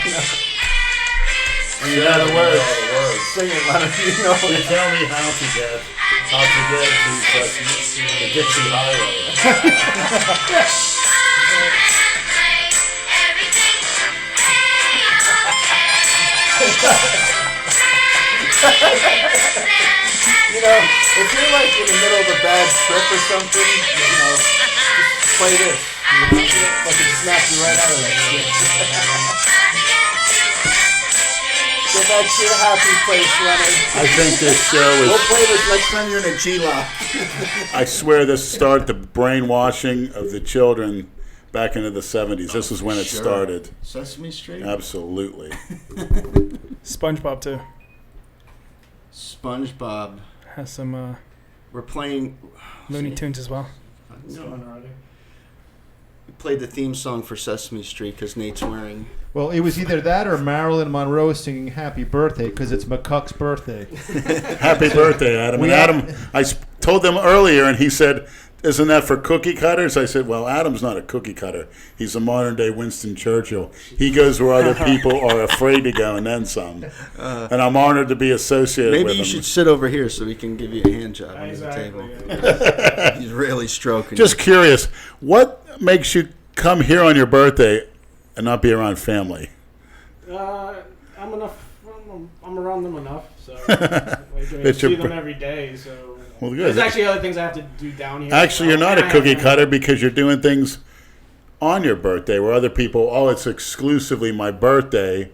And you know the words. Sing it, Lenny. You know. You tell me how to get to the Dixie Highway. You know, if you're like in the middle of a bad trip or something, you know, just play this. You know, like it snaps you right out of that shit. Get back to your happy place, Lenny. I think this show is... We'll play this next time you're in a G-Lock. I swear this started the brainwashing of the children back into the 70s. This is when it started. Sesame Street? Absolutely. SpongeBob, too. SpongeBob. Has some We're playing... Looney Tunes as well. No. We played the theme song for Sesame Street because Nate's wearing... Well, it was either that or Marilyn Monroe singing Happy Birthday because it's McCuck's birthday. Happy birthday, Adam. And Adam, I told them earlier, and he said, isn't that for cookie cutters? I said, well, Adam's not a cookie cutter. He's a modern-day Winston Churchill. He goes where other people are afraid to go, and then some. And I'm honored to be associated with him. Maybe you should sit over here so we can give you a hand job under the table. Yeah. He's really stroking Just you. curious, what makes you come here on your birthday and not be around family? I'm around them enough, so I see them every day. So Well, good. There's actually other things I have to do down here. Actually, you're not a cookie cutter because you're doing things on your birthday where other people, oh, it's exclusively my birthday.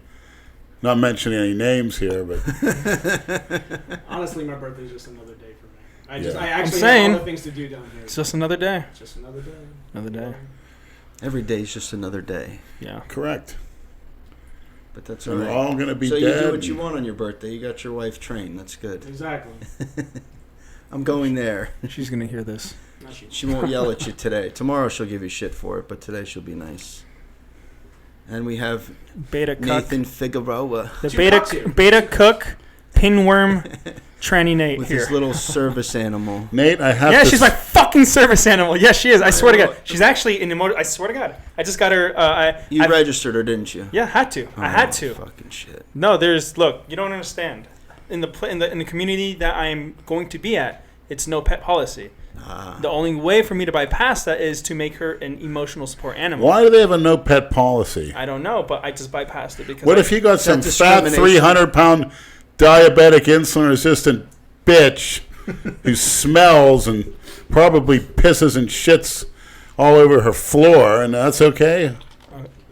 Not mentioning any names here, but honestly, my birthday is just another day for me. I Yeah. actually saying, have other things to do down here. It's just another day. It's just another day. Another day. Every day's just another day. Yeah. correct. But that's all And right. we're all going to be So dead. you do what you want on your birthday. You got your wife trained. That's good. Exactly. I'm going there. She's going to hear this. Not you. She won't yell at you today. Tomorrow she'll give you shit for it, but today she'll be nice. And we have Beta Cook. Nathan Figueroa The talks here. beta Cook, Pinworm, Tranny Nate with here. his little service animal. Nate, I have Yeah, to... she's my fucking service animal. Yes, she is. I swear to God. She's actually in the motor. I swear to God. I just got her. You registered her, didn't you? Yeah, had to. I had to. Fucking shit. No, look, you don't understand. In the community that I'm going to be at, it's no pet policy. The only way for me to bypass that is to make her an emotional support animal. Why do they have a no pet policy? I don't know, but I just bypassed it because. What if you got some That's fat discrimination. 300-pound diabetic insulin-resistant bitch who smells and probably pisses and shits all over her floor, and that's okay?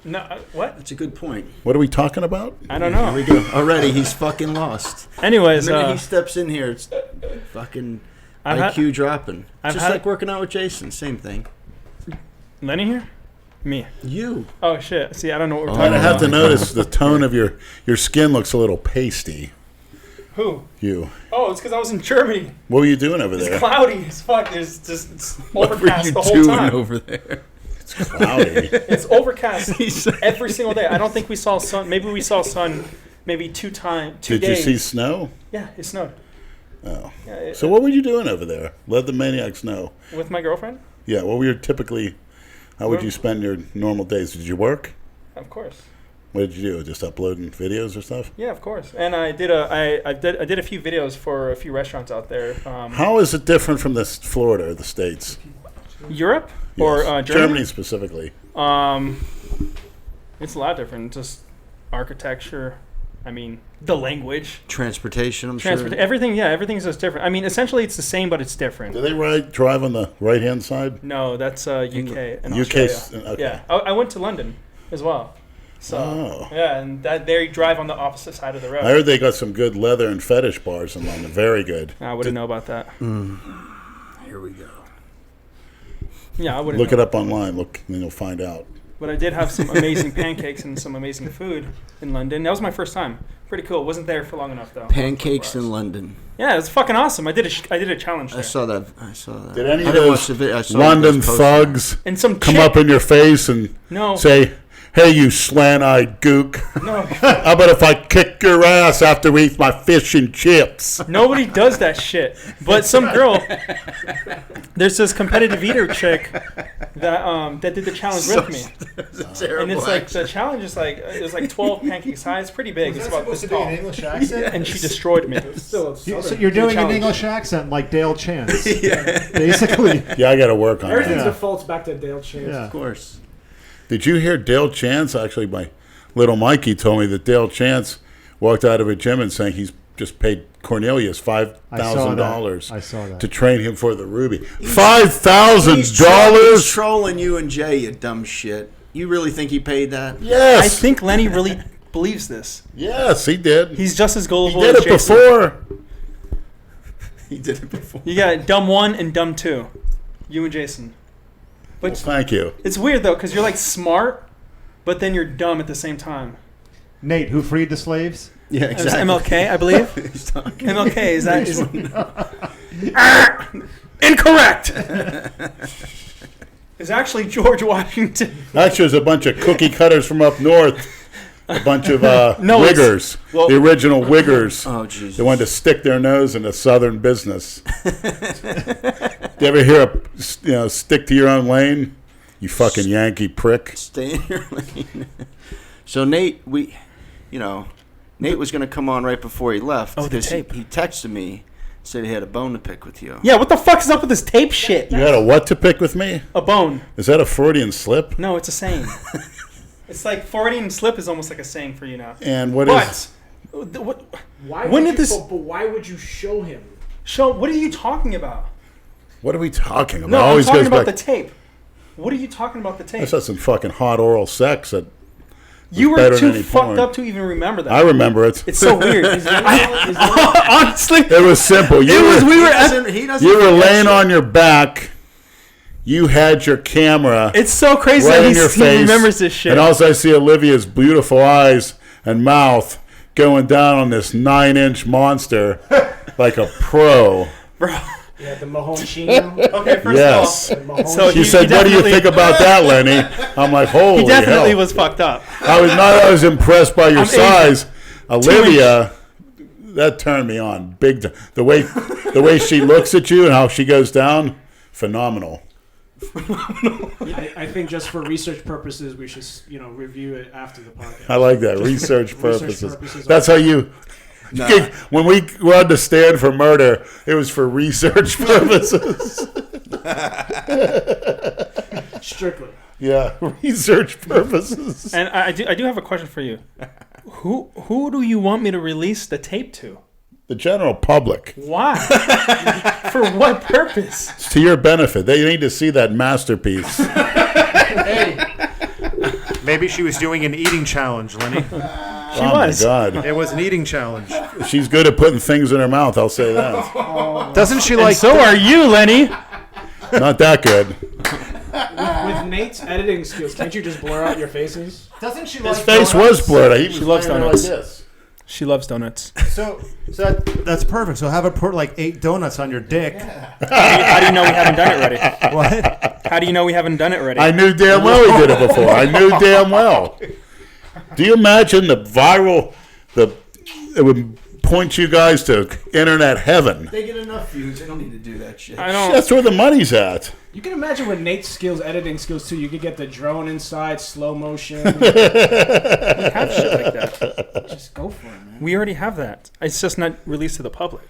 No, what? That's a good point. What are we talking about? I don't Here we know. go. Already, he's fucking lost. Anyways, The minute he steps in here, it's fucking I've IQ dropping. I've Just had- like working out with Jason. Same thing. Lenny here? Me. You. Oh shit! See, I don't know what we're I talking have about. to notice the tone of your skin looks a little pasty. Who? You. Oh, it's because I was in Germany. What were you doing over It's there? cloudy as fuck. It's What were overcast you the whole doing time. over there? Cloudy. It's overcast He said- every single day. I don't think we saw sun. Maybe we saw sun maybe two Did days. you see snow? Yeah, it snowed. Oh. Yeah, So what were you doing over there? Let the maniacs know. with my girlfriend? Yeah, what were you typically... How would you spend your normal days? Did you work? Of course. What did you do? Just uploading videos or stuff? Yeah, of course. And I did a few videos for a few restaurants out there. How is it different from Florida or the States? Europe or Yes. Germany? Specifically. It's a lot different. Just architecture. I mean, the language, Transportation, I'm sure. everything. Yeah, everything's just different. I mean, essentially, it's the same, but it's different. Do they drive on the right-hand side? No, that's UK and UK, Australia. okay. Yeah, I went to London as well. So Oh. yeah, and they drive on the opposite side of the road. I heard they got some good leather and fetish bars in London. Very good. I wouldn't know about that. Here we go. Yeah, I wouldn't Look know. it up online. Look, and you'll find out. But I did have some amazing pancakes and some amazing food in London. That was my first time. Pretty cool. Wasn't there for long enough though. Pancakes in London. Yeah, it was fucking awesome. I did a challenge there. I saw that. Did any I of didn't watch those the video. I saw London those posters. thugs And some come chick- up in your face and No. say, Hey, you slant-eyed gook. No, How about if I kick your ass after we eat my fish and chips? nobody does that shit. But some girl, there's this competitive eater chick that did the challenge with me. And it's like the challenge is like it was like 12 pancakes high. It's pretty big. It's about this tall. English accent? And she destroyed me. Still, So you're doing an challenge. English accent like Dale Chance. Basically. Yeah, I got to work on everything that. defaults back to Dale Chance. Yeah. Of course. Did you hear Dale Chance? Actually, my little Mikey told me that Dale Chance walked out of a gym and saying he's just paid Cornelius $5,000 I saw that. to train him for the Ruby. He's $5,000? trolling you and Jay, you dumb shit. You really think he paid that? Yes. I think Lenny really believes this. Yes, he did. He's just as He gullible did as it Jason. before. He did it before. You got dumb 1 and dumb 2. You and Jason. Well, thank you. It's weird though, because you're like smart, but then you're dumb at the same time. Nate, who freed the slaves? Yeah, It was exactly. MLK, I believe. He's talking. MLK is incorrect. It's actually George Washington. Actually, there's a bunch of cookie cutters from up north. A bunch of No, it's- Wiggers. well- The original Wiggers. Oh, Jesus. They wanted to stick their nose into Southern business. You ever hear a stick to your own lane? You fucking Yankee prick. Stay in your lane. So Nate, Nate was going to come on right before he left. Oh, the 'cause tape. He texted me, said he had a bone to pick with you. Yeah, what the fuck is up with this tape shit? You had a what to pick with me? A bone. Is that a Freudian slip? No, it's a saying. It's like Freudian slip is almost like a saying for you now. And what But is? what? Why When would did this- But why would you show him? Show. What are you talking about? What are we talking about? No, I'm Always talking goes about back. the tape. What are you talking about the tape? That's not some fucking hot oral sex. That You better were than too any fucked porn. up to even remember that. I remember it. It's so weird. Honestly, It was simple. You it was. were, We were. He doesn't you were forget laying shit. on your back. You had your camera It's so crazy right that in your he face. remembers this shit. And also I see Olivia's beautiful eyes and mouth going down on this 9-inch monster like a pro. Bro. Yeah, the Mahone Sheen. Okay, first Yes. of all, so She he said, "What do you definitely- think about that, Lenny?" I'm like, "Holy He definitely hell!" was fucked up. I was not. I was impressed by your I'm size, Olivia. That turned me on big time. The way she looks at you and how she goes down, phenomenal. I think just for research purposes, we should review it after the podcast. I like that research purposes. purposes That's how you. When we were on the stand for murder, it was for research purposes. Strictly. Yeah, research purposes. And I do have a question for you. Who do you want me to release the tape to? The general public. Why? For what purpose? It's to your benefit. They need to see that masterpiece. Maybe she was doing an eating challenge, Lenny. She Oh was. my God. It was an eating challenge. She's good at putting things in her mouth, I'll say that. Doesn't she And like? so are you, Lenny. Not that good. With Nate's editing skills, can't you just blur out your faces? Doesn't she His face was blurred. He was loves laying there donuts. like this. She loves donuts. So that's perfect. So have her put like 8 donuts on your dick. How do you know we haven't done it already? What? How do you know we haven't done it already? I knew damn well he did it before. I knew damn well. Do you imagine the viral, it would point you guys to internet heaven. They get enough views. They don't need to do that shit. I don't. That's where the money's at. You can imagine with Nate's skills, editing skills too. You could get the drone inside, slow motion. have shit like that. Just go for it, man. We already have that. It's just not released to the public.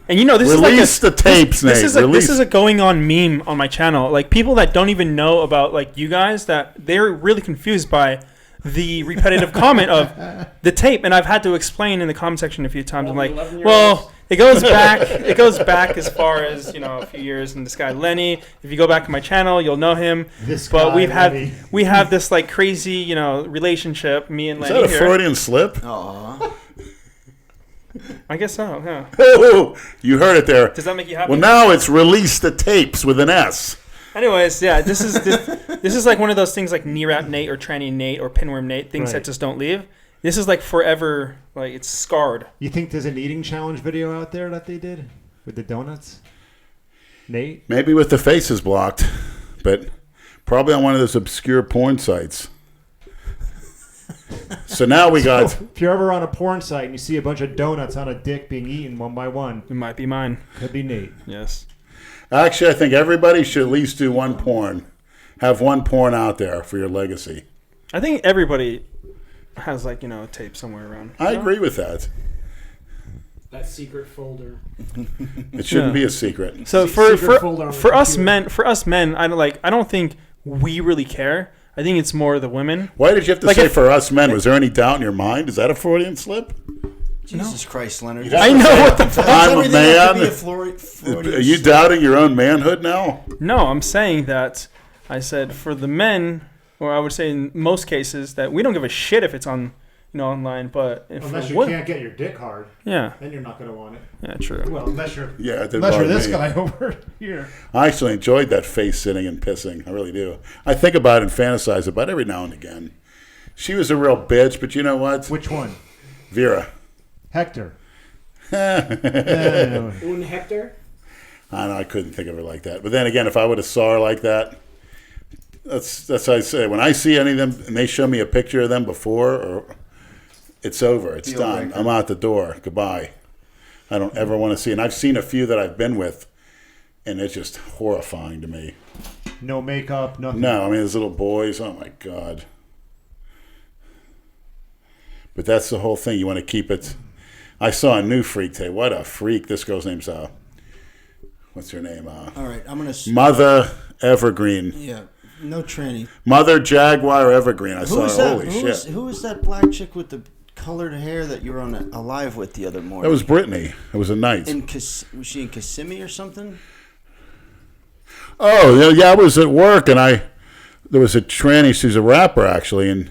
And this Release is like the tapes, Nate. this is a going on meme on my channel. Like people that don't even know about like you guys, that they're really confused by the repetitive comment of the tape, and I've had to explain in the comment section a few times. I'm like, 11-year-olds. well, it goes back. It goes back as far as a few years. And this guy Lenny, if you go back to my channel, you'll know him. But we have this like crazy relationship. Me and Is Lenny that a here. Freudian slip? Aw. I guess so. Yeah. Oh, you heard it there. Does that make you happy? Well, now it's release the tapes with an S. Anyways, yeah, this is like one of those things like knee wrap Nate or tranny Nate or pinworm Nate, things that just don't leave. This is like forever, like it's scarred. You think there's an eating challenge video out there that they did with the donuts? Nate? Maybe with the faces blocked, but probably on one of those obscure porn sites. So now we got. If you're ever on a porn site and you see a bunch of donuts on a dick being eaten one by one, It might be mine. could be Nate. Yes. Actually, I think everybody should at least do one porn. Have one porn out there for your legacy. I think everybody has like a tape somewhere around. I agree with that. That secret folder. It shouldn't be a secret. So Secret folder on the for us computer. men, I don't think we really care. I think it's more the women. Why did you have to Like say if- for us men? Was there any doubt in your mind? Is that a Freudian slip? Jesus Christ, Leonard. I know what the fuck. I'm a Everything has to be man. a Freudian Are you slip. doubting your own manhood now? No, I'm saying that I said for the men, or I would say in most cases that we don't give a shit if it's on online, but if Unless for you wo- can't get your dick hard, yeah, then you're not going to want it. yeah, true. Well, unless you're Yeah, it didn't unless you're bother this me. guy over here. I actually enjoyed that face sitting and pissing. I really do. I think about it and fantasize about it every now and again. She was a real bitch, but you know what? Which one? Vera. Hector. Un Hector? I know I couldn't think of her like that. But then again, if I would have saw her like that, that's how I say. When I see any of them and they show me a picture of them before, or it's over. It's Deal done. breaker. I'm out the door. Goodbye. I don't ever want to see. And I've seen a few that I've been with, and it's just horrifying to me. No makeup, nothing. No, I mean, those little boys, oh my God. But that's the whole thing. You want to keep it. I saw a new freak today. What a freak. This girl's name's, what's her name? All right, I'm going to... Mother Evergreen. Yeah, no tranny. Mother Jaguar Evergreen. I Who saw is her. that? Holy shit. Who is that black chick with the colored hair that you were on a live with the other morning? That was Brittany. It was a night. Was she in Kissimmee or something? Oh, yeah, I was at work, and there was a tranny. She's a rapper, actually, and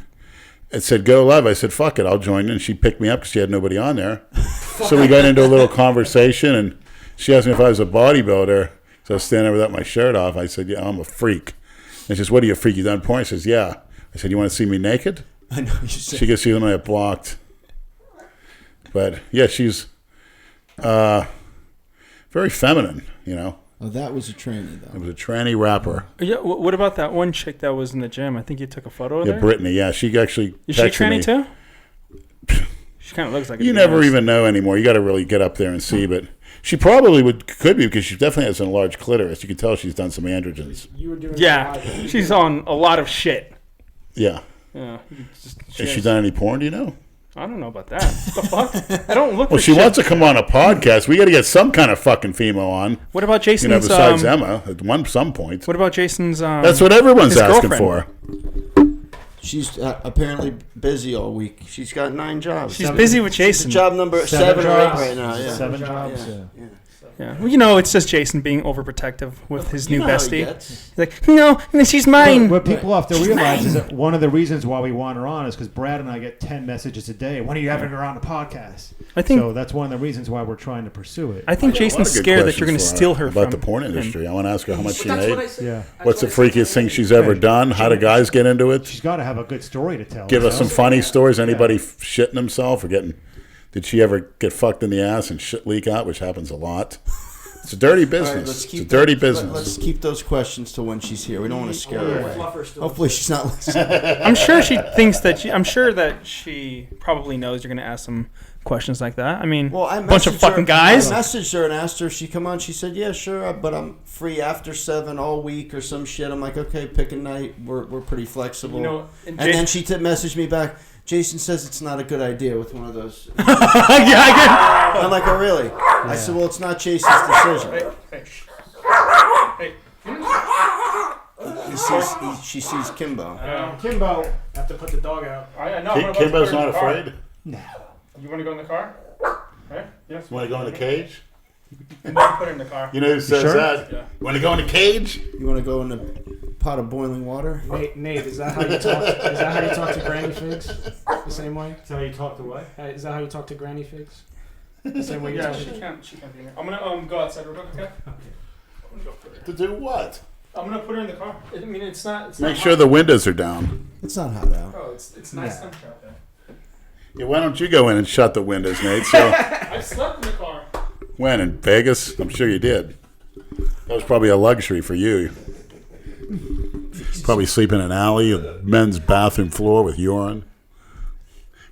it said, go live. I said, fuck it, I'll join in. And she picked me up because she had nobody on there. So we got into a little conversation, and she asked me if I was a bodybuilder. So I was standing there without my shirt off. I said, yeah, I'm a freak. And she says, what are you, a freak? You done porn? I says, yeah. I said, you want to see me naked? I know you said. She gets see them I have blocked. But, yeah, she's very feminine, you know. Oh, that was a tranny, though. It was a tranny rapper. Yeah, what about that one chick that was in the gym? I think you took a photo of Yeah, her. Brittany, yeah. She actually Is she texted tranny me. too? She kind of looks like a You big never ass. even know anymore. You got to really get up there and see. But she probably could be because she definitely has a large clitoris. You can tell she's done some androgens. You were doing Yeah, live. she's on a lot of shit. Yeah. Yeah. Has she done any porn? Do you know? I don't know about that. What the fuck? I don't look Well, for she shit. wants to come on a podcast. We got to get some kind of fucking female on. What about You Jason's? know, besides Emma, at some point. What about Jason's? That's what everyone's his asking girlfriend. for. She's apparently busy all week. She's got 9 jobs. She's busy with Jason. Job number 7 or 8 right now. Yeah. 7 jobs. Yeah. Yeah. Yeah. Yeah. Well, it's just Jason being overprotective with his You new know how he bestie. gets. He's like, no, she's mine. What people have to realize is that one of the reasons why we want her on is because Brad and I get 10 messages a day. When are you having her on the podcast? I think So that's one of the reasons why we're trying to pursue it. I think A lot Jason's of good scared that you're going to questions for steal her about from the porn him. industry. I want to ask her how much she That's what I made. said. Yeah. That's What's the what I said. freakiest thing she's ever done? How do guys get into it? She's got to have a good story to tell. Give us some so. funny stories. Anybody shitting himself or getting? Did she ever get fucked in the ass and shit leak out, which happens a lot? It's a dirty All right, business. let's keep It's a dirty Let's business. keep those questions till when she's here. We don't want to scare her away. Fluffer still. Hopefully she's not listening. I'm sure she thinks that I'm sure that she probably knows you're going to ask some questions like that. I mean, Well, I bunch of messaged fucking her, guys. I messaged her and asked her if she'd come on. She said, yeah, sure, but I'm free after 7 all week or some shit. I'm like, okay, pick a night. We're pretty flexible. You know, and then she messaged me back, Jason says it's not a good idea with one of those. yeah, I I'm like, oh, really? I said, well, it's not Jason's decision. She sees Kimbo. Kimbo. Have to put the dog out. I know. Kimbo's not afraid. You want to go in the car? Right? Yes. Want to go in the cage? And then put her in the car. You know who says sure? that? Yeah. Want to go in the cage? You want to go in a pot of boiling water? Nate, is that how you talk? Is that how you talk to Granny Figs? The same way? That's how you talk to what? Is that how you talk to Granny Figs? The same way you Yeah, talk she to can't be here. I'm gonna go outside real quick. Okay. I'm gonna go put her. To do what? I'm gonna put her in the car. I mean, it's not. It's Make not sure hot. the windows are down. It's not hot out. Bro, it's nice temperature out there. Yeah, why don't you go in and shut the windows, Nate? So I slept in the car. when in Vegas? I'm sure you did. That was probably a luxury for you. Probably sleep in an alley, a men's bathroom floor with urine.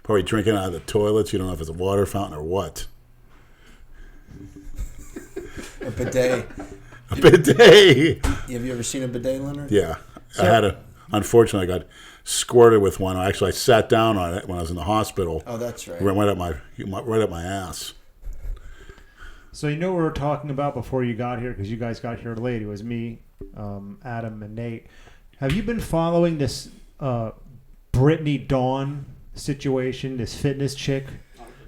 Probably drinking out of the toilets. You don't know if it's a water fountain or what. A bidet. A bidet. Have you ever seen a bidet, Leonard? Yeah. Unfortunately, I got squirted with one. Actually, I sat down on it when I was in the hospital. Oh, that's right. It went right up my ass. So you know what we were talking about before you got here, because you guys got here late. It was me, Adam, and Nate. Have you been following this Brittany Dawn situation, this fitness chick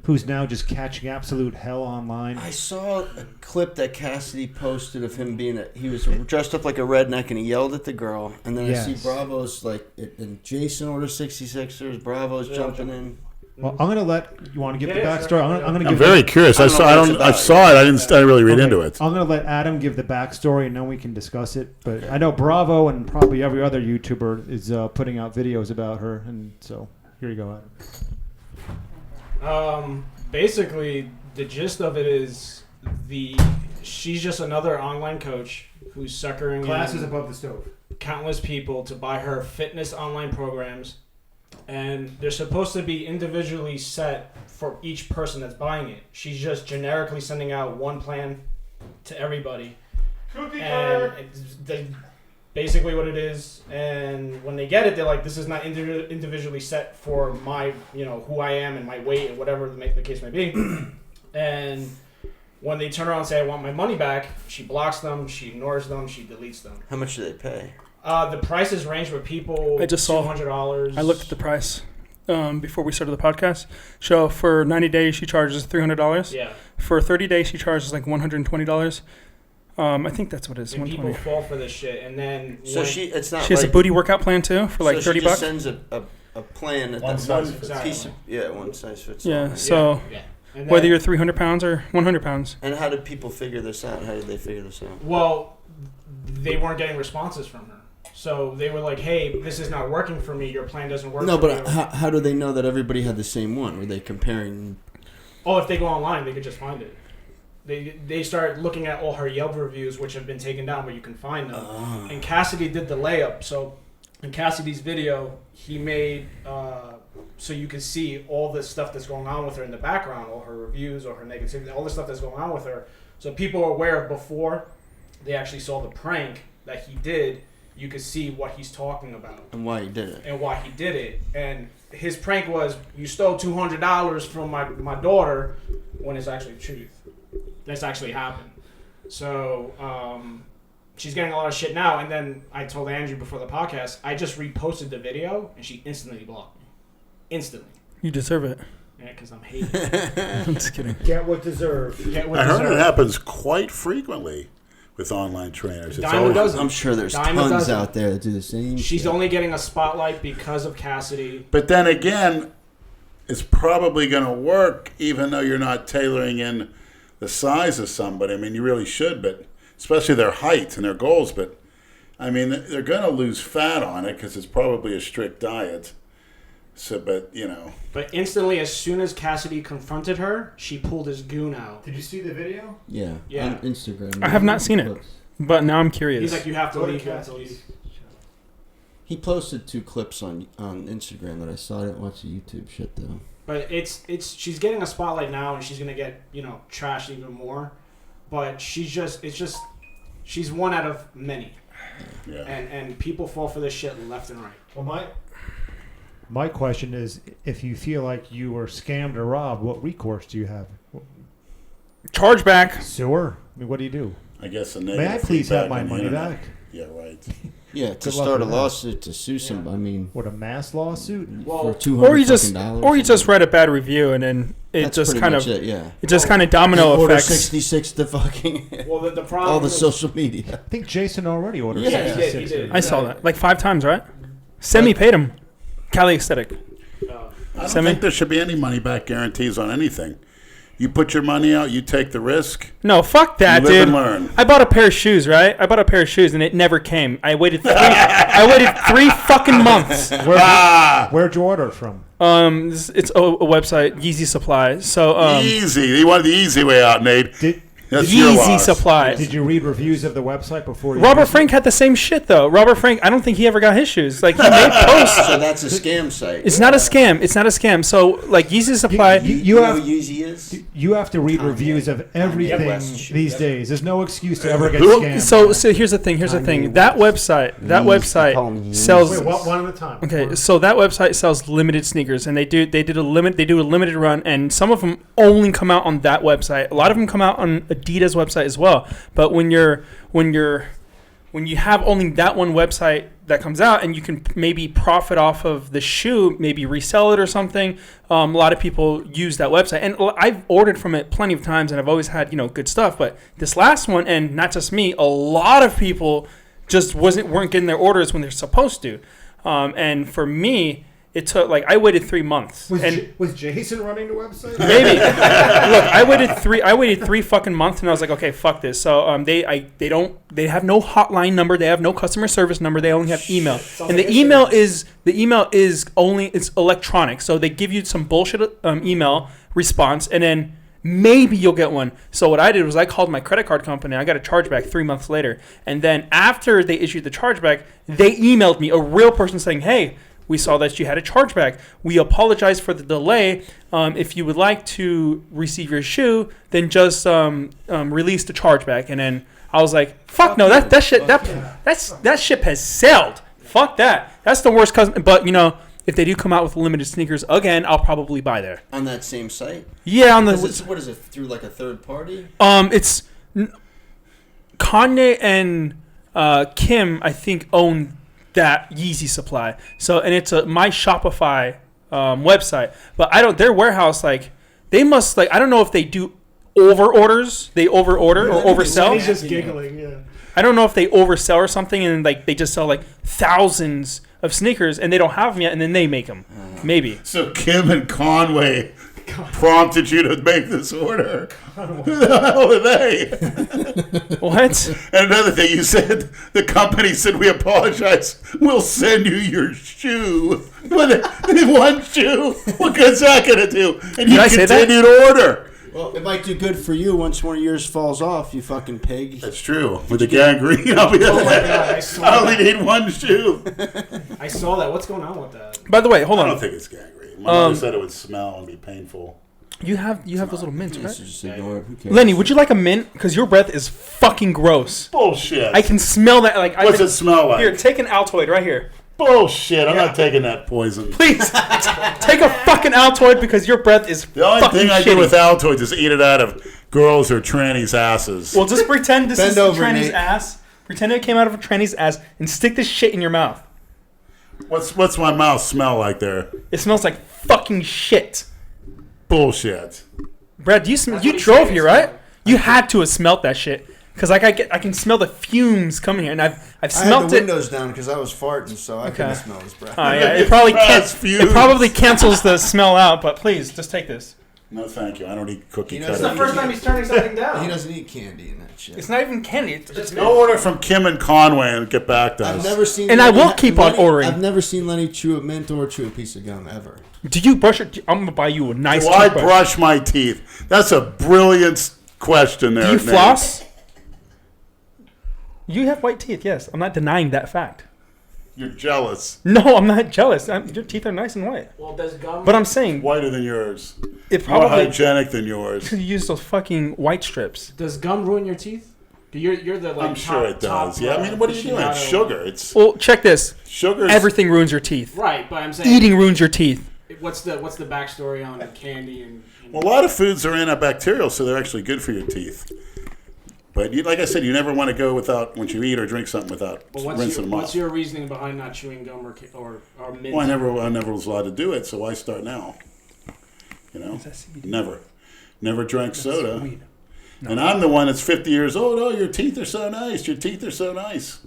who's now just catching absolute hell online? I saw a clip that Cassidy posted of him he was dressed up like a redneck and he yelled at the girl. And then I see Bravo's and Jason orders 66ers, Bravo's jumping in. Well, I'm gonna you want to give the backstory? I'm very curious. I saw it. I didn't really read into it. I'm gonna let Adam give the backstory, and then we can discuss it. But I know Bravo and probably every other YouTuber is putting out videos about her, and so here you go, Adam. Basically, the gist of it is she's just another online coach who's suckering classes above the stove. Countless people to buy her fitness online programs. And they're supposed to be individually set for each person that's buying it. She's just generically sending out one plan to everybody. Cookie and basically what it is. And when they get it, they're like, this is not individually set for my, who I am and my weight and whatever the case may be. And when they turn around and say, I want my money back, she blocks them, she ignores them, she deletes them. How much do they pay? The prices range with people. I just saw $200. I looked at the price before we started the podcast. So for 90 days, she charges $300. Yeah. For 30 days, she charges like $120. I think that's what it is. And people 120. fall for this shit, and then she has a booty workout plan too for like $30. She just sends a plan that one size fits all. Yeah. So And whether you're 300 pounds or 100 pounds. And how did people figure this out? How did they figure this out? Well, they weren't getting responses from her. So they were like, hey, this is not working for me. Your plan doesn't work for me. No, but how do they know that everybody had the same one? Were they comparing? Oh, if they go online, they could just find it. They start looking at all her Yelp reviews, which have been taken down, but you can find them. And Cassidy did the layup. So in Cassidy's video, he made so you can see all the stuff that's going on with her in the background, all her reviews, or her negativity, all the stuff that's going on with her. So people are aware of before they actually saw the prank that he did. You could see what he's talking about. And why he did it. And his prank was, you stole $200 from my daughter, when it's actually the truth. That's actually happened. So she's getting a lot of shit now. And then I told Andrew before the podcast, I just reposted the video, and she instantly blocked me. Instantly. You deserve it. Yeah, because I'm hating. I'm just kidding. Get what deserved. I heard it happens quite frequently with online trainers. I'm sure there's tons out there that do the same. She's only getting a spotlight because of Cassidy. But then again, it's probably going to work even though you're not tailoring in the size of somebody. I mean, you really should, but especially their height and their goals. But, I mean, they're going to lose fat on it because it's probably a strict diet. So, but, But instantly, as soon as Cassidy confronted her, she pulled his goon out. Did you see the video? Yeah. On Instagram. I have not seen it, but now I'm curious. He's like, you have to leave. He posted 2 clips on Instagram that I saw. I didn't watch the YouTube shit, though. But she's getting a spotlight now, and she's going to get, trashed even more. But she's one out of many. Yeah. And people fall for this shit left and right. Well, my question is, if you feel like you were scammed or robbed, what recourse do you have? Chargeback. Sewer? I mean, what do you do? I guess May I please have my money back? Yeah, right. Yeah, to start a lawsuit to sue somebody. I mean, what, a mass lawsuit? For $200. Or you just read a bad review and then it just kind of domino effects. effects. 66 to fucking well, the problem all the social media. I think Jason already ordered. Yeah, 66. he did. I saw that like 5 times, right? Semi paid him. Cali Aesthetic. I don't think there should be any money back guarantees on anything. You put your money out, you take the risk. No, fuck that, you dude. live and learn. I bought a pair of shoes, right? I bought a pair of shoes and it never came. I waited 3 fucking months. Where'd you order it from? It's a website, Yeezy Supply. So easy. He wanted the easy way out, Nate. That's your Yeezy loss. Supply. Did you read reviews of the website before you? Robert Frank had the same shit though. Robert Frank, I don't think he ever got his shoes. Like he made posts. So that's a scam site. It's not a scam. It's not a scam. So like Yeezy Supply. You know have who Yeezy is? you have to read reviews of everything West. these days. There's no excuse to ever get Who- scammed. So here's the thing. Here's the thing. That website call 'em Yeezys. sells. Wait, one at a time. Okay, so that website sells limited sneakers, and they do a limited run, and some of them only come out on that website. A lot of them come out on Adidas website as well. But when you have only that one website that comes out, and you can maybe profit off of the shoe, maybe resell it or something. A lot of people use that website, and I've ordered from it plenty of times, and I've always had good stuff. But this last one, and not just me, a lot of people just weren't getting their orders when they're supposed to. And for me, it took I waited 3 months. Was Jason running the website? Maybe. Look, I waited 3 fucking months, and I was like, okay, fuck this. So they have no hotline number, they have no customer service number, they only have email. And the email is only it's electronic. So they give you some bullshit email response, and then maybe you'll get one. So what I did was I called my credit card company. I got a chargeback 3 months later. And then after they issued the chargeback, they emailed me, a real person saying, hey, we saw that you had a chargeback. We apologize for the delay. If you would like to receive your shoe, then just release the chargeback. And then I was like, fuck no, that ship has sailed. Fuck that. That's the worst customer. But if they do come out with limited sneakers again, I'll probably buy there. On that same site? Yeah, on the. What is it, through a third party? It's Kanye and Kim, I think, own that Yeezy Supply. So, and it's my Shopify website. But their warehouse, they must, I don't know if they do over orders. They over order or oversell. He's just giggling, yeah. I don't know if they oversell or something, and they just sell thousands of sneakers, and they don't have them yet, and then they make them. Maybe. So Kim and Conway prompted you to make this order. Who the hell are they? What? And another thing, you said the company said, we apologize. We'll send you your shoe. One shoe? What good's that going to do? And you continue to order. Well, it might do good for you once one of yours falls off, you fucking pig. That's true. With the gangrene, I'll be I only need one shoe. I saw that. What's going on with that? By the way, hold on. I don't think it's gangrene. My mother said it would smell and be painful. You have those little mints, right? Who cares? Lenny, would you like a mint? Because your breath is fucking gross. Bullshit. I can smell that. What's it smell like? Here, take an Altoid right here. Bullshit. I'm not taking that poison. Please, take a fucking Altoid because your breath is The only fucking thing I shitty. do with Altoids is eat it out of girls or trannies' asses. Well, just pretend this is a over, tranny's Nate. ass. Pretend it came out of a tranny's ass and stick this shit in your mouth. What's my mouth smell like there? It smells like fucking shit. Bullshit. Brad, you drove here, right? You had to have smelt that shit. Because I can smell the fumes coming here, and I've I smelt had the it. windows down because I was farting, so I couldn't smell his breath. Yeah, Fumes. it probably cancels the smell out. But please, just take this. No, thank you. I don't eat cookie He cutter. knows It's the first time he's turning something down. He doesn't eat candy and that shit. It's not even candy. It's just Go order from Kim and Conway and get back to us. I've never seen. And I Lenny will keep on ordering. I've never seen Lenny chew a mint or chew a piece of gum ever. Do you brush your? I'm gonna buy you a nice. Do I toothbrush. brush my teeth? That's a brilliant question there. Do you Nate. floss? You have white teeth. Yes, I'm not denying that fact. You're jealous. No, I'm not jealous. Your teeth are nice and white. Well, does gum? But I'm saying Whiter than yours. it More probably hygienic than yours. you use those fucking white strips. Does gum ruin your teeth? You're the I'm sure it does. Yeah, I mean, what are you doing? It's sugar. It's Well, check this. sugar. Everything ruins your teeth. Right, but I'm saying Eating ruins your teeth. What's the backstory on candy and Well, a lot of foods are antibacterial, so they're actually good for your teeth. But like I said, you never want to go without, once you eat or drink something, without rinsing them what's off. your reasoning behind not chewing gum or mint? Well, I never was allowed to do it, so why start now? You know, never drank soda. And I'm the one that's 50 years old. Oh, your teeth are so nice. Your teeth are so nice.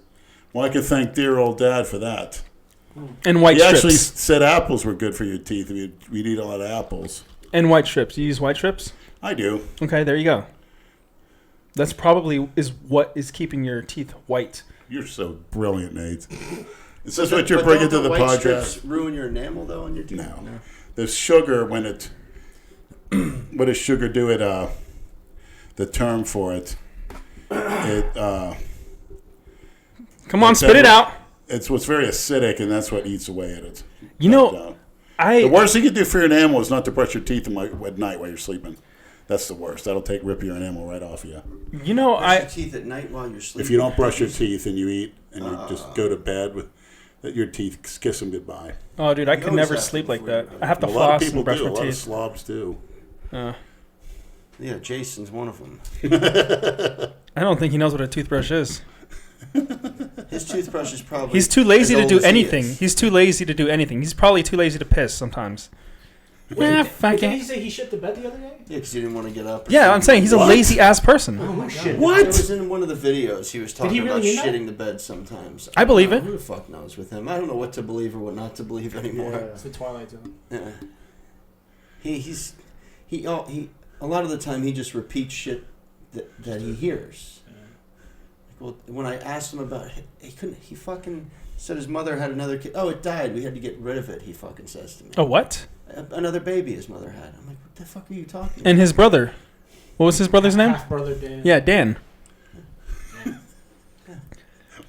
Well, I can thank dear old dad for that. And white He actually strips. said apples were good for your teeth. We'd eat a lot of apples. And white strips. You use white strips? I do. Okay, there you go. That's probably is what is keeping your teeth white. You're so brilliant, Nate. Is this what you're bringing to the white podcast? strips ruin your enamel though on your teeth? No. The sugar, when it, what does sugar do? the term for it. Come on, spit it out. It's what's very acidic, and that's what eats away at it. You know, the worst thing you can do for your enamel is not to brush your teeth at night while you're sleeping. That's the worst. That'll rip your enamel right off you. You know, brush your teeth at night while you're sleeping. If you don't brush your teeth and you eat and you just go to bed with your teeth, kiss them goodbye. Oh, dude, I could never sleep like that. I have to A lot of floss people and brush do. my A lot of teeth. slobs do. Yeah, Jason's one of them. I don't think he knows what a toothbrush is. His toothbrush is probably. He's too lazy as to old do as he anything. is. He's too lazy to do anything. He's probably too lazy to piss sometimes. Did he say he shit the bed the other day? Yeah, because he didn't want to get up. Yeah, I'm saying he's a lazy ass person. Oh my god. What? There was in one of the videos he was talking he really about mean that? shitting the bed sometimes. I believe it. Who the fuck knows with him? I don't know what to believe or what not to believe anymore. It's the Twilight Zone. Yeah. He a lot of the time he just repeats shit that he hears. Well, when I asked him about it, he fucking said his mother had another kid. Oh, it died. We had to get rid of it, he fucking says to me. Oh, what? Another baby his mother had. I'm like, what the fuck are you talking about? And his brother. What was his brother's name? Half brother Dan. Yeah, Dan.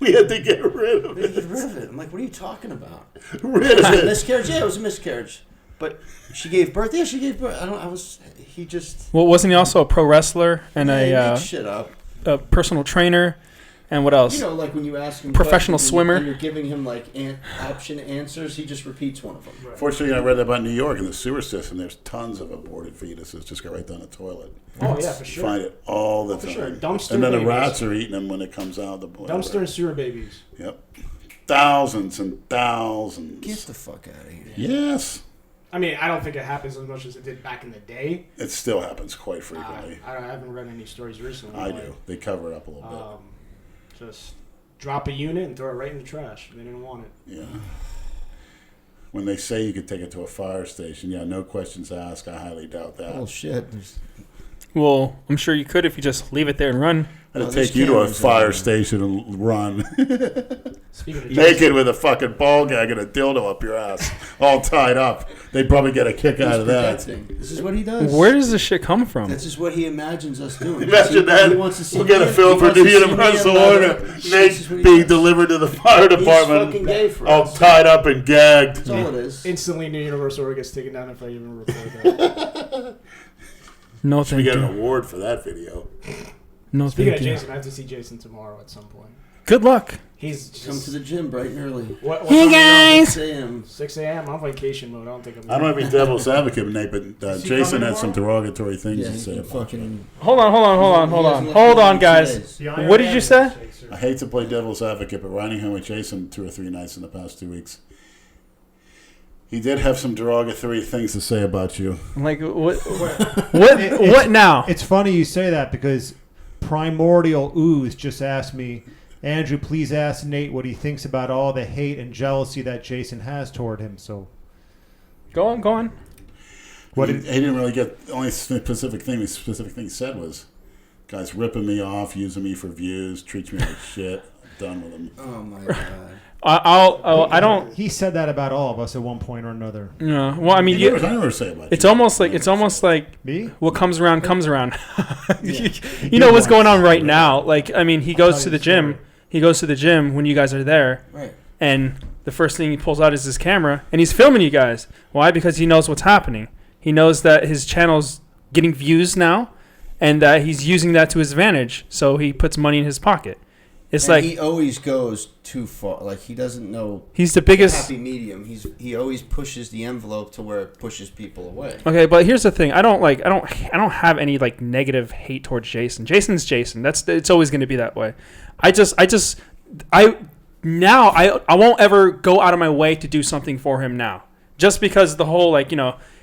We had to get rid of We had to it. get rid of it. I'm like, what are you talking about? Rid of it. Miscarriage? Yeah, it was a miscarriage. But she gave birth? Yeah, she gave birth. He just... Well, wasn't he also a pro wrestler and he makes shit up. a personal trainer? And what else? You know, like when you ask him Professional questions swimmer. and you're giving him like option answers, he just repeats one of them. Fortunately, I read that about New York in the sewer system. There's tons of aborted fetuses just go right down the toilet. Oh yeah, for sure. Find it all the For time. sure. Dumpster and then the babies. rats are eating them when it comes out. Dumpster and sewer babies. Yep. Thousands and thousands. Get the fuck out of here. Yes. I mean, I don't think it happens as much as it did back in the day. It still happens quite frequently. I haven't read any stories recently. I do. They cover it up a little bit. Just drop a unit and throw it right in the trash. They didn't want it. Yeah. When they say you could take it to a fire station, yeah, no questions asked. I highly doubt that. Oh shit. Well, I'm sure you could if you just leave it there and run. I'd take you to a fire station and run. Speaking of Naked with a fucking ball gag and a dildo up your ass, all tied up. They'd probably get a kick out of that. This is what he does. Where does this shit come from? This is what he imagines us doing. Imagine that. He wants to see We'll get a me- film he for wants to see me Universal in leather. Order. This is Nate what he being does. delivered to the fire He's department, fucking gay for all us. tied up and gagged. That's all it is. Instantly, New Universal Order gets taken down if I even record that. No, Should we thank get an you. award for that video? No, Speaking thank of you. Jason, I have to see Jason tomorrow at some point. Good luck. He's just, Come to the gym bright and early. what Hey, time guys. 6 a.m. 6 a.m. I'm on vacation mode. I don't think I'm. I don't want to be devil's advocate, Nate, but Is he Jason coming had some tomorrow? derogatory things Yeah, to he say can about you. fucking... Hold on, guys. What did you say? I hate to play devil's advocate, but riding home with Jason 2 or 3 nights in the past 2 weeks, he did have some derogatory things to say about you. Like what now? It's funny you say that because Primordial Ooze just asked me, Andrew, please ask Nate what he thinks about all the hate and jealousy that Jason has toward him. So, Go on. what he did, didn't really get the only specific thing he said was, guys ripping me off, using me for views, treats me like shit. I'm done with him. Oh my god. I don't. he said that about all of us at one point or another. No. Well, I mean, I never say about it's you. almost like Me? what comes around comes around. you did know what's once. going on right now. Like, I mean, he goes to the gym. He goes to the gym when you guys are there, Right. and the first thing he pulls out is his camera, and he's filming you guys. Why? Because he knows what's happening. He knows that his channel's getting views now, and that he's using that to his advantage. So he puts money in his pocket. It's And like he always goes too far. Like he doesn't know he's the the biggest. happy medium. He always pushes the envelope to where it pushes people away. Okay, but here's the thing. I don't have any like negative hate towards Jason. Jason's Jason. It's always going to be that way. I won't ever go out of my way to do something for him now. Just because the whole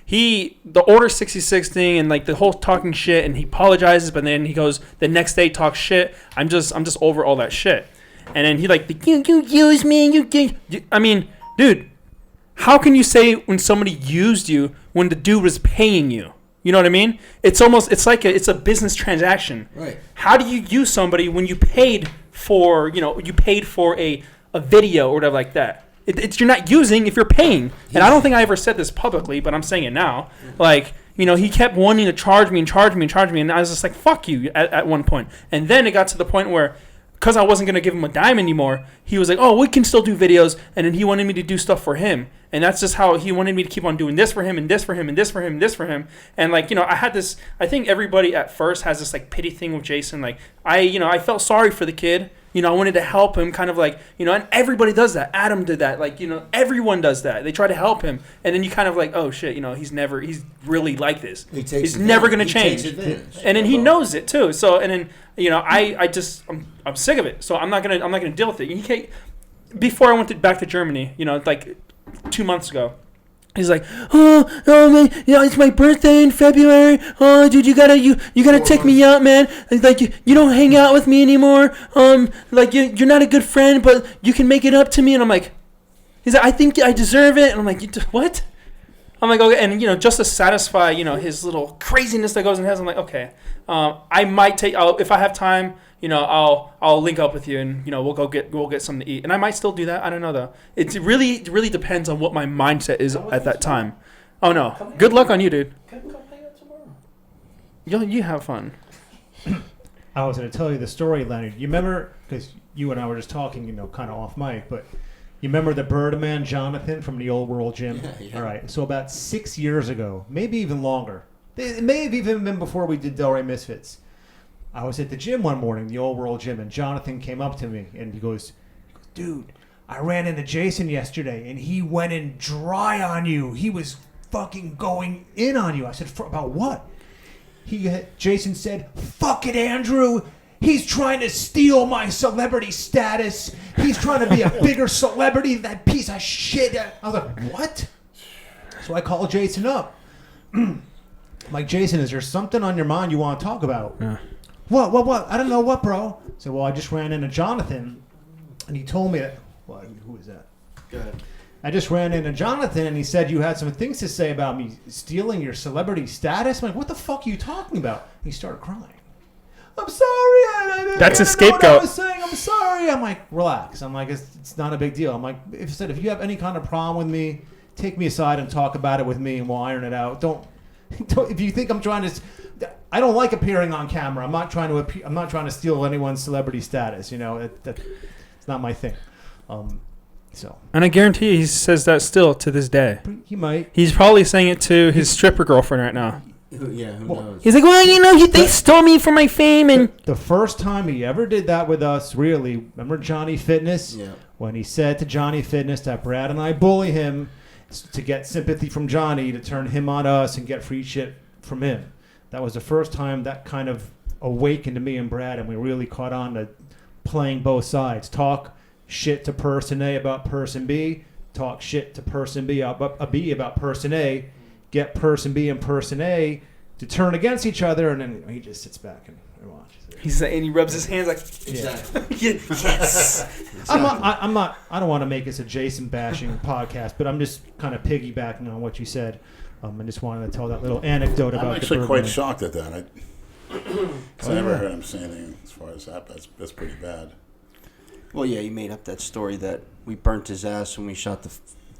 the Order 66 thing and like the whole talking shit, and he apologizes, but then he goes the next day talks shit. I'm just over all that shit. And then he you use me, I mean, dude, how can you say when somebody used you when the dude was paying you? You know what I mean? It's a business transaction. Right. How do you use somebody when you paid for a video or whatever like that? You're not using if you're paying. And I don't think I ever said this publicly, but I'm saying it now. Like, he kept wanting to charge me, and I was just like, fuck you at one point. And then it got to the point where, because I wasn't going to give him a dime anymore, he was like, oh, we can still do videos, and then he wanted me to do stuff for him. And that's just how he wanted me to keep on doing this for him, and this for him, and this for him, and this for him. And, like, I had this, I think everybody at first has this, like, pity thing with Jason. Like, I felt sorry for the kid. I wanted to help him, kind of like, and everybody does that. Adam did that. Like, everyone does that. They try to help him. And then you kind of like, oh, shit, he's really like this. He's never going to change. And then he knows it, too. So, and then, I'm sick of it. So I'm not going to deal with it. Before I went back to Germany, like 2 months ago, he's like, oh man, it's my birthday in February. Oh, dude, you gotta take me out, man. Like, you don't hang out with me anymore. Like, you're not a good friend, but you can make it up to me. And I'm like, he's like, I think I deserve it. And I'm like, what? I'm like, okay. And just to satisfy his little craziness that goes in his head, I'm like, okay, I might if I have time. I'll link up with you and we'll go get something to eat. And I might still do that. I don't know though. It really depends on what my mindset is at that time. Oh no. Good luck on you, dude. Come hang out tomorrow. You have fun. I was going to tell you the story, Lenny. You remember, because you and I were just talking, kind of off mic, but you remember the Birdman Jonathan from the Old World Gym? Yeah. All right. So about 6 years ago, maybe even longer. It may have even been before we did Delray Misfits. I was at the gym one morning, the Old World Gym, and Jonathan came up to me, and he goes, dude, I ran into Jason yesterday, and he went in dry on you. He was fucking going in on you. I said, about what? Jason said, fuck it, Andrew. He's trying to steal my celebrity status. He's trying to be a bigger celebrity than that piece of shit. I was like, what? So I called Jason up. I'm like, Jason, is there something on your mind you want to talk about? Yeah. What? I don't know what, bro. So, well, I just ran into Jonathan, and he told me that. Well, who is that? Go ahead. I just ran into Jonathan, and he said you had some things to say about me stealing your celebrity status. I'm like, what the fuck are you talking about? And he started crying. I'm sorry. I That's a didn't know what I scapegoat. was saying. I'm sorry. I'm like, relax. I'm like, it's not a big deal. I'm like, if you have any kind of problem with me, take me aside and talk about it with me, and we'll iron it out. Don't if you think I'm trying to. I don't like appearing on camera. I'm not trying to steal anyone's celebrity status. It's not my thing. So. And I guarantee you he says that still to this day. He might. He's probably saying it to his stripper girlfriend right now. Who knows? He's like, well, they stole me for my fame. And The first time he ever did that with us, really, remember Johnny Fitness? Yeah. When he said to Johnny Fitness that Brad and I bully him to get sympathy from Johnny, to turn him on us and get free shit from him. That was the first time that kind of awakened to me and Brad, and we really caught on to playing both sides. Talk shit to person A about person B. Talk shit to person B about person A. Get person B and person A to turn against each other, and then he just sits back and watches it. he's like, and he rubs his hands like, Exactly. yes. I don't want to make this a Jason bashing podcast, but I'm just kind of piggybacking on what you said. I just wanted to tell that little anecdote about. I'm actually the quite Birdman. shocked at that. I never heard him say anything as far as that. That's pretty bad. Well, yeah, you made up that story that we burnt his ass when we shot the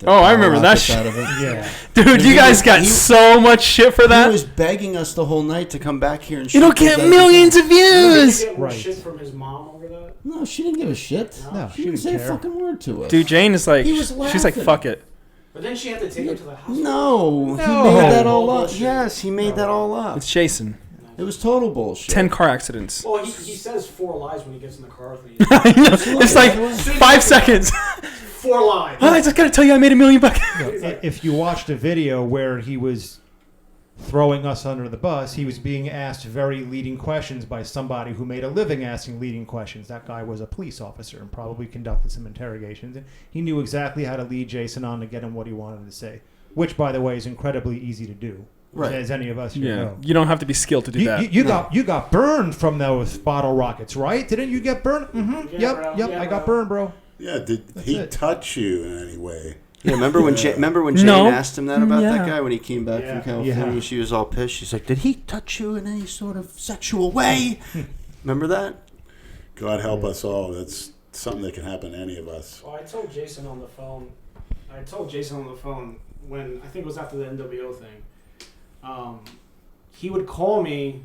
Oh, I remember that rockets shit. out of it. Yeah. Dude, you guys got so much shit for He that. was begging us the whole night to come back here and It'll shoot get the millions of Did views. he get more Right. shit from his mom over that? No, she didn't give a shit. No, She didn't say a fucking word to us. Dude, Jane is like, He was she's like, laughing. fuck it. But then she had to take him to the hospital. No, he No. made that all up. Bullshit. Yes, he made that all up. It's Jason. It was total bullshit. 10 car accidents. Well, he says 4 lies when he gets in the car with me. It's like 5 seconds. 4 lies. Oh, I just gotta tell you, I made $1 million. If you watched a video where he was throwing us under the bus, he was being asked very leading questions by somebody who made a living asking leading questions. That guy was a police officer and probably conducted some interrogations. And he knew exactly how to lead Jason on to get him what he wanted to say, which, by the way, is incredibly easy to do. Right. As any of us here Yeah, know. you don't have to be skilled to do that. You got burned from those bottle rockets, right? Didn't you get burned? Mm-hmm. Yeah, bro. Yep. Yeah, I got bro. burned, bro. Yeah, did he touch you in any way? Yeah, remember when Jane No. asked him that about Yeah. that guy when he came back Yeah. from California? Yeah. She was all pissed. She's like, "Did he touch you in any sort of sexual way?" Remember that? God help us all. That's something that can happen to any of us. Well, I told Jason on the phone when I think it was after the NWO thing. he would call me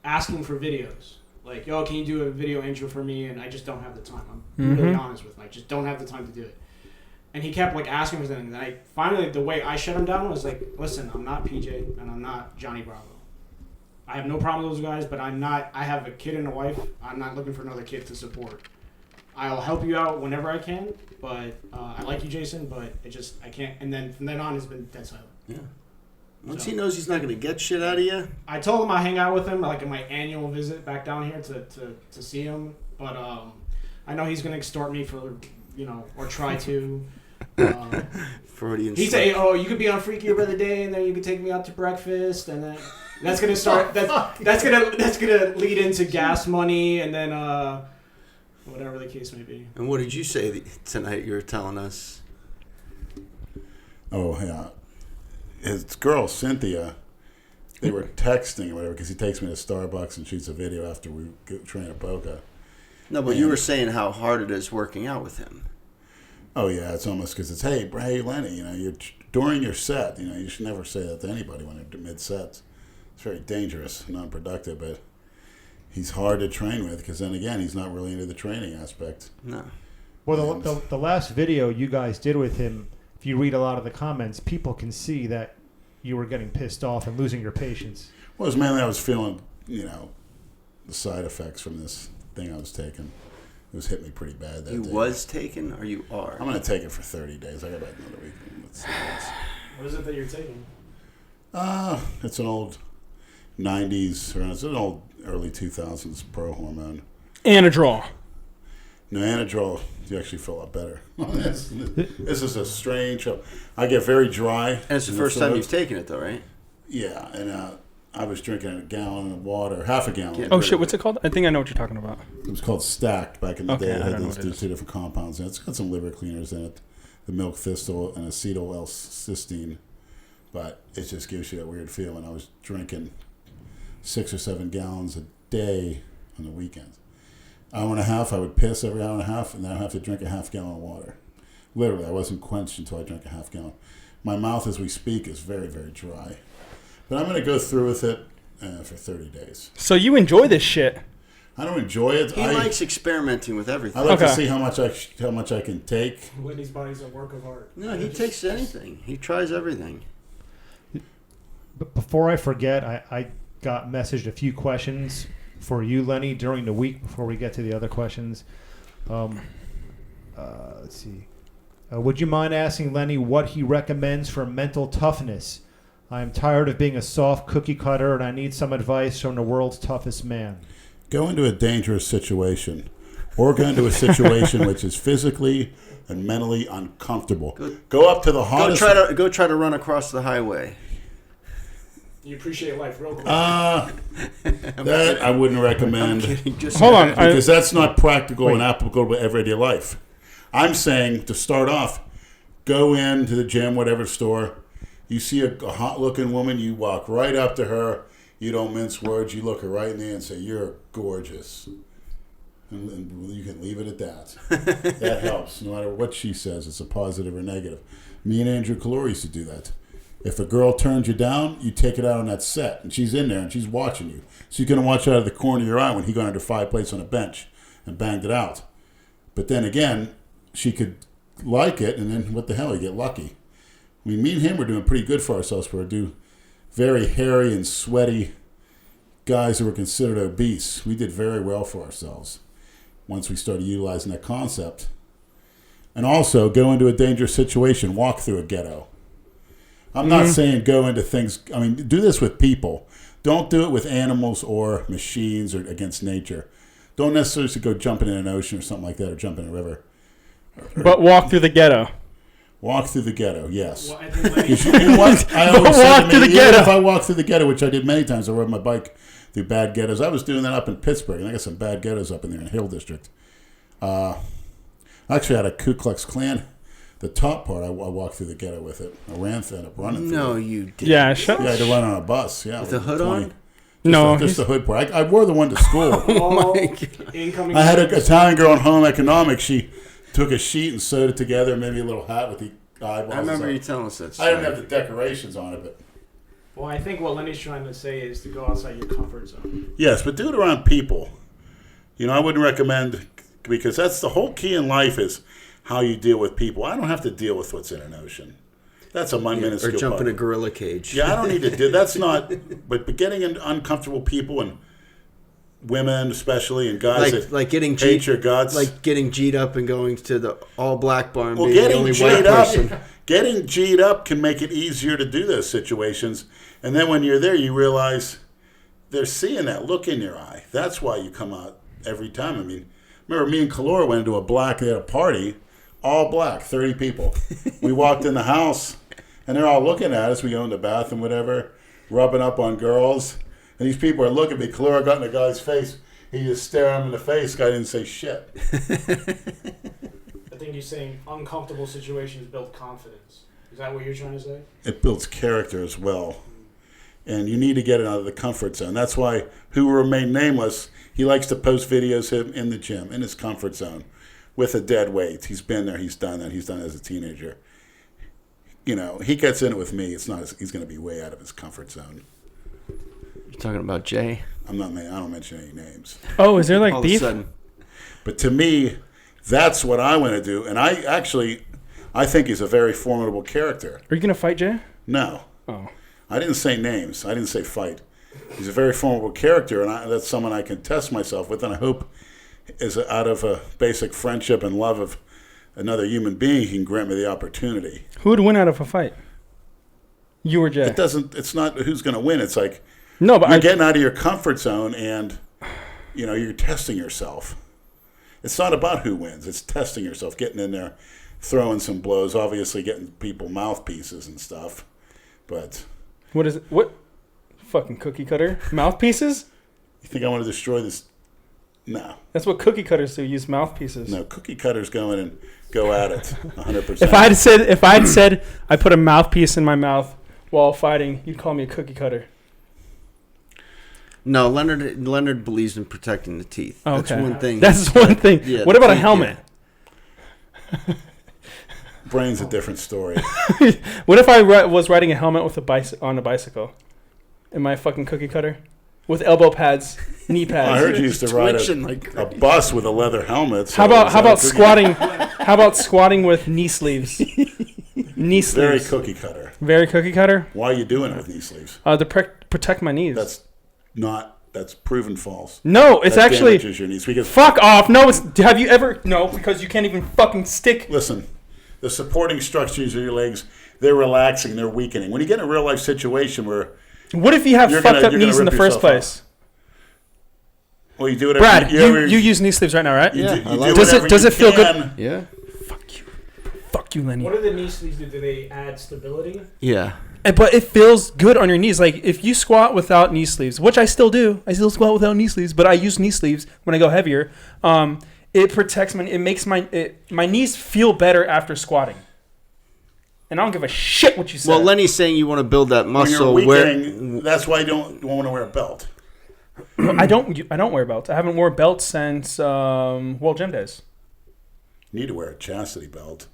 asking for videos. Like, yo, can you do a video intro for me? And I just don't have the time. I'm really honest with him. I just don't have the time to do it. And he kept, like, asking for something. And finally, the way I shut him down was like, listen, I'm not PJ and I'm not Johnny Bravo. I have no problem with those guys, but I have a kid and a wife. I'm not looking for another kid to support. I'll help you out whenever I can, but I like you, Jason, but I can't. And then from then on, it's been dead silent. Yeah. Once he knows he's not going to get shit out of you. I told him I hang out with him like in my annual visit back down here to see him, but I know he's going to extort me for, or try to. Freudian. He say, "Oh, you could be on Freaky every other day, and then you could take me out to breakfast, and then that's gonna start. That's gonna lead into gas money, and then whatever the case may be." And what did you say tonight? You were telling us. Oh yeah, his girl Cynthia. They were texting or whatever because he takes me to Starbucks and shoots a video after we train at Boca. No, but you were saying how hard it is working out with him. Oh yeah, it's almost because it's hey Lenny, you're during your set, you should never say that to anybody when they're mid sets. It's very dangerous, non-productive, but he's hard to train with because then again he's not really into the training aspect. No. Well, the last video you guys did with him, if you read a lot of the comments, people can see that you were getting pissed off and losing your patience. Well, it was mainly I was feeling the side effects from this thing I was taking. It was hit me pretty bad that day. You was taken, or you are? I'm going to take it for 30 days. I got about another week. Let's see what is it that you're taking? It's an old 90s, or it's an old early 2000s pro hormone. Anadrol. No, Anadrol, you actually feel a lot better. This is a strange... I get very dry. And it's the first time you've taken it, though, right? Yeah, and I was drinking a gallon of water, half a gallon. Oh, shit, what's it called? I think I know what you're talking about. It was called Stacked back in the day. It had these two different compounds in it. It's got some liver cleaners in it, the milk thistle and acetyl L-cysteine, but it just gives you that weird feeling. I was drinking 6 or 7 gallons a day on the weekends. Hour and a half, I would piss every hour and a half, and then I'd have to drink a half gallon of water. Literally, I wasn't quenched until I drank a half gallon. My mouth, as we speak, is very, very dry. But I'm going to go through with it for 30 days. So you enjoy this shit? I don't enjoy it. He likes experimenting with everything. I like to see how much I can take. Lenny's body's a work of art. No, he takes anything. He tries everything. But before I forget, I got messaged a few questions for you, Lenny, during the week before we get to the other questions. Let's see. Would you mind asking Lenny what he recommends for mental toughness? I am tired of being a soft cookie cutter, and I need some advice from the world's toughest man. Go into a dangerous situation, or go into a situation which is physically and mentally uncomfortable. Go up to the hottest. Go try to run across the highway. You appreciate life real quick. That I wouldn't recommend. Hold on, because that's not practical and applicable to everyday life. I'm saying to start off, go into the gym, whatever store. You see a hot-looking woman, you walk right up to her. You don't mince words. You look her right in the eye and say, "You're gorgeous," and you can leave it at that. That helps, no matter what she says. It's a positive or negative. Me and Andrew Calore used to do that. If a girl turns you down, you take it out on that set, and she's in there and she's watching you. So you're gonna watch out of the corner of your eye when he got under 5 plates on a bench and banged it out. But then again, she could like it, and then what the hell? You get lucky. I mean, me and him were doing pretty good for ourselves. We do very hairy and sweaty guys who were considered obese. We did very well for ourselves once we started utilizing that concept. And also, go into a dangerous situation. Walk through a ghetto. I'm not saying go into things. I mean, do this with people. Don't do it with animals or machines or against nature. Don't necessarily go jumping in an ocean or something like that, or jump in a river. But walk through the ghetto. Walk through the ghetto, yes. Well, I think Lenny, You know what? I always said walk through the even ghetto. if I walk through the ghetto, which I did many times, I rode my bike through bad ghettos. I was doing that up in Pittsburgh, and I got some bad ghettos up in there in Hill District. I actually had a Ku Klux Klan. The top part, I walked through the ghetto with it. I ran through it, up running through No, it. you didn't. Yeah, shut Yeah, I had to run on a bus. Yeah, With the hood on? Just the hood part. I wore the one to school. oh my God. Incoming. I had an Italian girl in home economics. She took a sheet and sewed it together, maybe a little hat with the eyeballs. I remember you telling us that I story. didn't have the decorations on it, but Well, I think what Lenny's trying to say is to go outside your comfort zone. Yes, but do it around people. You know, I wouldn't recommend, because that's the whole key in life is how you deal with people. I don't have to deal with what's in an ocean. That's a minuscule Or jump part. in a gorilla cage. Yeah, I don't need to do. That's not. But getting into uncomfortable people and women, especially, and guys that getting hate your guts, like getting G'd up and going to the all black bar and well, being the getting only white G'd up, person. getting G'd up can make it easier to do those situations. And then when you're there, you realize they're seeing that look in your eye. That's why you come out every time. I mean, remember me and Kalora went into they had a party, all black, 30 people. We walked in the house, and they're all looking at us. We go in the bathroom, whatever, rubbing up on girls. And these people are looking at me. Kalora got in the guy's face. He just stared him in the face. Guy didn't say shit. I think you're saying uncomfortable situations build confidence. Is that what you're trying to say? It builds character as well. And you need to get it out of the comfort zone. That's why, who will remain nameless, he likes to post videos of him in the gym, in his comfort zone, with a dead weight. He's been there. He's done that. He's done it as a teenager. You know, he gets in it with me. It's not. He's going to be way out of his comfort zone. You're talking about Jay? I don't mention any names. Oh, is there like All beef? of a sudden. But to me, that's what I want to do. And I think he's a very formidable character. Are you gonna fight Jay? No. Oh. I didn't say names. I didn't say fight. He's a very formidable character, and that's someone I can test myself with, and I hope is out of a basic friendship and love of another human being, he can grant me the opportunity. Who would win out of a fight? You or Jay? It's not who's going to win. It's like no, but you're getting out of your comfort zone, and you're testing yourself. It's not about who wins. It's testing yourself, getting in there, throwing some blows, obviously getting people mouthpieces and stuff, but... What is it? What? Fucking cookie cutter? Mouthpieces? You think I want to destroy this? No. That's what cookie cutters do, use mouthpieces. No, cookie cutters go in and go at it 100%. If I had said I put a mouthpiece in my mouth while fighting, you'd call me a cookie cutter. No, Leonard believes in protecting the teeth. Oh, That's okay. one thing. That's one thing. Yeah, what about a teeth, helmet? yeah. Brain's a different story. What if I was riding a helmet with on a bicycle? Am I a fucking cookie cutter? With elbow pads, knee pads. I heard you used to ride a bus with a leather helmet. So how about squatting? How about squatting with knee sleeves? Knee sleeves. Very cookie cutter. Very cookie cutter. Why are you doing it with knee sleeves? To protect my knees. That's proven false. No, it's that actually damages your knees because fuck off. No, have you ever? No, because you can't even fucking stick. Listen, the supporting structures of your legs, they're relaxing, they're weakening. When you get in a real life situation where what if you have fucked up knees in the first place? Well, you do it. Brad, you use knee sleeves right now, right? Yeah. Does it feel good? Yeah. Fuck you, Lenny. What do the knee sleeves do? Do they add stability? Yeah. But it feels good on your knees. Like if you squat without knee sleeves, which I still do. I still squat without knee sleeves, but I use knee sleeves when I go heavier. It protects it makes my knees feel better after squatting. And I don't give a shit what you say. Well, Lenny's saying you want to build that muscle. When you're weakening, that's why you don't want to wear a belt. I don't wear belts. I haven't worn belts since World Gym Days. You need to wear a chastity belt.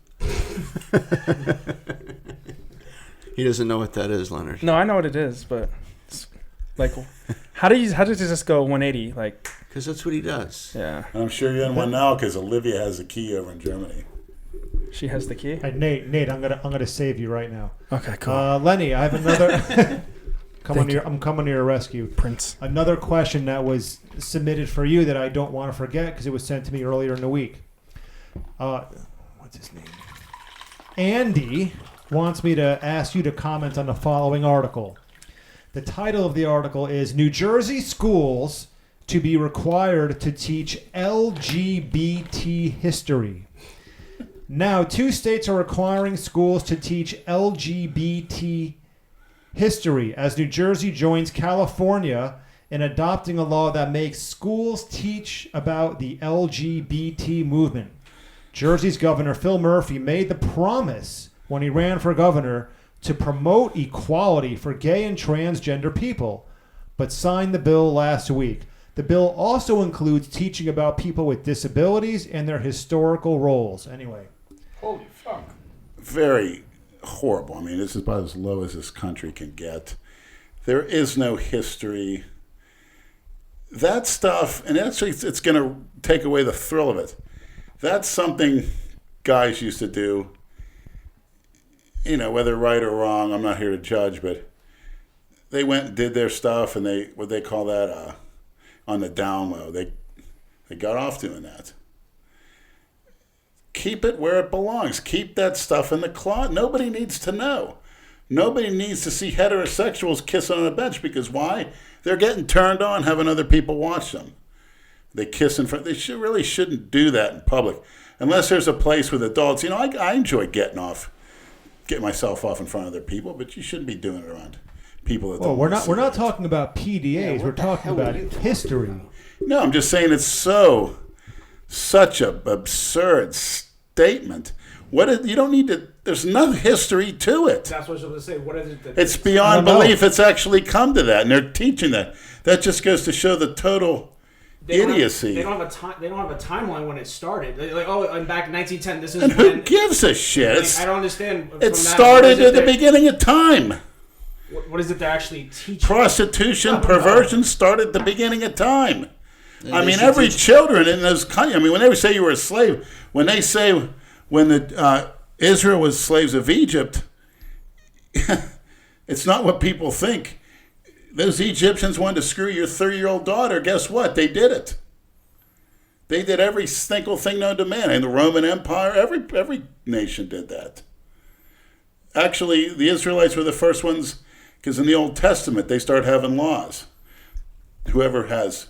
He doesn't know what that is, Leonard. No, I know what it is, but it's like, how does this go 180? Like, because that's what he does. Yeah. And I'm sure you're in one now because Olivia has a key over in Germany. She has the key. Hey, Nate, I'm gonna save you right now. Okay, cool. Lenny, I have another. I'm coming to your rescue, Prince. Another question that was submitted for you that I don't want to forget because it was sent to me earlier in the week. What's his name? Andy wants me to ask you to comment on the following article. The title of the article is New Jersey Schools to be required to teach LGBT history. Now, 2 states are requiring schools to teach LGBT history as New Jersey joins California in adopting a law that makes schools teach about the LGBT movement. Jersey's Governor Phil Murphy made the promise when he ran for governor to promote equality for gay and transgender people, but signed the bill last week. The bill also includes teaching about people with disabilities and their historical roles. Anyway. Holy fuck. Very horrible. I mean, this is about as low as this country can get. There is no history. That stuff, and actually it's going to take away the thrill of it. That's something guys used to do, whether right or wrong, I'm not here to judge, but they went and did their stuff, and they call that on the down low. They got off doing that. Keep it where it belongs. Keep that stuff in the closet. Nobody needs to know. Nobody needs to see heterosexuals kissing on a bench, because why? They're getting turned on having other people watch them. They kiss in front. They really shouldn't do that in public, unless there's a place with adults. I enjoy getting myself off in front of other people, but you shouldn't be doing it around people that. Well, we're not talking about PDAs. We're talking about history. No, I'm just saying it's such a absurd statement. You don't need to. There's no history to it. That's what I was going to say. What is it? It's beyond belief. It's actually come to that, and they're teaching that. That just goes to show the total idiocy. They don't have a time. They don't have a timeline when it started. And back in 1910, this is. And who gives a shit? I don't understand. It started at the beginning of time. What is it they're actually teaching? Prostitution, perversion started at the beginning of time. Every children in those countries. When they say you were a slave, when they say Israel was slaves of Egypt, it's not what people think. Those Egyptians wanted to screw your 3-year-old daughter. Guess what? They did it. They did every single thing known to man. And the Roman Empire, every nation did that. Actually, the Israelites were the first ones, because in the Old Testament, they start having laws. Whoever has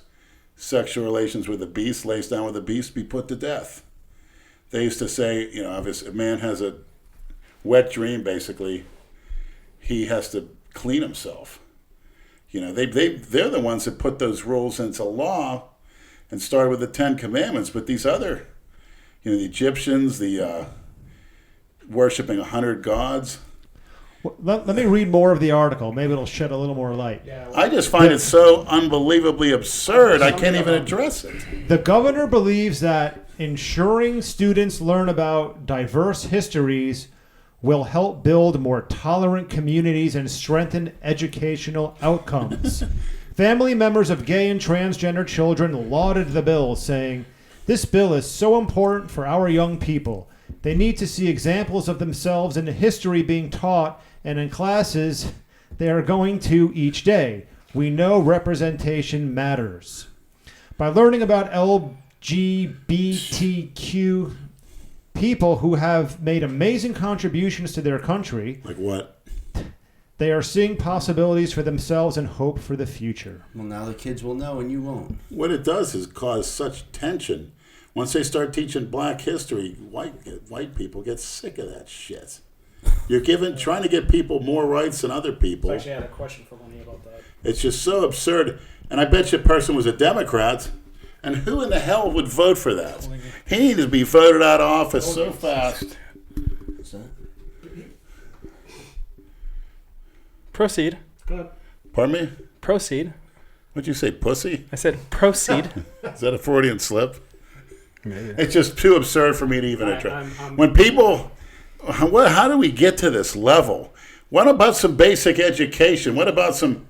sexual relations with a beast, lays down with a beast, be put to death. They used to say, if a man has a wet dream, basically, he has to clean himself. They're the ones that put those rules into law and started with the 10 Commandments. But these other, the Egyptians, the worshiping 100 gods. Well, let me read more of the article. Maybe it'll shed a little more light. Yeah, I just find it so unbelievably absurd, I can't even address it. The governor believes that ensuring students learn about diverse histories will help build more tolerant communities and strengthen educational outcomes. Family members of gay and transgender children lauded the bill, saying, "This bill is so important for our young people. They need to see examples of themselves in history being taught and in classes they are going to each day. We know representation matters." By learning about LGBTQ people who have made amazing contributions to their country, Like what? they are seeing possibilities for themselves and hope for the future. Well, now the kids will know and you won't. What it does is cause such tension. Once they start teaching black history, white people get sick of that shit. You're trying to give people more rights than other people. I actually had a question for Lenny about that. It's just so absurd. And I bet you a person was a Democrat, and who in the hell would vote for that? He needed to be voted out of office so fast. What's that? Proceed. Good. Pardon me? Proceed. What'd you say, pussy? I said proceed. Is that a Freudian slip? Maybe. It's just too absurd for me to even address. I'm- When people, how do we get to this level? What about some basic education? What about some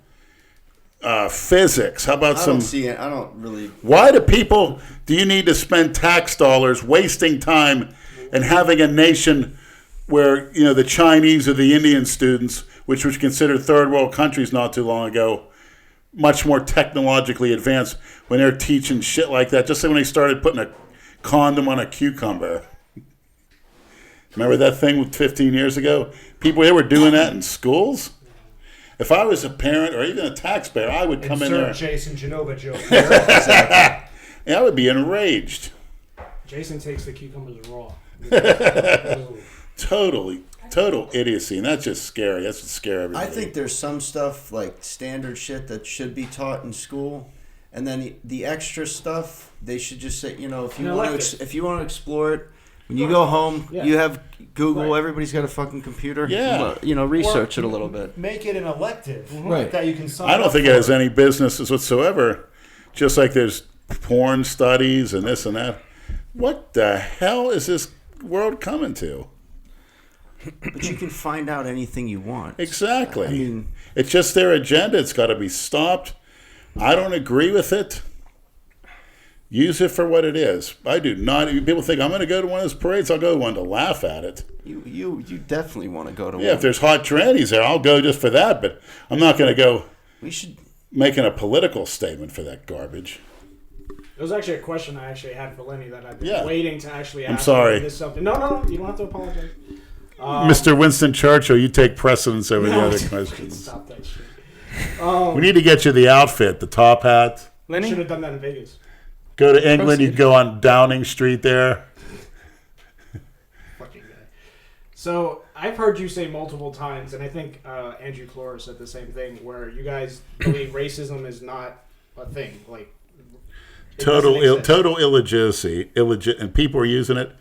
physics? How about I some? don't see it. I don't really. Why do you need to spend tax dollars wasting time and having a nation where, the Chinese or the Indian students, which was considered third world countries not too long ago, much more technologically advanced, when they're teaching shit like that, just like when they started putting a condom on a cucumber. Remember that thing 15 years ago? People, they were doing that in schools. If I was a parent or even a taxpayer, I would come in there. Jason Genova joke. Yeah, I would be enraged. Jason takes the cucumbers raw. Total idiocy, and that's just scary. That's what scares everybody. I think there's some stuff like standard shit that should be taught in school, and then the extra stuff they should just say, if you want to explore it, when you go home, you have Google. Right. Everybody's got a fucking computer. Yeah. Research it a little bit. Make it an elective Right. that you can sign I don't up think it for. has any business whatsoever. Just like there's porn studies and this and that. What the hell is this world coming to? But you can find out anything you want. Exactly. I mean, it's just their agenda. It's got to be stopped. I don't agree with it. Use it for what it is. I do not. People think I'm going to go to one of those parades. I'll go to one to laugh at it. you definitely want to go to one. Yeah, if there's hot trannies there, I'll go just for that. But I'm not going to go making a political statement for that garbage. It was actually a question I actually had for Lenny that I've been waiting to actually ask. I'm sorry. This something. No, you don't have to apologize. Mr. Winston Churchill, you take precedence over the other questions. Stop that shit. We need to get you the outfit, the top hat. Lenny? Should have done that in Vegas. Go to England, you'd go on Downing Street there. Fucking guy. So I've heard you say multiple times, and I think Andrew Clore said the same thing, where you guys believe racism is not a thing. Like total illegitimacy, and people are using it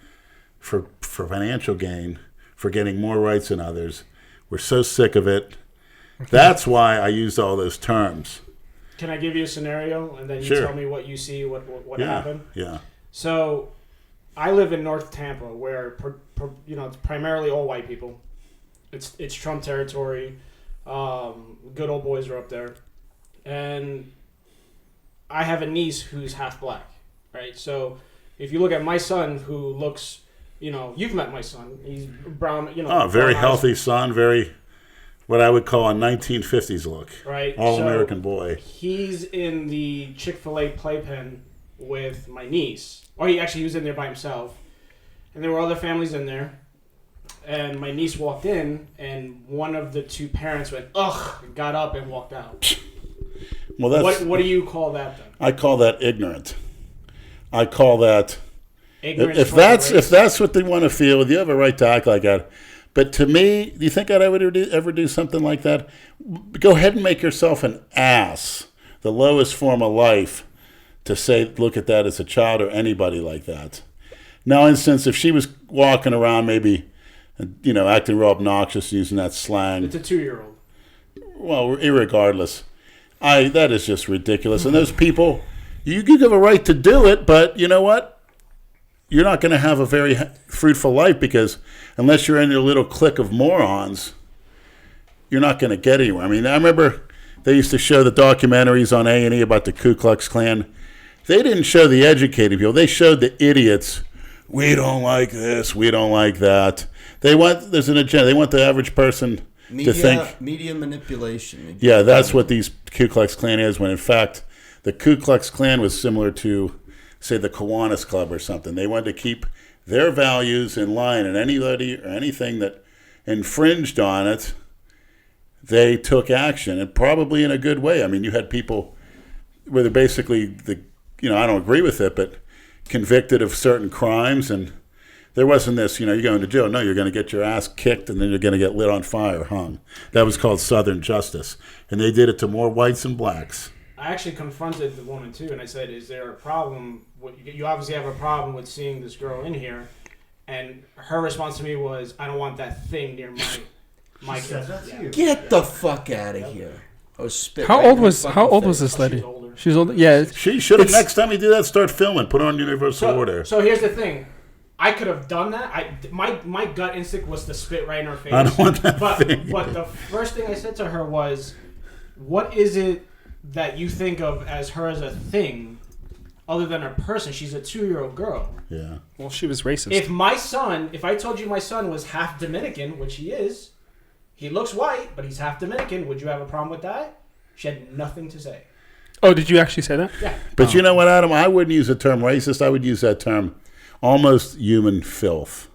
for financial gain, for getting more rights than others. We're so sick of it. That's why I used all those terms. Can I give you a scenario, and then you tell me what you see, what happened? Yeah. So, I live in North Tampa, where it's primarily all white people. It's Trump territory. Good old boys are up there, and I have a niece who's half black, right? So, if you look at my son, who looks, you've met my son. He's brown, very brown healthy eyes. son, very. What I would call a 1950s look. Right. All-American boy. He's in the Chick-fil-A playpen with my niece. Or he was in there by himself. And there were other families in there. And my niece walked in, and one of the two parents went, ugh, got up and walked out. Well, that's... What do you call that then? I call that ignorant. I call that... Ignorance. If that's what they want to feel, you have a right to act like that. But to me, do you think I'd ever do something like that? Go ahead and make yourself an ass, the lowest form of life, to say, look at that as a child or anybody like that. Now, instance, if she was walking around maybe, acting real obnoxious, using that slang. It's a 2-year-old. Well, irregardless, that is just ridiculous. And those people, you have a right to do it, but you know what? You're not going to have a very fruitful life, because unless you're in your little clique of morons, you're not going to get anywhere. I mean, I remember they used to show the documentaries on A&E about the Ku Klux Klan. They didn't show the educated people. They showed the idiots. We don't like this. We don't like that. There's an agenda. They want the average person to think. Media manipulation. Yeah, that's what these Ku Klux Klan is, when in fact the Ku Klux Klan was similar to, say, the Kiwanis Club or something. They wanted to keep their values in line, and anybody or anything that infringed on it, they took action, and probably in a good way. I mean, you had people where they're basically, I don't agree with it, but convicted of certain crimes, and there wasn't this, you're going to jail. No, you're going to get your ass kicked, and then you're going to get lit on fire, hung. That was called Southern justice, and they did it to more whites and blacks. I actually confronted the woman too, and I said, "Is there a problem? You obviously have a problem with seeing this girl in here." And her response to me was, "I don't want that thing near my kids." Yeah. Get the fuck out of here! I was spit. How right old in was her How fucking old was face. this lady? She's older. She's older. Yeah. She should have, next time you do that, start filming. Put her on universal order. So here's the thing. I could have done that. My gut instinct was to spit right in her face. I don't want that but thing. But the first thing I said to her was, "What is it that you think of as her as a thing, other than a person? She's a 2-year-old girl." Yeah. Well, she was racist. If I told you my son was half Dominican, which he is, he looks white, but he's half Dominican, would you have a problem with that? She had nothing to say. Oh, did you actually say that? Yeah. But you know what, Adam? I wouldn't use the term racist. I would use that term almost human filth.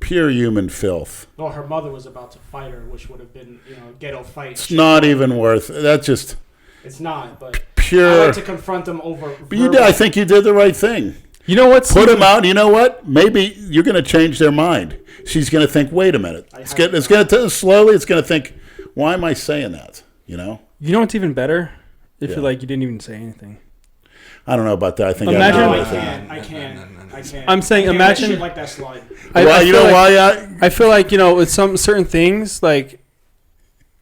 Pure human filth. Well, her mother was about to fight her, which would have been, a ghetto fight. It's not even worth it. That's just It's not, but pure. I like to confront them over. But I think you did the right thing. You know what? Put them out. You know what? Maybe you're going to change their mind. She's going to think, wait a minute. It's going to slowly. It's going to think, why am I saying that? You know what's even better? If you didn't even say anything. I don't know about that. I think I can't. I'm saying, imagine shit like that slide. I feel like with some certain things, like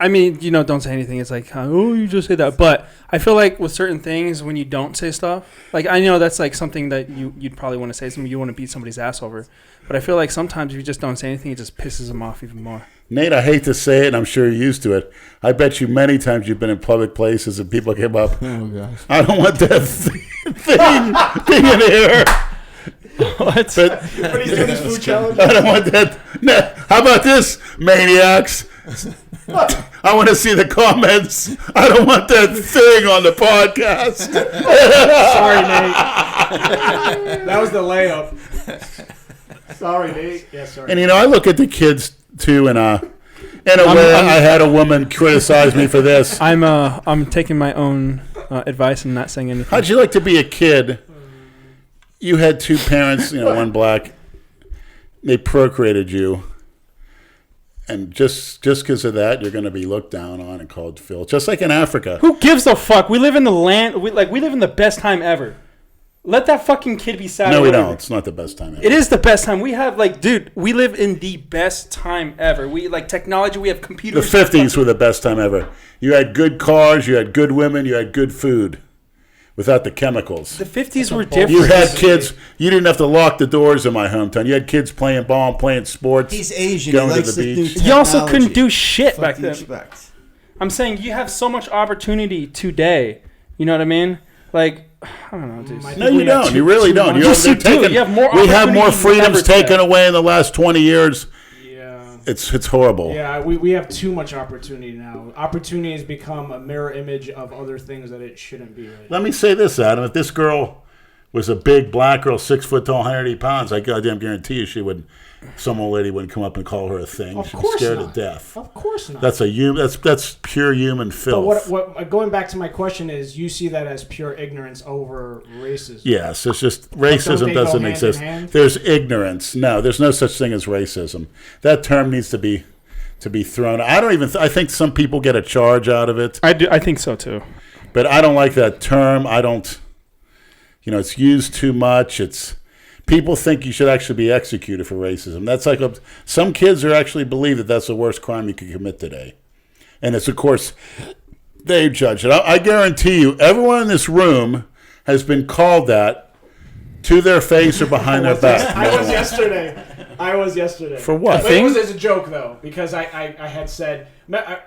I mean, don't say anything. It's like, oh, you just say that. But I feel like with certain things, when you don't say stuff, like I know that's like something that you'd probably want to say. Something you want to beat somebody's ass over. But I feel like sometimes if you just don't say anything, it just pisses them off even more. Nate, I hate to say it, and I'm sure you're used to it. I bet you many times you've been in public places and people came up. Oh gosh. I don't want that thing being in here. What? But But he's doing his food challenge. I don't want that. No, how about this, maniacs? I want to see the comments. I don't want that thing on the podcast. Sorry, Nate. That was the layup. Sorry, Nate. Yeah, sorry. And I look at the kids too, and in a way, I had a woman criticize me for this. I'm taking my own advice and not saying anything. How'd you like to be a kid? You had two parents, one black. They procreated you. And just because of that, you're going to be looked down on and called filth. Just like in Africa. Who gives a fuck? We live in the land. We live in the best time ever. Let that fucking kid be sad. No, we don't. It's not the best time ever. It is the best time. We have dude, we live in the best time ever. We technology. We have computers. The 50s were the best time ever. You had good cars. You had good women. You had good food. Without the chemicals. The 50s were different. You had kids. You didn't have to lock the doors in my hometown. You had kids playing ball and playing sports. He's Asian. Going he likes to the new beach. You also technology. couldn't do shit Fuck back do you then. expect? I'm saying you have so much opportunity today. You know what I mean? Like, I don't know, dude. No, you don't. You really don't. Yes, you do. You have more we have more opportunities than freedoms ever today. taken away in the last 20 years. Yeah. It's horrible. Yeah, we have too much opportunity now. Opportunity has become a mirror image of other things that it shouldn't be. Right? Let me say this, Adam. If this girl was a big black girl, 6 foot tall, 180 pounds, I goddamn guarantee you some old lady wouldn't come up and call her a thing. Of She'd be course scared not. to death. Of course not. That's that's pure human filth. But what going back to my question is, you see that as pure ignorance over racism. Yes, it's just don't racism they go doesn't hand in exist. hand? There's ignorance. No, there's no such thing as racism. That term needs to be thrown. I think some people get a charge out of it. I do. I think so too. But I don't like that term. I don't. It's used too much. People think you should actually be executed for racism. That's like some kids are actually believe that that's the worst crime you could commit today, and it's of course they judge it. I guarantee you, everyone in this room has been called that to their face or behind their back. I was yesterday. For what? But it was as a joke though, because I had said,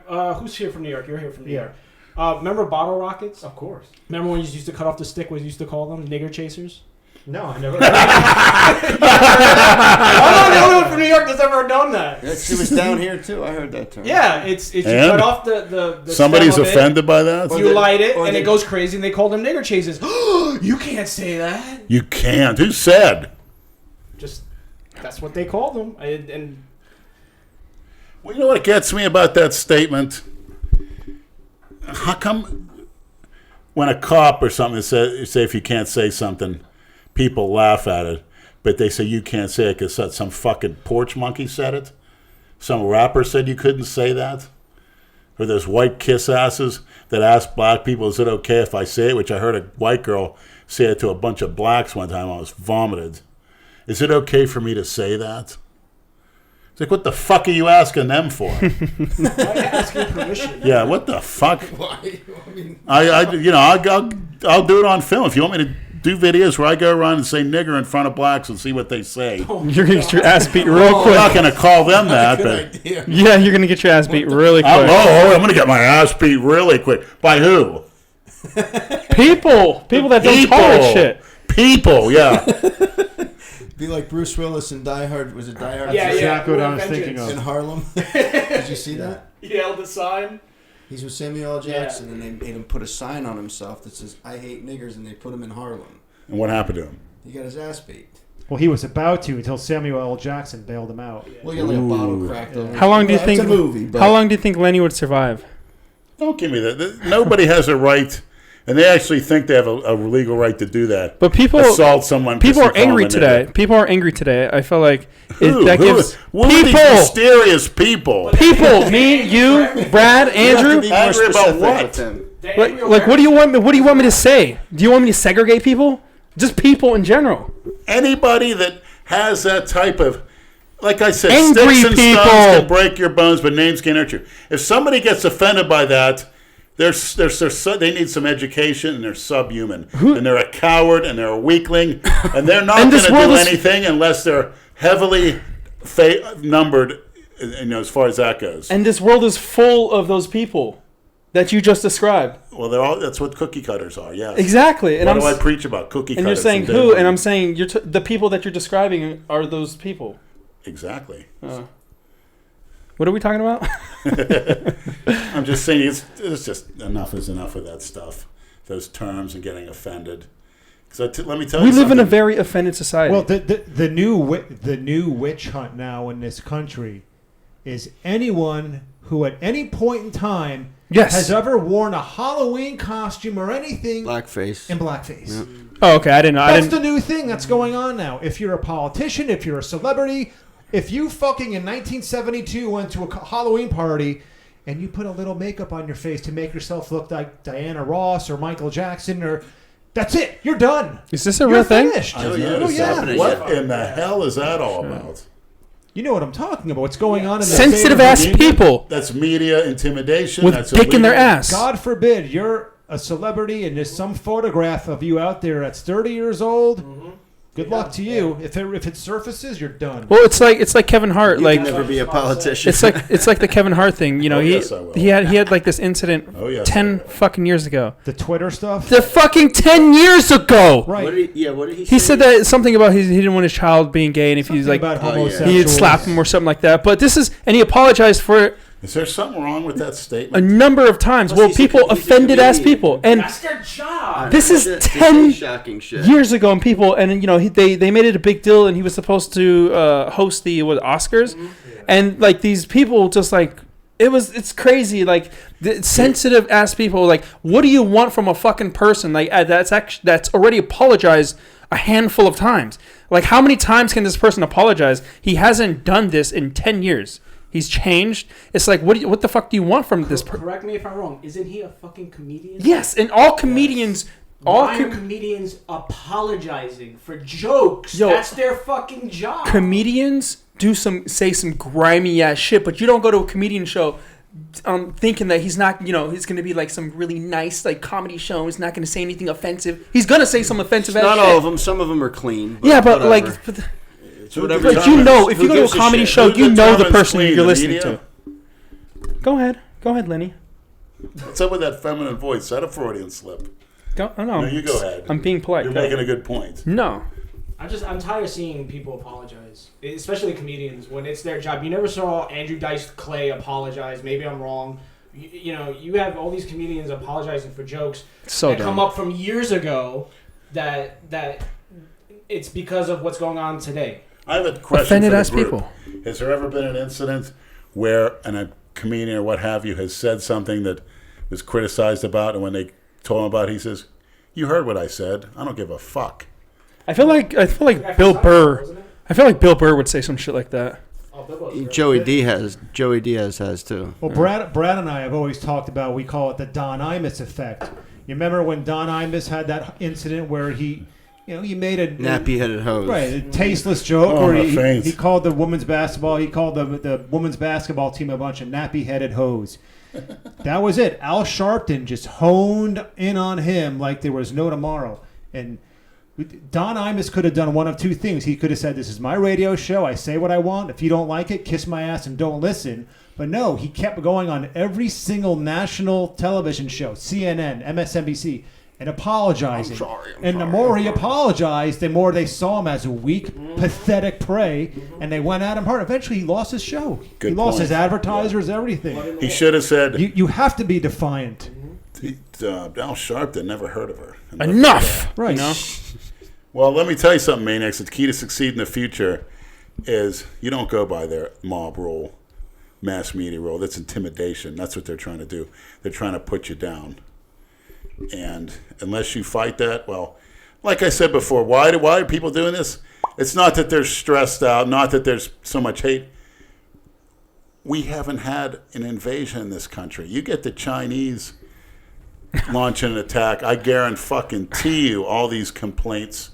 who's here from New York? You're here from New York. Remember bottle rockets? Of course. Remember when you used to cut off the stick? What you used to call them? Nigger chasers. No, I never. I'm not the only one from New York that's ever done that. It was down here too. I heard that term. Yeah, it's you And? cut off the Somebody's stem of offended by that. It, you light it, or and they- it goes crazy, and they call them nigger chasers. You can't say that. You can't. Who said? Just that's what they call them, and Well, you know what gets me about that statement? How come when a cop or something say if you can't say something, people laugh at it, but they say you can't say it because some fucking porch monkey said it? Some rapper said you couldn't say that? Or those white kiss asses that ask black people, is it okay if I say it? Which I heard a white girl say it to a bunch of blacks one time. I was vomited. Is it okay for me to say that? It's like, what the fuck are you asking them for? why are you asking permission? Yeah, what the fuck? Why? I mean, I'll do it on film. If you want me to do videos where I go around and say nigger in front of blacks and see what they say. You're gonna get your ass beat real I'm quick. not going to call them that, good but idea. Yeah, you're gonna get your ass beat really quick. I'm going to get my ass beat really quick. By who? People that don't tolerate shit. People, yeah. Be like Bruce Willis in Die Hard. Was it Die Hard? Yeah, Exactly what I was Vengeance. thinking In of. Harlem. Did you see that? He held the sign. He's with Samuel L. Jackson, and they made him put a sign on himself that says "I hate niggers," and they put him in Harlem. And what happened to him? He got his ass beat. Well, he was about to until Samuel L. Jackson bailed him out. Well, he got like a bottle cracked over. How long do you Well, think? It's a movie. But How long do you think Lenny would survive? Don't give me that. Nobody has a right, and they actually think they have a legal right to do that. But people Assault someone. People because are they call angry them a today. nigger. People are angry today. I feel like Who? that gives Who are these people, mysterious people? me, you, Brad, Andrew. You have to be more Angry about specific what? with him. Like, what do you want me? What do you want me to say? Do you want me to segregate people? Just people in general. Anybody that has that type of like I said, Angry sticks and people. stones can break your bones, but names can't hurt you. If somebody gets offended by that, they need some education, and they're subhuman, and they're a coward, and they're a weakling, and they're not going to do anything unless they're heavily numbered, as far as that goes. And this world is full of those people that you just described. Well, that's what cookie cutters are, yes. Exactly. And what do I preach about? Cookie cutters. And you're saying who? And I'm saying the people that you're describing are those people. Exactly. What are we talking about? I'm just saying it's just enough is enough of that stuff, those terms and getting offended. Let me tell you, we live in a very offended society. Well, the new witch hunt now in this country is anyone who at any point in time has ever worn a Halloween costume or anything blackface. Yeah. Oh, okay. I didn't know. That's the new thing that's going on now. If you're a politician, if you're a celebrity, if you fucking in 1972 went to a Halloween party and you put a little makeup on your face to make yourself look like Diana Ross or Michael Jackson, or that's it, you're done. Is this a real thing? Finished. Oh, yeah. What in the hell is that all about? You know what I'm talking about. What's going on in the sensitive ass people. That's media intimidation. With that's dick in their ass. God forbid you're a celebrity and there's some photograph of you out there that's 30 years old. Mm-hmm. Good luck to you. If it surfaces, you're done. Well, it's like Kevin Hart. You like can never be a politician. It's like the Kevin Hart thing. You know, he had like this incident 10 fucking years ago. The Twitter stuff. The fucking 10 years ago. Right. What did he say? He said that something about he didn't want his child being gay, and if he's like he'd slap him or something like that. But and he apologized for it. Is there something wrong with that statement? A number of times. People offended ass people, and that's their job. This is 10 years ago, and people, and they made it a big deal, and he was supposed to host the Oscars, and like these people just like it's crazy, like the sensitive ass people. Like, what do you want from a fucking person like that's already apologized a handful of times? Like, how many times can this person apologize? He hasn't done this in 10 years. He's changed. It's like, what the fuck do you want from this person? Correct me if I'm wrong. Isn't he a fucking comedian? Yes, and all comedians... Why are comedians apologizing for jokes? That's their fucking job. Comedians say some grimy ass shit, but you don't go to a comedian show thinking that he's not, he's going to be like some really nice like comedy show. He's not going to say anything offensive. He's going to say some offensive ass shit. Not all of them. some of them are clean. But whatever. Like... But if you go to a comedy show, you know the person you're listening to. Go ahead, Lenny. What's up with that feminine voice? Is that a Freudian slip? No, you go ahead. I'm being polite. You're making a good point. No. I'm tired of seeing people apologize, especially comedians, when it's their job. You never saw Andrew Dice Clay apologize. Maybe I'm wrong. You have all these comedians apologizing for jokes that come up from years ago that it's because of what's going on today. I have a question for the group. People. Has there ever been an incident where a comedian or what have you has said something that was criticized about, and when they told him about it, he says, "You heard what I said. I don't give a fuck." I feel like Bill Burr. I feel like Bill Burr would say some shit like that. Joey Diaz has too. Well, Brad and I have always talked about. We call it the Don Imus effect. You remember when Don Imus had that incident where he made a nappy-headed hose, right? A tasteless joke where he called the women's basketball. He called the women's basketball team a bunch of nappy-headed hoes. That was it. Al Sharpton just honed in on him like there was no tomorrow. And Don Imus could have done one of two things. He could have said, "This is my radio show. I say what I want. If you don't like it, kiss my ass and don't listen." But no, he kept going on every single national television show, CNN, MSNBC. And apologizing. The more he apologized, the more they saw him as a weak, pathetic prey, and they went at him hard. Eventually, he lost his show. He lost his advertisers, everything. He should have said... You have to be defiant. Al Sharpton, never heard of her. Enough! Right. Well, let me tell you something, Maniacs. The key to succeed in the future is you don't go by their mob rule, mass media rule. That's intimidation. That's what they're trying to do. They're trying to put you down. And unless you fight that, well, like I said before, why are people doing this? It's not that they're stressed out, not that there's so much hate. We haven't had an invasion in this country. You get the Chinese launching an attack, I guarantee you all these complaints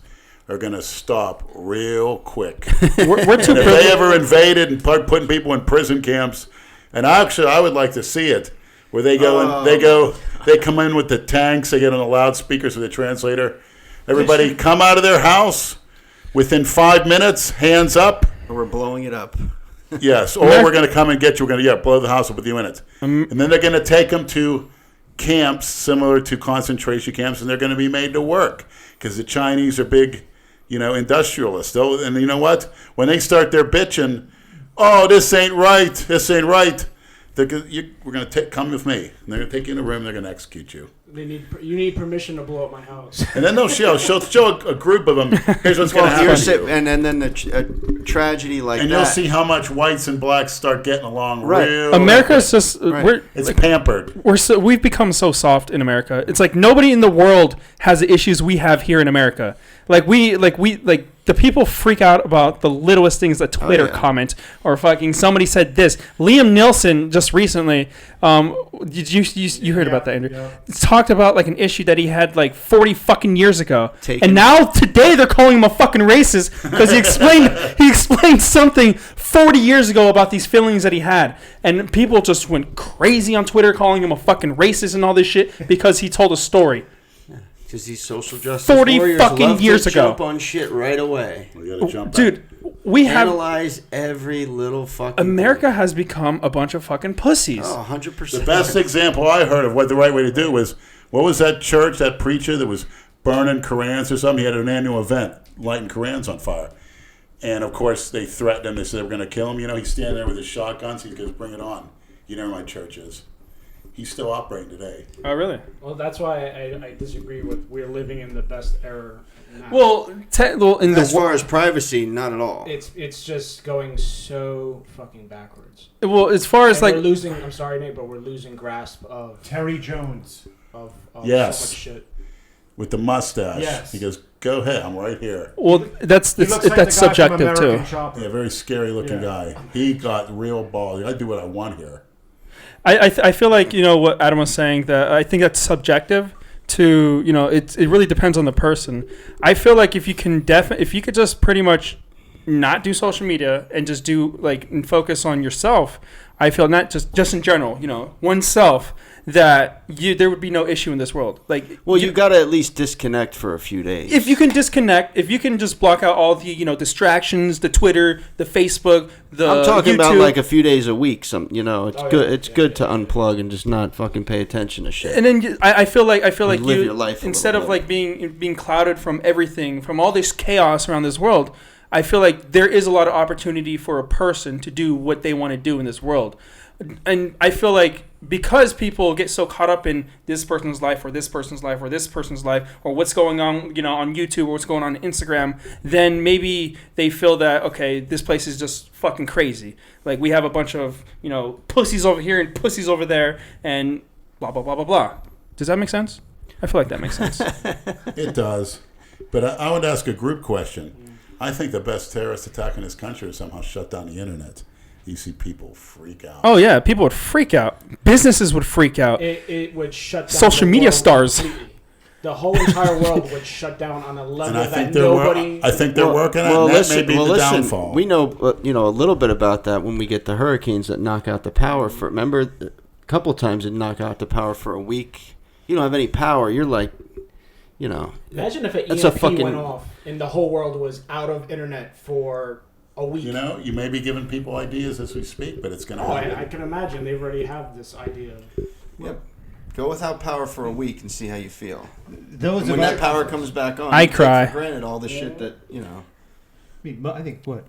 are going to stop real quick. We're too If they privileged. ever invaded and start putting people in prison camps, and actually I would like to see it, where they go they come in with the tanks, they get on the loudspeakers with the translator. Everybody come out of their house within 5 minutes, hands up. Or we're blowing it up. Yes, or we're going to come and get you. We're going to blow the house up with you in it. And then they're going to take them to camps similar to concentration camps, and they're going to be made to work because the Chinese are big, industrialists. And you know what? When they start their bitching, oh, this ain't right, we're going to come with me. And they're going to take you in a room, and they're going to execute you. You need permission to blow up my house. And then they'll show a group of them. Here's what's going to happen. And then the tragedy like And that. you'll see how much whites and blacks start getting along Right. real America's just It's pampered. we've become so soft in America. It's like nobody in the world has the issues we have here in America. The people freak out about the littlest things, a Twitter comment or fucking somebody said this. Liam Neeson just recently, did you heard about that, Andrew? Yeah. Talked about like an issue that he had like 40 fucking years ago, Taken. and now today they're calling him a fucking racist because he explained something 40 years ago about these feelings that he had, and people just went crazy on Twitter calling him a fucking racist and all this shit because he told a story. Because these social justice 40 warriors fucking love years to ago. jump on shit right away. We gotta jump Dude, we have Analyze every little fucking America has become a bunch of fucking pussies. Oh, 100%. The best example I heard of what the right way to do was, what was that church, that preacher that was burning Korans or something? He had an annual event, lighting Korans on fire. And, of course, they threatened him. They said they were going to kill him. He's standing there with his shotguns. He goes, bring it on. You know where my church is. He's still operating today. Oh, really? Well, that's why I disagree with we're living in the best era now. Well, as far as privacy, not at all. It's just going so fucking backwards. as far as And like we're losing. I'm sorry, Nate, but we're losing grasp of Terry Jones. Yes. so much shit. With the mustache. Yes. He goes, go ahead. I'm right here. well, that's He looks like the guy that's from subjective too. American Chopper. Yeah, very scary-looking guy. He got real ball. I do what I want here. I feel like what Adam was saying, that I think that's subjective to it really depends on the person. I feel like if you could just pretty much not do social media and just do and focus on yourself, I feel not just in general, oneself, that there would be no issue in this world. You got to at least disconnect for a few days. If you can disconnect, if you can just block out all the distractions, the Twitter, the Facebook, the I'm talking YouTube. about like a few days a week. It's good. Yeah. It's good to unplug and just not fucking pay attention to shit. And then I feel like live your life a instead little of being clouded from everything, from all this chaos around this world, I feel like there is a lot of opportunity for a person to do what they want to do in this world. And I feel like because people get so caught up in this person's life or this person's life or this person's life or what's going on, on YouTube or what's going on Instagram, then maybe they feel that, okay, this place is just fucking crazy. Like we have a bunch of, pussies over here and pussies over there and blah, blah, blah, blah, blah. Does that make sense? I feel like that makes sense. It does. But I would ask a group question. I think the best terrorist attack in this country is somehow shut down the internet. You see people freak out. Oh, yeah. People would freak out. Businesses would freak out. It would shut down Social the media world stars. completely. The whole entire world would shut down on a level And I that think nobody. they're working on it. That may be the listen, downfall. we know a little bit about that when we get the hurricanes that knock out the power for. Remember, a couple times it knock out the power for a week. You don't have any power. You're like, Imagine if an that's EMP a fucking- went off and the whole world was out of internet for a week. You may be giving people ideas as we speak, but it's going to Oh, happen. I can imagine they already have this idea. Yep. Go without power for a week and see how you feel. Those And when that power comes back on, I you take cry. for granted all the shit that I think what?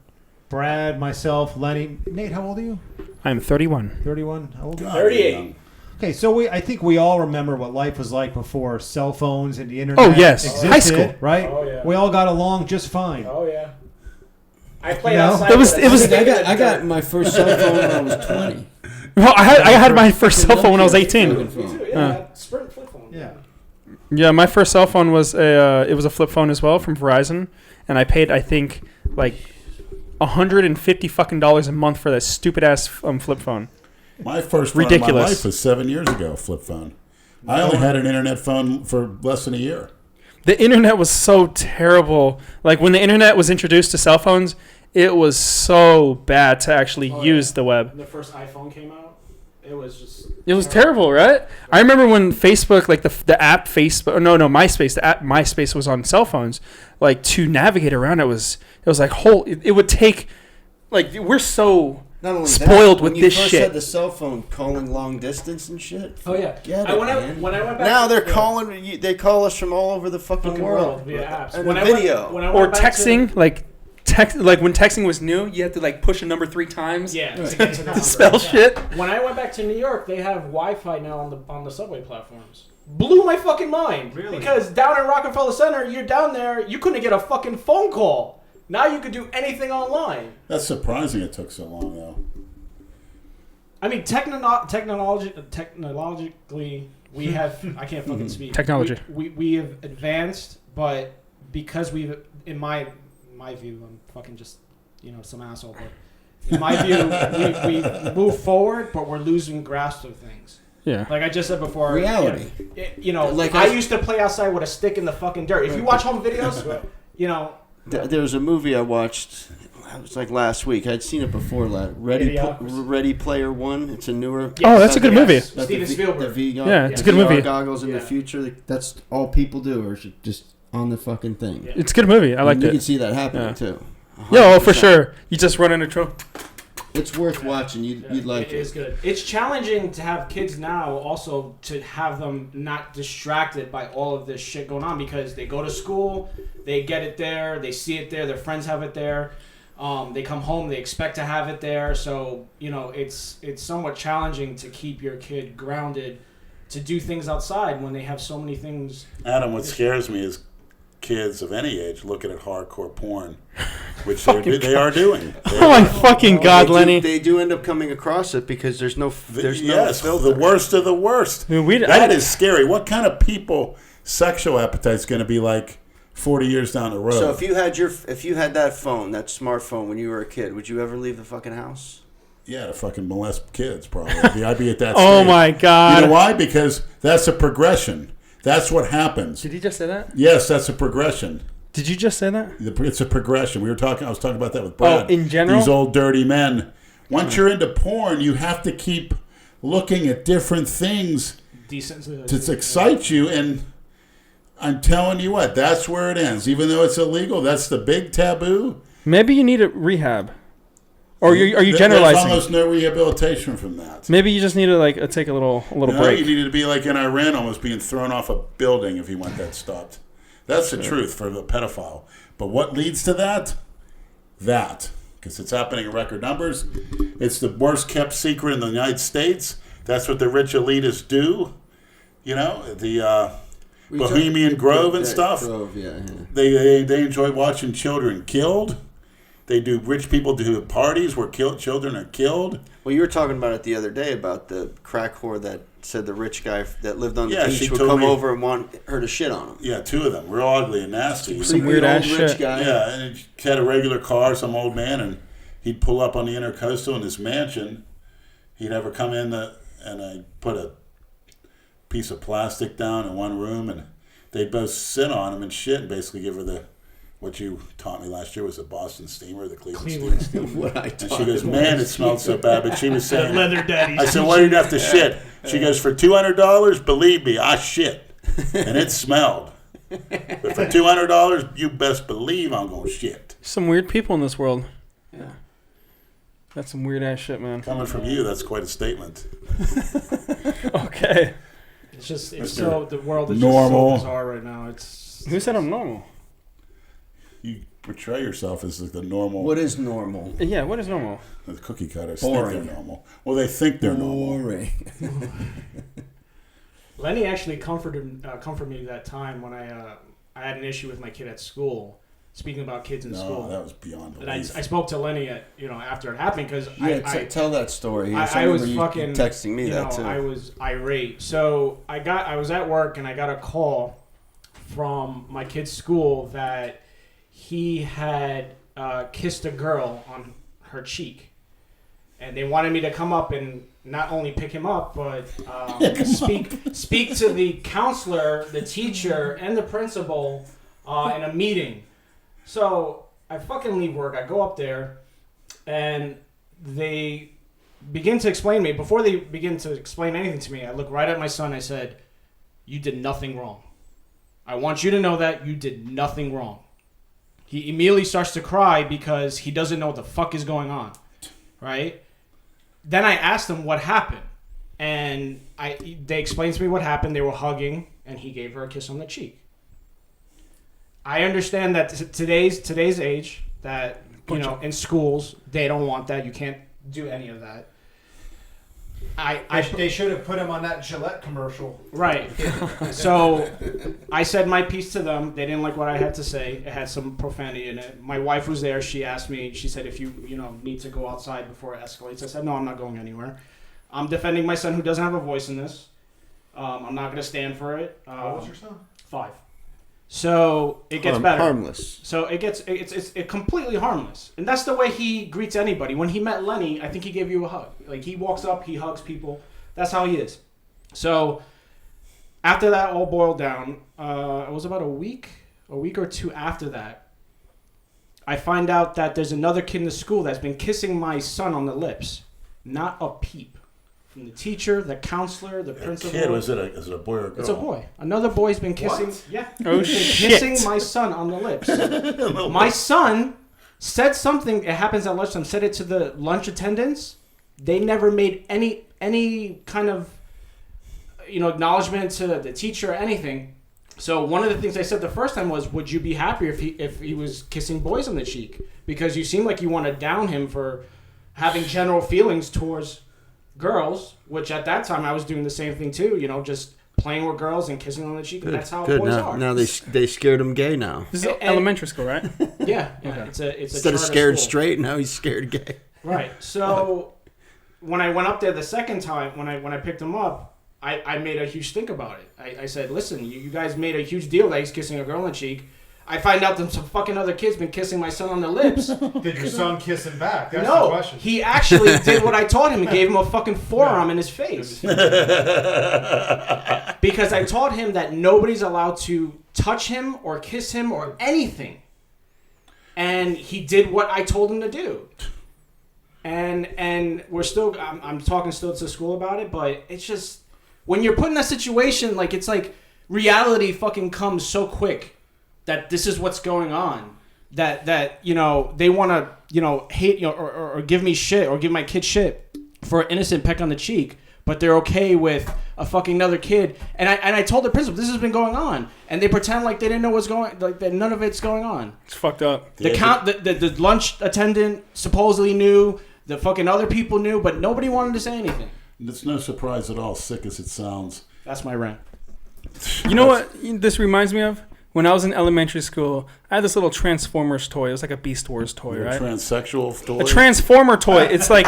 Brad, myself, Lenny, Nate. How old are you? I'm 31. 31. How old are you? God, 38. young. Okay, so I think we all remember what life was like before cell phones and the internet. Oh, yes. existed, High school. right? Oh, yeah. We all got along just fine. Oh yeah. I played No. outside. It was- with it was- I got my first cell phone when I was 20. Well, I had my first cell phone when I was 18. Me too, yeah, Sprint flip phone. Yeah. Yeah, my first cell phone was it was a flip phone as well from Verizon, and I paid I think like $150 fucking a month for that stupid ass flip phone. My first phone in my Ridiculous. life was 7 years ago, flip phone. I only had an internet phone for less than a year. The internet was so terrible. Like when the internet was introduced to cell phones, it was so bad to actually use the web. When the first iPhone came out, it was just... It was terrible, right? I remember when Facebook, like the app Facebook, MySpace, the app MySpace was on cell phones. Like to navigate around it was like it would take, like we're so Not only spoiled that, with when this you first shit. had the cell phone calling long distance and shit. Oh yeah. Get it, man. When I went back Now to, they're calling. They call us from all over the fucking world via apps. and When the I went- video. when I went Or back texting, like when texting was new, you had to like push a number 3 times. Yeah, to get to the number. Spell shit. When I went back to New York, they have Wi-Fi now on the subway platforms. Blew my fucking mind. Really? Because down in Rockefeller Center, you're down there, you couldn't get a fucking phone call. Now you could do anything online. That's surprising it took so long, though. I mean, technologically, we have. I can't fucking speak. Technology. We have advanced, but because we've, in my view, I'm fucking just some asshole. But in my view, we move forward, but we're losing grasp of things. Yeah. Like I just said before, Reality. Like I used to play outside with a stick in the fucking dirt. If you watch home videos, There was a movie I watched. It was like last week. I'd seen it before. Ready Player One. It's a newer. Oh, that's a good movie. Yes. Steven Spielberg. Yeah, it's a good movie. Goggles in the future. That's all people do, or just on the fucking thing. Yeah. It's a good movie. I liked You it. can see that happening Yeah. too. Yeah, oh, for 100%. sure. You just run into trouble. It's worth watching. You'd like It is good. It's challenging to have kids now also to have them not distracted by all of this shit going on because they go to school, they get it there, they see it there, their friends have it there. They come home, they expect to have it there. So, it's somewhat challenging to keep your kid grounded to do things outside when they have so many things. Adam, what scares me is kids of any age looking at hardcore porn, which they are doing. Oh my fucking God, Lenny. They do end up coming across it because there's no Yes, filter. the worst of the worst. I mean, That is scary. What kind of people sexual appetite's going to be like 40 years down the road? So if you had that phone, that smartphone when you were a kid, would you ever leave the fucking house? Yeah, to fucking molest kids, probably. I'd be at that Oh stage. my God. You know why? Because that's a progression. That's what happens. Did he just say that? Yes, that's a progression. Did you just say that? It's a progression. I was talking about that with Brad. Oh, in general? These old dirty men. Once you're into porn, you have to keep looking at different things to excite you. And I'm telling you what, that's where it ends. Even though it's illegal, that's the big taboo. Maybe you need a rehab. Or are you There's generalizing? almost no rehabilitation from that. Maybe you just need to take a little No, break. you needed to be like in Iran, almost being thrown off a building if you want that stopped. That's the truth for the pedophile. But what leads to that? Because it's happening in record numbers. It's the worst kept secret in the United States. That's what the rich elitists do. The Bohemian Grove and stuff. Grove, yeah. They enjoy watching children killed. Rich people do parties where children are killed. Well, you were talking about it the other day about the crack whore that said the rich guy that lived on the she beach would told come me- over and want her to shit on him. Yeah, 2 of them. Real ugly and nasty. Some weird ass rich shit. guy. Yeah, and he had a regular car, some old man, and he'd pull up on the intercoastal in his mansion. He'd ever come in and I put a piece of plastic down in one room, and they'd both sit on him and shit, and basically give her what you taught me last year was the Boston Steamer, the Cleveland Steamer. What I And she goes, man, it smelled so bad. But she was saying, Leather daddies. I said, why do you have to shit? She goes, for $200, believe me, I shit. And it smelled. But for $200, you best believe I'm going to shit. Some weird people in this world. Yeah. That's some weird ass shit, man. Coming from you, that's quite a statement. Okay. It's so the world is Normal. just so bizarre right now. It's Who said I'm normal? You portray yourself as the normal. What is normal? Yeah, what is normal? The cookie cutters Boring. think they're normal. Well, they think they're normal. Boring. Lenny actually comforted me that time when I had an issue with my kid at school. Speaking about kids in No, school, that was beyond and I belief. spoke to Lenny after it happened because Yeah, tell that story. I was you fucking texting me that too. I was irate. So I was at work and I got a call from my kid's school that he had kissed a girl on her cheek, and they wanted me to come up and not only pick him up, but speak to the counselor, the teacher, and the principal in a meeting. So I fucking leave work. I go up there, and they begin to explain to me. Before they begin to explain anything to me, I look right at my son. I said, "You did nothing wrong. I want you to know that you did nothing wrong." He immediately starts to cry because he doesn't know what the fuck is going on, right? Then I asked him what happened, and they explained to me what happened. They were hugging, and he gave her a kiss on the cheek. I understand that today's age, that in schools they don't want that. You can't do any of that. They should have put him on that Gillette commercial. Right. So I said my piece to them. They didn't like what I had to say. It had some profanity in it. My wife was there. She asked me. She said, if you need to go outside before it escalates. I said, no, I'm not going anywhere. I'm defending my son who doesn't have a voice in this. I'm not going to stand for it. How old's your son? 5. So it gets better. Harmless. So it's completely harmless, and that's the way he greets anybody. When he met Lenny, I think he gave you a hug. Like, he walks up, he hugs people. That's how he is. So after that all boiled down, it was about a week or two after that, I find out that there's another kid in the school that's been kissing my son on the lips. Not a peep. From the teacher, the counselor, the principal. Kid, is it a boy or a girl? It's a boy. Another boy's been kissing. What? Yeah. Oh, he's been shit. kissing my son on the lips. My son said something. It happens at lunchtime. Said it to the lunch attendants. They never made any kind of acknowledgement to the teacher or anything. So one of the things I said the first time was, would you be happier if he was kissing boys on the cheek? Because you seem like you want to down him for having general feelings towards girls, which at that time I was doing the same thing too, just playing with girls and kissing on the cheek. And that's how boys are. Now they scared him gay now. This is elementary school, right? Yeah. Okay. It's a Instead of scared straight, now he's scared gay. Right. So when I went up there the second time, when I picked him up, I made a huge stink about it. I said, listen, you guys made a huge deal that he's kissing a girl on the cheek. I find out that some fucking other kid's been kissing my son on the lips. Did your son kiss him back? That's the No, question. he actually did what I taught him and gave him a fucking forearm in his face. Because I taught him that nobody's allowed to touch him or kiss him or anything. And he did what I told him to do. And we're still, I'm talking still to school about it, but it's just, when you're put in that situation, like, it's like reality fucking comes so quick. That this is what's going on. That they want to hate or give me shit or give my kid shit for an innocent peck on the cheek, but they're okay with a fucking another kid. And I told the principal this has been going on, and they pretend like they didn't know what's going, like that none of it's going on. It's fucked up. The lunch attendant supposedly knew. The fucking other people knew, but nobody wanted to say anything. It's no surprise at all, sick as it sounds. That's my rant. You know what this reminds me of? When I was in elementary school, I had this little Transformers toy. It was like a Beast Wars toy, You're right? A transsexual toy? A Transformer toy. It's like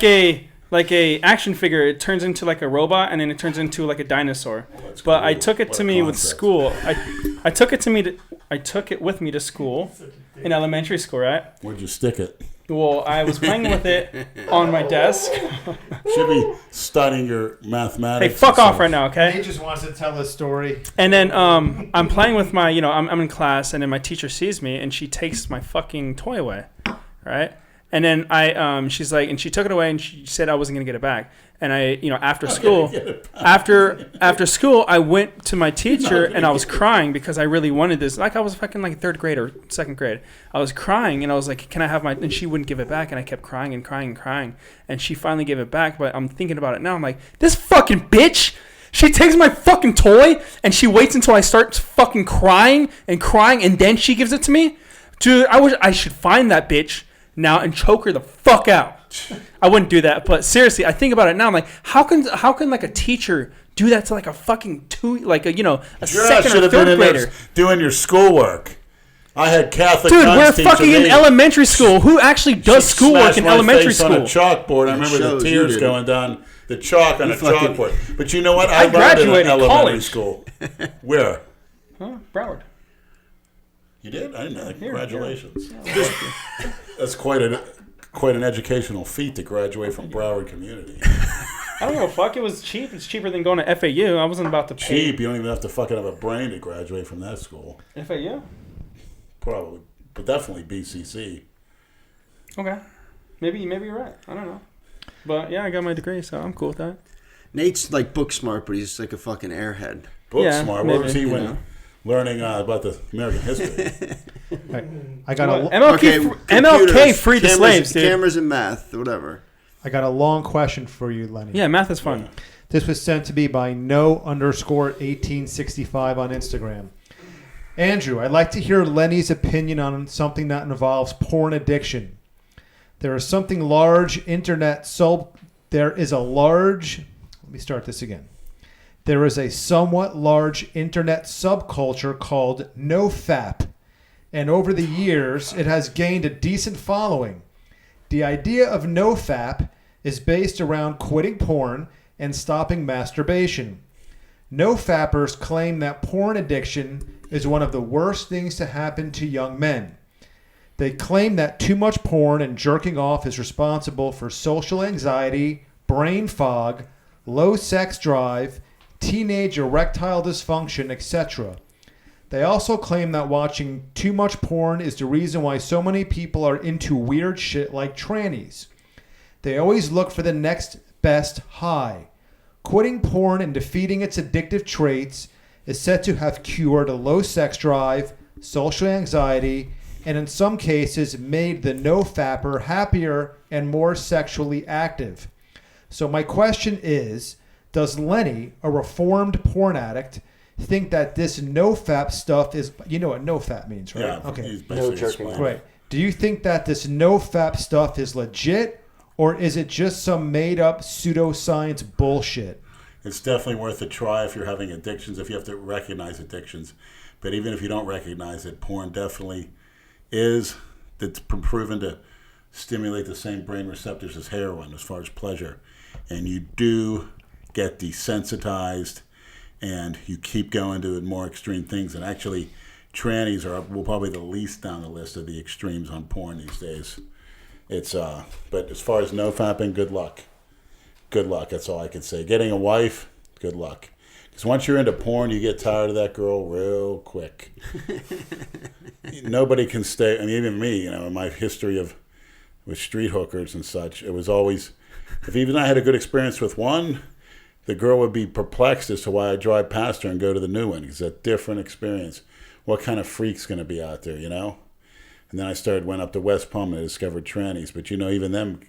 a action figure. It turns into like a robot, and then it turns into like a dinosaur. But I took it to me with school. I took it with me to school in elementary school, right? Where'd you stick it? Well, I was playing with it on my desk. Should be studying your mathematics. Hey, fuck off right now, okay? He just wants to tell his story. And then I'm playing with my, I'm in class, and then my teacher sees me, and she takes my fucking toy away, right? And then she's like, and she took it away, and she said I wasn't gonna get it back. And I, after school, after school, I went to my teacher, and I was crying because I really wanted this. Like, I was fucking like 3rd grade or 2nd grade. I was crying, and I was like, can I have my? And she wouldn't give it back, and I kept crying and crying and crying, and she finally gave it back. But I'm thinking about it now. I'm like, this fucking bitch. She takes my fucking toy, and she waits until I start fucking crying, and then she gives it to me. Dude, I should find that bitch now and choke her the fuck out. I wouldn't do that, but seriously, I think about it now. I'm like, how can like a teacher do that to like a fucking second or 3rd grader doing your schoolwork? I had Catholic. Dude, we're fucking in elementary school. Who actually does schoolwork in elementary school? On a chalkboard. I remember the tears going down the chalk on a chalkboard. But you know what? I graduated learned in elementary college. school. Where? Broward. You did? I didn't know. Congratulations. That's quite a quite an educational feat to graduate from Broward Community. I don't know. Fuck, it was cheap. It's cheaper than going to FAU. I wasn't about to pay. Cheap? You don't even have to fucking have a brain to graduate from that school. FAU? Probably. But definitely BCC. Okay. Maybe you're right. I don't know. But yeah, I got my degree, so I'm cool with that. Nate's like book smart, but he's like a fucking airhead. Book Yeah, smart. maybe, What was he you when know. learning about the American history? I got a MLK computers, freed the cameras- slaves, dude. Cameras and math, whatever. I got a long question for you, Lenny. Yeah, math is fun. This was sent to me by no_1865 on Instagram. Andrew, I'd like to hear Lenny's opinion on something that involves porn addiction. There is something large internet there is a large let me start this again. There is a somewhat large internet subculture called NoFap, and over the years it has gained a decent following. The idea of NoFap is based around quitting porn and stopping masturbation. NoFappers claim that porn addiction is one of the worst things to happen to young men. They claim that too much porn and jerking off is responsible for social anxiety, brain fog, low sex drive, teenage erectile dysfunction, etc. They also claim that watching too much porn is the reason why so many people are into weird shit like trannies. They always look for the next best high. Quitting porn and defeating its addictive traits is said to have cured a low sex drive, social anxiety, and in some cases made the no-fapper happier and more sexually active. So my question is, does Lenny, a reformed porn addict, think that this no-fap stuff is... You know what no-fap means, right? Yeah. Okay. He's No basically jerking explained off. it. Right. Do you think that this no-fap stuff is legit, or is it just some made-up pseudoscience bullshit? It's definitely worth a try if you're having addictions, if you have to recognize addictions. But even if you don't recognize it, porn definitely is. It's proven to stimulate the same brain receptors as heroin as far as pleasure. And you do get desensitized, and you keep going to more extreme things. And actually, trannies are probably the least down the list of the extremes on porn these days. It's but as far as no fapping, good luck. Good luck. That's all I can say. Getting a wife, good luck. Because once you're into porn, you get tired of that girl real quick. Nobody can stay. I mean, even me, in my history with street hookers and such, it was always, if even I had a good experience with one, the girl would be perplexed as to why I drive past her and go to the new one. It's a different experience. What kind of freak's going to be out there, And then I went up to West Palm and I discovered trannies. But, even them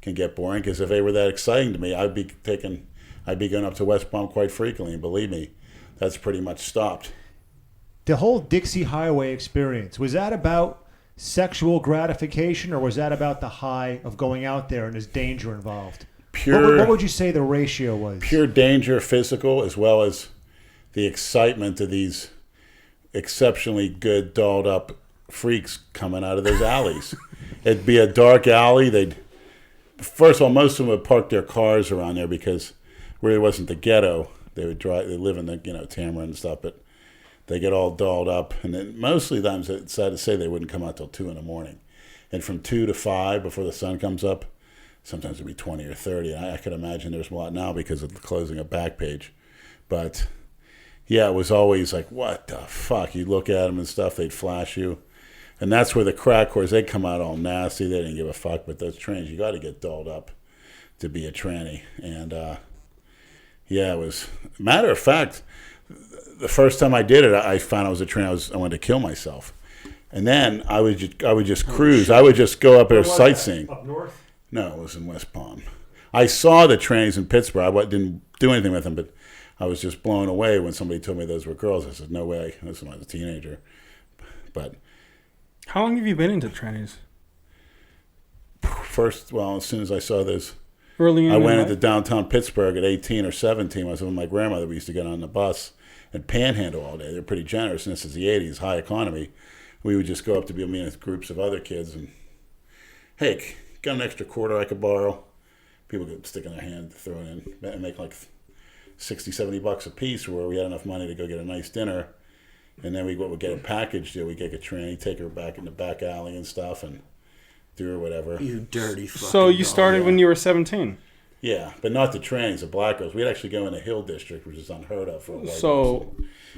can get boring, because if they were that exciting to me, I'd be going up to West Palm quite frequently, and believe me, that's pretty much stopped. The whole Dixie Highway experience, was that about sexual gratification, or was that about the high of going out there and there's danger involved? What would you say the ratio was? Pure danger, physical, as well as the excitement of these exceptionally good, dolled up freaks coming out of those alleys. It'd be a dark alley. First of all, most of them would park their cars around there because really wasn't the ghetto. They would drive. They live in the Tamarind and stuff, but they get all dolled up. And then mostly times, it's sad to say, they wouldn't come out till 2 a.m. And from 2 to 5 before the sun comes up, sometimes it'd be 20 or 30. And I could imagine there's a lot now because of the closing of Backpage. But yeah, it was always like, what the fuck? You look at them and stuff, they'd flash you. And that's where the crack whores, they'd come out all nasty. They didn't give a fuck. But those trannies, you got to get dolled up to be a tranny. And yeah, it was. Matter of fact, the first time I did it, I found I was a tranny. I wanted to kill myself. And then I would just cruise. I would just go up there sightseeing. Up north? No, it was in West Palm. I saw the trannies in Pittsburgh. I didn't do anything with them, but I was just blown away when somebody told me those were girls. I said, no way. This was when I was a teenager. But How long have you been into trannies? first, as soon as I saw those, Early in I went life? into downtown Pittsburgh at 18 or 17. I was with my grandmother. We used to get on the bus and panhandle all day. They were pretty generous, and this is the 80s, high economy. We would just go up to be with groups of other kids and, hey, got an extra quarter I could borrow? People could stick in their hand, throw it in, and make like $60-$70 a piece, where we had enough money to go get a nice dinner. And then we would get a package deal. We'd get a tranny, take her back in the back alley and stuff, and through or whatever. You dirty fucking So you dog. started when you were 17. Yeah, but not the trannies, the black girls. We'd actually go in the Hill District, which is unheard of for a white So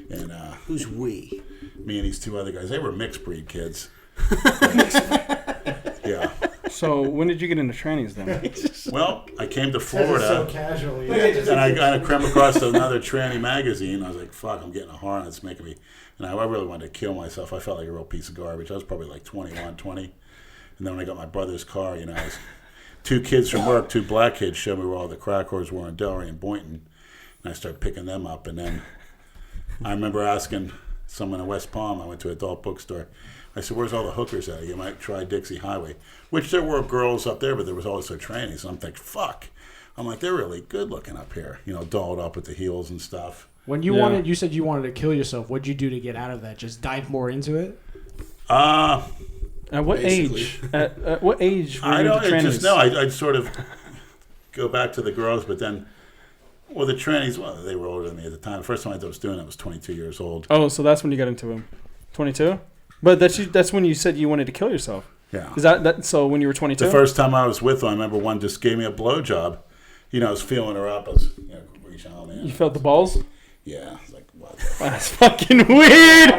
person. And Who's we? me and these two other guys, they were mixed breed kids. Yeah. So when did you get into trannies then? Well, I came to Says it so Florida, casually. and I kind of came across another tranny magazine. I was like, fuck, I'm getting a hard on. It's making me... And I really wanted to kill myself. I felt like a real piece of garbage. I was probably like 21, 20. And then when I got my brother's car, you know, I was... 2 kids from work, 2 black kids, showed me where all the crack whores were in Delray and Boynton. And I started picking them up. And then I remember asking someone in West Palm, I went to an adult bookstore. I said, where's all the hookers at? You might try Dixie Highway. Which there were girls up there, but there was also trannies. And I'm thinking, fuck. I'm like, they're really good looking up here. You know, dolled up with the heels and stuff. When you said you wanted to kill yourself, what'd you do to get out of that? Just dive more into it? At what age? At what age were you I into don't trannies? I'd sort of go back to the girls, but then, well, the trannies, well, they were older than me at the time. The first time I was doing it, I was 22 years old. Oh, so that's when you got into them. 22? But that's when you said you wanted to kill yourself. Yeah. Is that so when you were 22? The first time I was with her, I remember one just gave me a blowjob. You know, I was feeling her up. I was, you know, reaching out, man. You felt the balls? Yeah. I was like, what? That's fucking weird.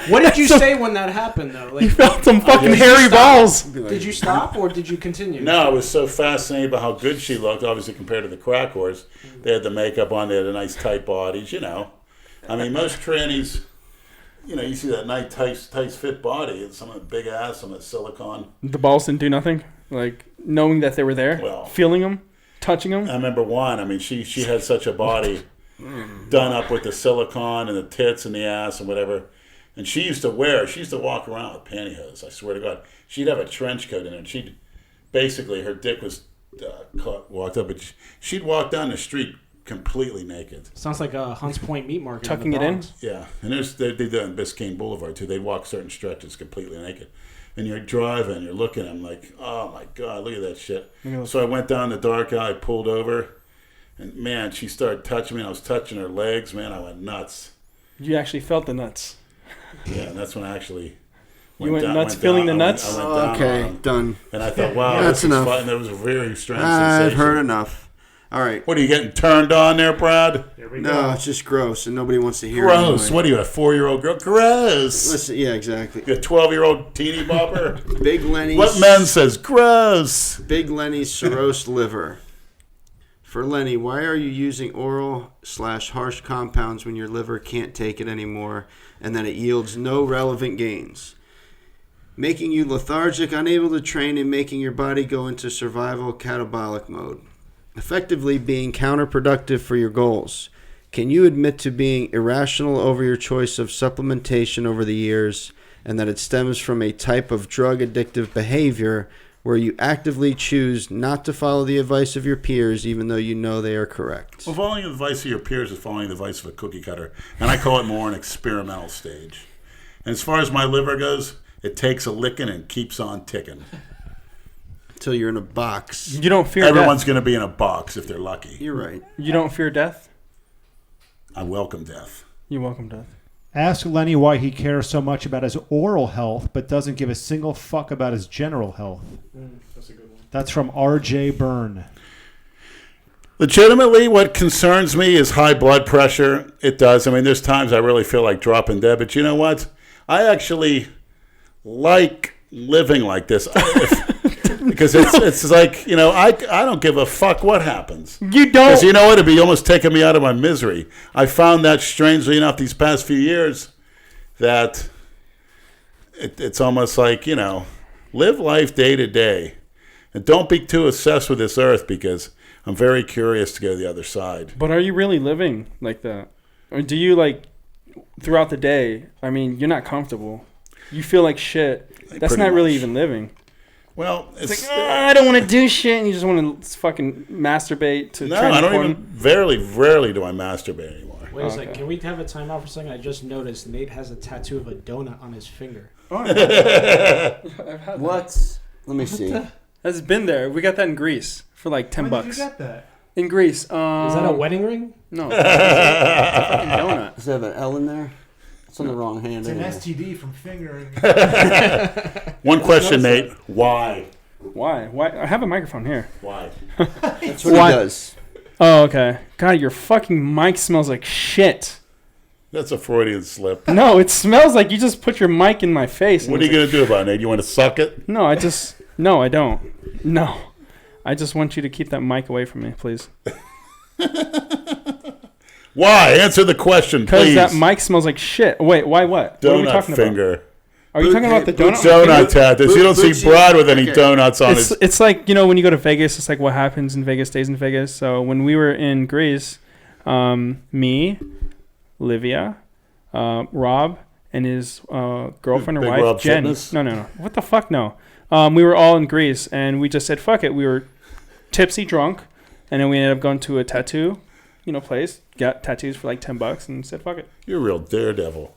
What did you say when that happened, though? You Like, felt some fucking Did you hairy stop? balls. did you stop or did you continue? No, I was so fascinated by how good she looked, obviously compared to the crack whores. They had the makeup on, they had the nice tight bodies, you know. I mean, most trannies, you know, you see that nice tight fit body, and some of the big ass, some of the silicone. The balls didn't do nothing? Like, knowing that they were there? Well- feeling them? Touching them? I remember one, I mean, she had such a body done up with the silicone and the tits and the ass and whatever. And she used to walk around with pantyhose, I swear to God. She'd have a trench coat in her, and she'd, basically, her dick was walked up, but she'd walk down the street completely naked. Sounds like a Hunts Point meat market. Tucking in it the in? Bronx. Yeah, and they did that on Biscayne Boulevard, too. They'd walk certain stretches completely naked. And you're driving, you're looking, I'm like, oh my God, look at that shit. So I went down the dark alley, pulled over, and man, she started touching me, and I was touching her legs, man, I went nuts. You actually felt the nuts. Yeah, and that's when I actually You went nuts feeling the nuts? I went down on Okay, them. done. And I thought, wow, That's this is enough. fun. And there was a very strange I've sensation. heard enough. All right. What, are you getting turned on there, Brad? Here we No, go. it's just gross, and nobody wants to hear it. Gross. anyway. What are you, a 4-year-old girl? Gross. Listen, yeah, exactly. You a 12-year-old teeny bopper? Big Lenny's. What man says gross? Big Lenny's cirrhosis liver. For Lenny, why are you using oral/harsh compounds when your liver can't take it anymore and that it yields no relevant gains? Making you lethargic, unable to train, and making your body go into survival catabolic mode. Effectively being counterproductive for your goals. Can you admit to being irrational over your choice of supplementation over the years and that it stems from a type of drug addictive behavior where you actively choose not to follow the advice of your peers even though you know they are correct? Well, following the advice of your peers is following the advice of a cookie cutter. And I call it more an experimental stage. And as far as my liver goes, it takes a licking and keeps on ticking. Until you're in a box. You don't fear Everyone's death? going to be in a box if they're lucky. You're right. You don't fear death? I welcome death. You welcome death. Ask Lenny why he cares so much about his oral health, but doesn't give a single fuck about his general health. That's a good one. That's from R.J. Byrne. Legitimately, what concerns me is high blood pressure. It does. I mean, there's times I really feel like dropping dead, but you know what? I actually like living like this. Because it's like, you know, I don't give a fuck what happens. You don't. Because you know what? It'd be almost taking me out of my misery. I found that, strangely enough, these past few years, that it's almost like, you know, live life day to day. And don't be too obsessed with this earth, because I'm very curious to go to the other side. But are you really living like that? Or do you, like, throughout the day, I mean, you're not comfortable. You feel like shit. That's Pretty not really much. even living. Well, It's like, I don't want to do shit, and you just want to fucking masturbate to no, trendy I don't porn. even, rarely do I masturbate anymore. Wait a Okay. second. Can we have a timeout for a second? I just noticed Nate has a tattoo of a donut on his finger. I've had What? Let me see. That's been there. We got that in Greece for like $10. When did you get that? In Greece. Is that a wedding ring? No. It's a fucking donut. Does it have an L in there? It's on the wrong hand. It's an anyway. STD from fingering. One question, Nate. Why? Why? I have a microphone here. Why? That's what Why? he does. Oh, okay. God, your fucking mic smells like shit. That's a Freudian slip. No, it smells like you just put your mic in my face. What are you going to do about it, Nate? You want to suck it? No, no, I don't. No. I just want you to keep that mic away from me, please. Why? Answer the question, Because please. that mic smells like shit. Wait, why what? What are we Donut talking finger. about? Are you talking about the donut? Donut tattoos. You don't see Bootsy. Brad with any Okay. donuts on his... It's like, when you go to Vegas, it's like what happens in Vegas stays in Vegas. So when we were in Greece, me, Livia, Rob, and his girlfriend or Big wife, Rob Jen. Fitness? No. What the fuck, no. We were all in Greece, and we just said, fuck it. We were tipsy drunk, and then we ended up going to a tattoo, place, got tattoos for like $10, and said, fuck it. You're a real daredevil.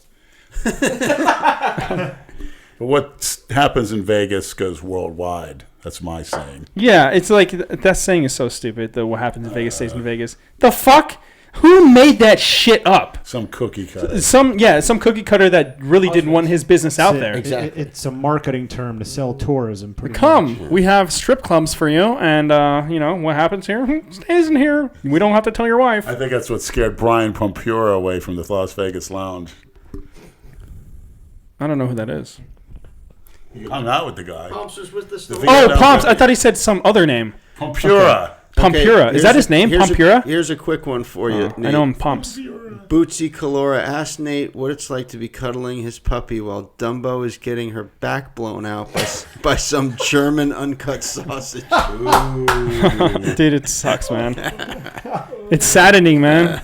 But what happens in Vegas goes worldwide. That's my saying. Yeah, it's like, that saying is so stupid, the what happens in Vegas stays in Vegas. The fuck? Who made that shit up? Some cookie cutter. Some cookie cutter that really didn't want his business out there. Exactly. It's a marketing term to sell tourism. Pretty much. Come, we have strip clubs for you, and what happens here stays in here. We don't have to tell your wife. I think that's what scared Brian Pompura away from the Las Vegas lounge. I don't know who that is. He hung out with the guy. Pomps was with this. Oh, Pomps! I thought he said some other name. Pompura. Pompura. Is that his name? Pompura? Here's a quick one for you. I know him, Pomps. Bootsy Calora asked Nate what it's like to be cuddling his puppy while Dumbo is getting her back blown out by some German uncut sausage. Dude, it sucks, man. It's saddening, man.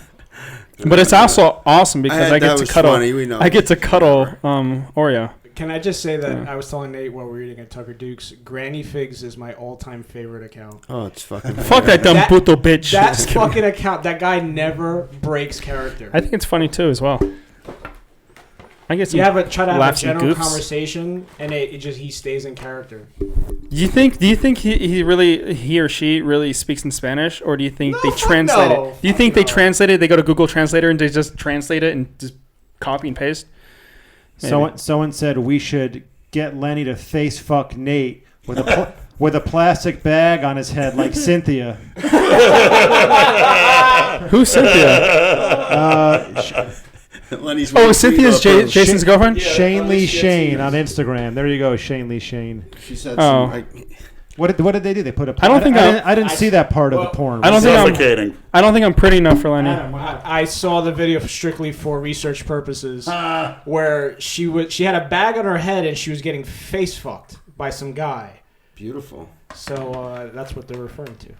But it's also awesome because I get that to was cuddle. funny, we know. I get to cuddle Oreo. Can I just say that I was telling Nate while we were eating at Tucker Duke's, Granny Figs is my all-time favorite account. Oh, it's fucking. Fuck that dumb That- puto bitch. That Just kidding. fucking account, that guy never breaks character. I think it's funny too, as well. I guess You try to have a laughs and general goofs. conversation, and he stays in character. Do you think he or she really speaks in Spanish, or do you think No, they fuck translate no. it? Do you think they translate it? They go to Google Translator and they just translate it and just copy and paste? Maybe. Someone said we should get Lenny to face fuck Nate with a with a plastic bag on his head like Cynthia. Who's Cynthia? Lenny's Cynthia's Jason's girlfriend. Shane Lee Shane on Instagram. There you go, Shane Lee Shane. She said Oh. some. What did they do? They put a. I don't think I didn't see that part of the porn. I don't think Suffocating. I don't think I'm pretty enough for Lenny. I saw the video strictly for research purposes, where she had a bag on her head and she was getting face fucked by some guy. Beautiful. So that's what they're referring to.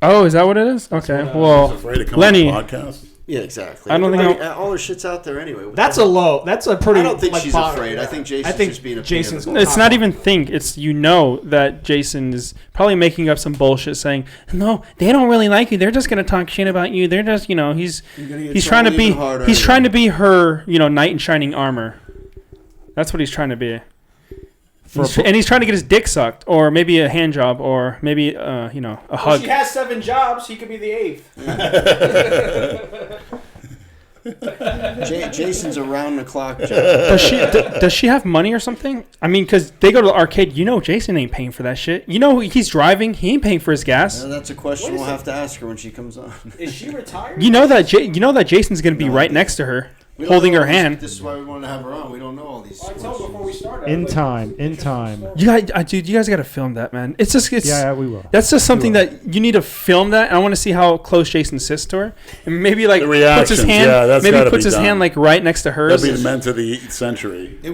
Oh, is that what it is? Okay. Well, Afraid to come Lenny. on the podcast. Yeah, exactly. I don't think all her shit's out there anyway. That's a pretty. I don't think like, she's bottom. afraid. I think Jason's just being a Jason's. peanut. it's not even think. It's that Jason is probably making up some bullshit, saying no, they don't really like you. They're just gonna talk shit about you. They're just he's trying to be trying to be her knight in shining armor. That's what he's trying to be. And he's trying to get his dick sucked, or maybe a hand job, or maybe a hug. She has 7 jobs. He could be the 8th. Jason's around the clock. Does she have money or something? I mean, because they go to the arcade. Jason ain't paying for that shit. He's driving. He ain't paying for his gas. That's a question we'll have to ask her when she comes on. Is she retired? You know that Jason's gonna be right next to her, We don't holding know her all these- hand. This is why we wanted to have her on. We don't know all these. I told before we started. In time. You guys got to film that, man. It's Yeah, we will. That's just something that you need to film that. And I want to see how close Jason sits to her, and maybe The reactions, puts his hand, that's maybe gotta puts be his done. hand right next to hers. That'd be the men to the century. It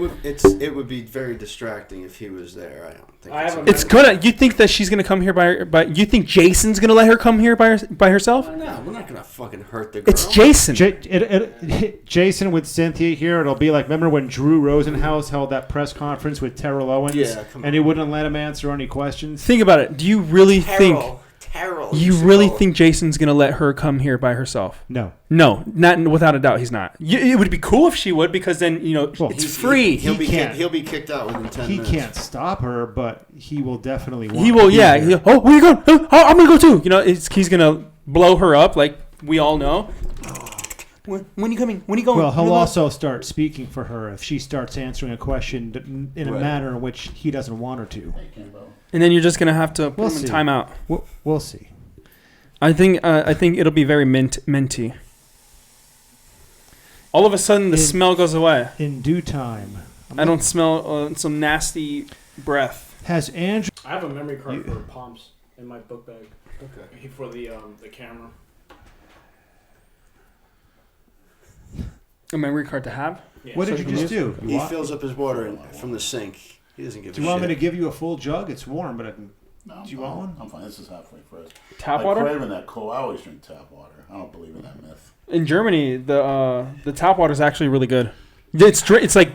would be very distracting if he was there. I don't think. I it's haven't It's gonna. You think that she's gonna come here by? You think Jason's gonna let her come here by herself? No, we're not gonna fucking hurt the girl. It's Jason. Jason with Cynthia here. It'll be like, remember when Drew Rosenhaus held that press conference with Terrell Owens? Yeah, come and he wouldn't let him answer any questions? Think about it. Do you really think? Terrell. You really think Jason's gonna let her come here by herself? No. No, not without a doubt. He's not. It would be cool if she would, because then it's free. He'll be can't. he'll be kicked out within 10 He minutes. can't stop her, but he will definitely want He will. to be Yeah. there. Where you going? Oh, I'm gonna go too. He's gonna blow her up, like we all know. When you coming? When you going? Well, he'll You look- also start speaking for her if she starts answering a question in a Right. manner in which he doesn't want her to. And then you're just gonna have to put We'll him in see. timeout. We'll see. I think it'll be very minty. All of a sudden, the smell goes away. In due time. I don't smell some nasty breath. Has Andrew? I have a memory card for palms in my book bag. Okay. For the camera. A memory card to have? Yeah. What did So you you just do? He fills up his water from the sink. He doesn't give Do a you want me shit. to give you a full jug? It's warm, but I can. No, Do you want one? I'm fine. This is halfway first. Tap I water? crave in that cold. I always drink tap water. I don't believe in that myth. In Germany, the tap water is actually really good. It's like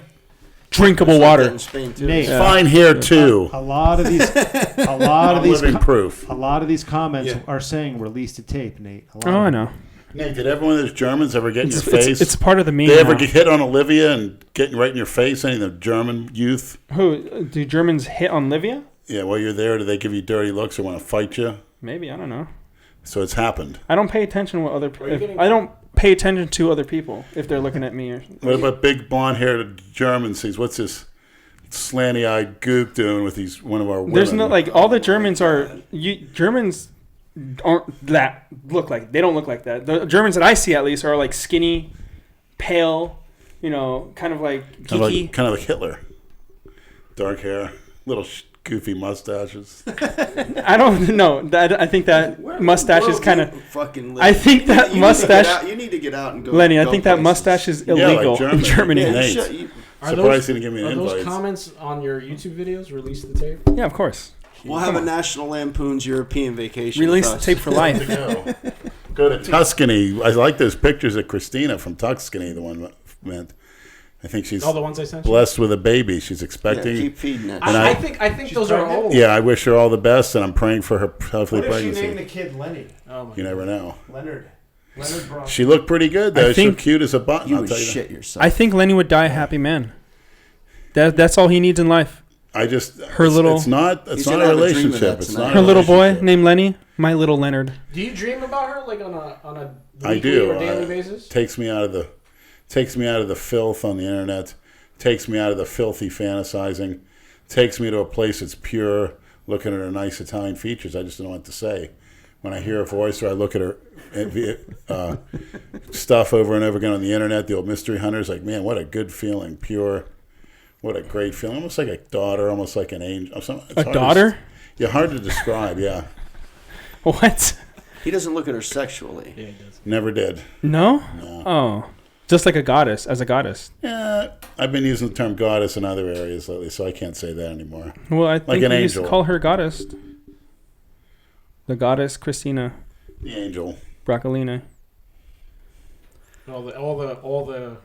drinkable It's like that water. in Spain too. Nate. It's fine here too. A lot of these. A lot of I'm these. living proof. A lot of these comments Yeah. are saying release to tape, Nate. A lot Oh, of I them. know. Nate, did every one of those Germans ever get in your face? It's part of the meme. They ever now. get hit on Olivia and get right in your face? Any of the German youth? Who do Germans hit on Livia? Yeah, while you're there, do they give you dirty looks or want to fight you? Maybe, I don't know. So it's happened. I don't pay attention to what other Are you getting- I don't pay attention to other people if they're looking at me or What about big blonde-haired German sees? What's this slanty-eyed gook doing with these one of our women? There's no like all the Germans are Germans aren't that look like they don't look like that. The Germans that I see at least are like skinny, pale, kind of like geeky. kind of like Hitler. Dark hair, little goofy mustaches. I don't know. I think that mustache is kind of. fucking. I think that mustache, You need to get out and go. Lenny. I go think that places. mustache is Yeah, like illegal Germany. in Germany. Yeah, Yeah, Nate. Are Surprised those, he didn't give me are an those invite. comments on your YouTube videos released to tape? of course. We'll have a National Lampoon's European vacation. Release with the us. tape for life. Go to Tuscany. I like those pictures of Christina from Tuscany. The one meant. I think she's All the ones I sent you? blessed with a baby. She's Yeah, expecting. keep feeding it. And I think those are pregnant? old. Yeah, I wish her all the best, and I'm praying for her healthy What if she pregnancy. named the kid Lenny? Oh my You never know. Leonard Brown. She looked pretty good, though. I think- She's cute as a button. You I'll would tell you shit yourself. I think Lenny would die a happy man. That's all he needs in life. that. I just Her it's, little- It's not. He's It's not gonna a have a dream of relationship. that It's tonight. not Her a little boy relationship. named Lenny, my little Leonard. Do you dream about her like on a I weekly do. or daily basis? Takes me out of the filth on the internet. Takes me out of the filthy fantasizing. Takes me to a place that's pure. Looking at her nice Italian features, I just don't know what to say. When I hear her voice or I look at her stuff over and over again on the internet, the old mystery hunters, like, man, what a good feeling, pure. What a great feeling, almost like a daughter, almost like an angel. It's hard A to- daughter? Yeah, hard to describe. Yeah, What? He doesn't look at her sexually. Yeah, he does. never did. No? No. Oh. Just like a goddess, as a goddess. Yeah, I've been using the term goddess in other areas lately, so I can't say that anymore. Well, I think an we used to angel. call her goddess. The goddess Christina The angel. Broccolina. All the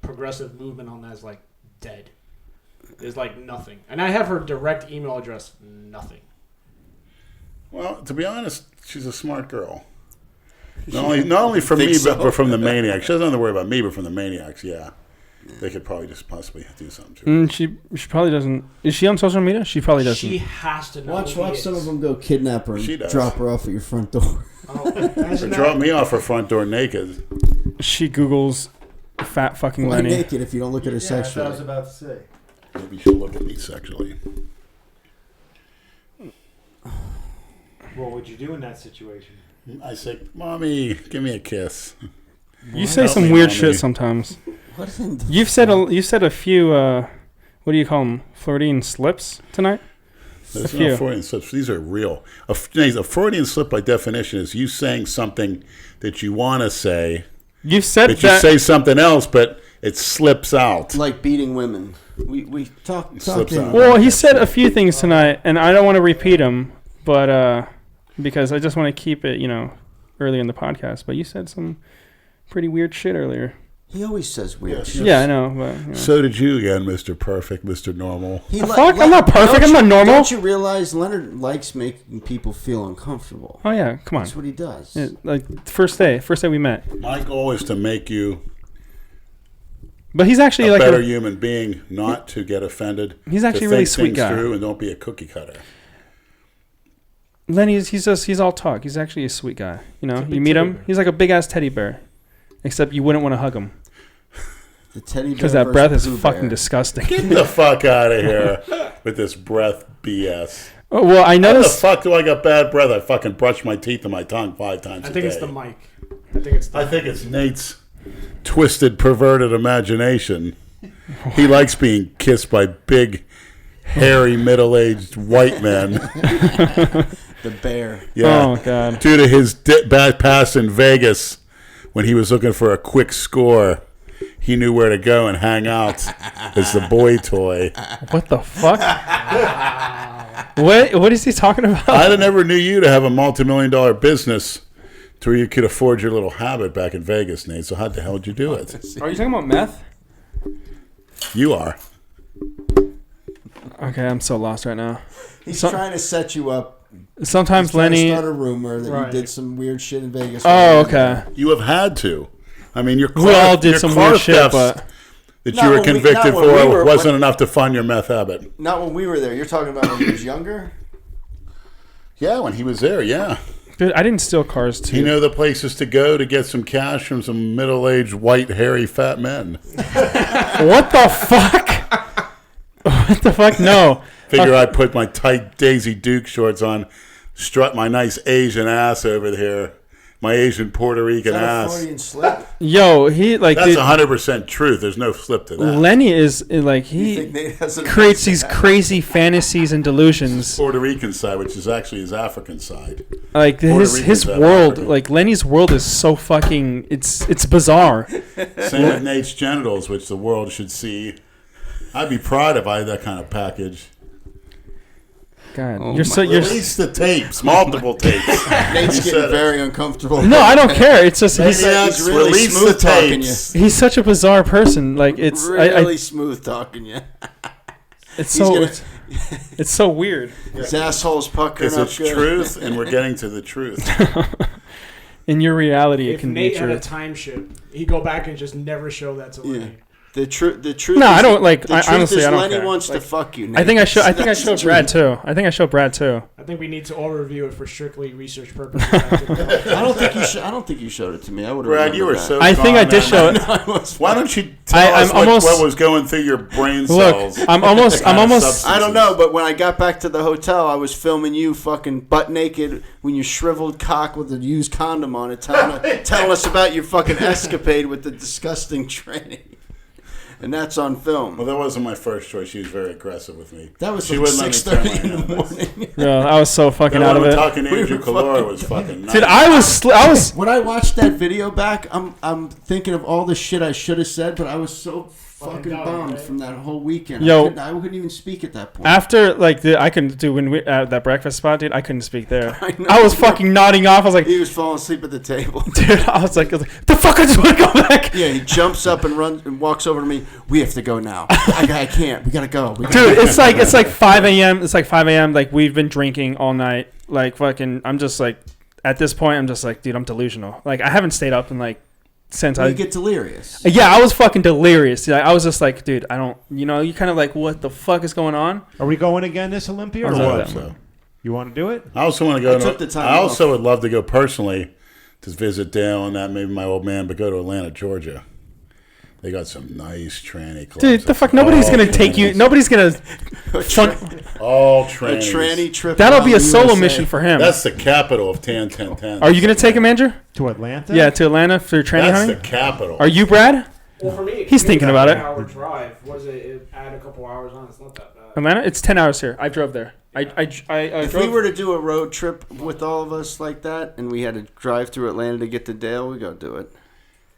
progressive movement on that is like dead. There's like nothing. And I have her direct email address. Nothing. Well, to be honest, she's a smart girl. Not only from Think me, so? but from the maniacs. She doesn't have to worry about me, but from the maniacs, yeah. They could probably just possibly do something to her. She probably doesn't. Is she on social media? She probably doesn't. She has to know. Watch who he some is. of them go kidnap her She and does. drop her off at your front door. Oh, Or imagine drop that. me off her front door naked. She Googles fat fucking Why Lenny. naked if you don't look at her sexually? about to say. Maybe she'll look at me sexually. What would you do in that situation? I say, Mommy, give me a kiss. You say Help some me, weird mommy. shit sometimes. What in the You've said a few. What do you call them? Freudian slips tonight. There's few. no Freudian slips. These are real. A Freudian slip, by definition, is you saying something that you want to say, You've said but you that. say something else, but it slips out. like beating women? We talked Slips in. out. Well, he said a few things tonight, and I don't want to repeat them, but because I just want to keep it, earlier in the podcast. But you said some pretty weird shit earlier. He always says weird Yes. shit. Yeah, I know. But, So did you again, Mr. Perfect, Mr. Normal. He The fuck? I'm not perfect. I'm not normal. Don't you realize Leonard likes making people feel uncomfortable? oh yeah, come on. That's what he does. Yeah, like first day we met. My goal is to make you But he's actually a like better human being, not to get offended. He's actually to a really think sweet things guy. through and don't be a cookie cutter. Lenny. He's all talk. He's actually a sweet guy. He's a You big meet teddy him. bear. He's like a big ass teddy bear, except you wouldn't want to hug him The teddy bear because that versus breath is Pooh fucking Bear. disgusting. Get the fuck out of here with this breath BS. Oh, well, I How the noticed. fuck do I got bad breath? I fucking brush my teeth and my tongue 5 times a I day. think it's the mic. I think it's Nate's twisted, perverted imagination. He likes being kissed by big, hairy, middle-aged white men. The bear. Yeah. Oh God. Due to his bad pass in Vegas, when he was looking for a quick score, he knew where to go and hang out as the boy toy. What the fuck? What is he talking about? I never knew you to have a multi-million-dollar business to where you could afford your little habit back in Vegas, Nate. So how the hell did you do it? Are you talking about meth? You are. Okay, I'm so lost right now. He's So- trying to set you up. Sometimes He's trying to Lenny. start a rumor that Right. you did some weird shit in Vegas. Oh, okay. You have had to. I mean, your car, We all did your some car weird shit, thefts but that Not you were when we- convicted not when for we were- wasn't enough to fund your meth habit. Not when we were there. You're talking about when he was younger? Yeah, when he was there, yeah. dude, I didn't steal cars too. You know the places to go to get some cash from some middle-aged, white, hairy, fat men. What the fuck? What the fuck? No. Figure I'd put my tight Daisy Duke shorts on, strut my nice Asian ass over here, my Asian Puerto Rican Is that a ass. Freudian slip? Yo, he like That's dude, 100% truth. There's no flip to that. Lenny is like You he think Nate has a creates nice these ass? crazy fantasies and delusions. Puerto Rican side, which is actually his African side. Like Puerto his Ricans have world, African. like Lenny's world is so fucking it's bizarre. Same with Nate's genitals, which the world should see. I'd be proud if I had that kind of package. God, Oh you're so you're. Release the tapes, multiple tapes. Nate's You getting said very uncomfortable. No, I don't care. It's just he's Maniacs, he's really release the smooth talking tapes. he's such a bizarre person. Like it's really smooth talking you. it's he's so gonna- it's so weird. His asshole's puckering Because up it's good. truth, and we're getting to the truth. In your reality, it if can Nate be had a true. time ship, he'd go back and just never show that to Lenny. Yeah. The truth. No, is, I don't like. The I, truth honestly, is I don't Lenny care. wants Like, to fuck you. Nate. I think I showed. I think I That's the showed Brad truth. too. I think I showed Brad too. I think we need to all review it for strictly research purposes. I don't think you. I don't think you showed it to me. I would have. Brad, you were so. I think I gone did on show that. it. Why don't you tell I'm us almost- what was going through your brain Look, cells? I'm almost. Kind I'm of almost. substances. I don't know, but when I got back to the hotel, I was filming you fucking butt naked when you shriveled cock with a used condom on it, telling us about your fucking escapade with the disgusting tranny. And that's on film. Well, that wasn't my first choice. She was very aggressive with me. That was She like wouldn't let me turn 6:30 in my the hand. morning. Yeah, I was so fucking That out one of with it. talking to We Andrew were Calora fucking- was fucking nice. Dude, I was. When I watched that video back, I'm thinking of all the shit I should have said, but I was so fucking done, bummed right? from that whole weekend. Yo. I couldn't even speak at that point. After like I couldn't do when we at that breakfast spot, dude. I couldn't speak there. I know. I was fucking nodding off. I was like, He was falling asleep at the table. dude. I was like, the fuck. I just want to go back. Yeah, he jumps up and runs and walks over to me. We have to go now. I can't. We gotta go. Dude, it's like 5 a.m. It's like 5 a.m. Like we've been drinking all night. Like fucking. I'm just like, at this point, I'm just like, dude, I'm delusional. Like I haven't stayed up in like since You get delirious. Yeah, I was fucking delirious. Yeah, I was just like, dude, I don't. You know, you kind of like, what the fuck is going on? Are we going again this Olympia or I I what? hope so. You want to do it? I also want to go. I took the time I also off. would love to go personally to visit Dale and that, maybe my old man, but go to Atlanta, Georgia. They got some nice tranny clubs. Dude, the fuck, nobody's All gonna take you. trannies. Nobody's gonna. All A trannies. tranny trip. That'll around be a the solo USA. mission for him. That's the capital of 10-10-10. Are you gonna take him, Andrew? To Atlanta? Yeah, to Atlanta for training, That's honey. the capital. Are you, Brad? Well, for me, He's thinking about it. 1-hour drive. What is it? Add a couple hours on. It's not that bad. Atlanta? It's 10 hours here. I drove there. I If drove. we were to do a road trip with all of us like that, and we had to drive through Atlanta to get to Dale, we go do it.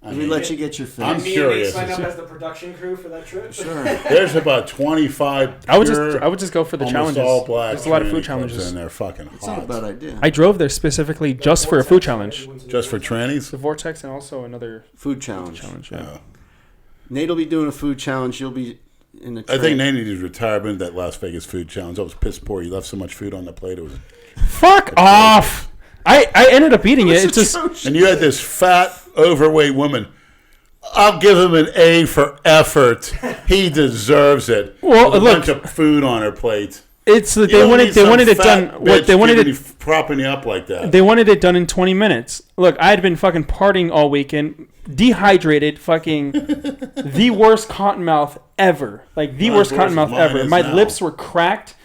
I We mean, let you get your I'm fix. Me curious. and Nate sign up as the production crew for that trip. Sure. There's about 25 I would pure, just go for the almost challenges. all black There's a lot of food tranny clubs challenges. in there, fucking It's not a hot. bad idea. I drove there specifically just for a food challenge. Just for trannies? The Vortex and also another Food challenge. challenge. Yeah. Oh. Nate will be doing a food challenge. You'll be in the. I think Nate needed to retire in that Las Vegas food challenge. I was piss poor. He left so much food on the plate. It was, Fuck off! I ended up eating it. It's just and you had this fat, overweight woman. I'll give him an A for effort. He deserves it. Well, With a look. bunch of food on her plate. it's You they don't wanted need they some wanted it fat done. What bitch they wanted giving it. you, propping you up like that. They wanted it done in 20 minutes. Look, I had been fucking partying all weekend, dehydrated, fucking the worst cotton mouth ever. Like the worst cotton mouth ever. My lips were cracked.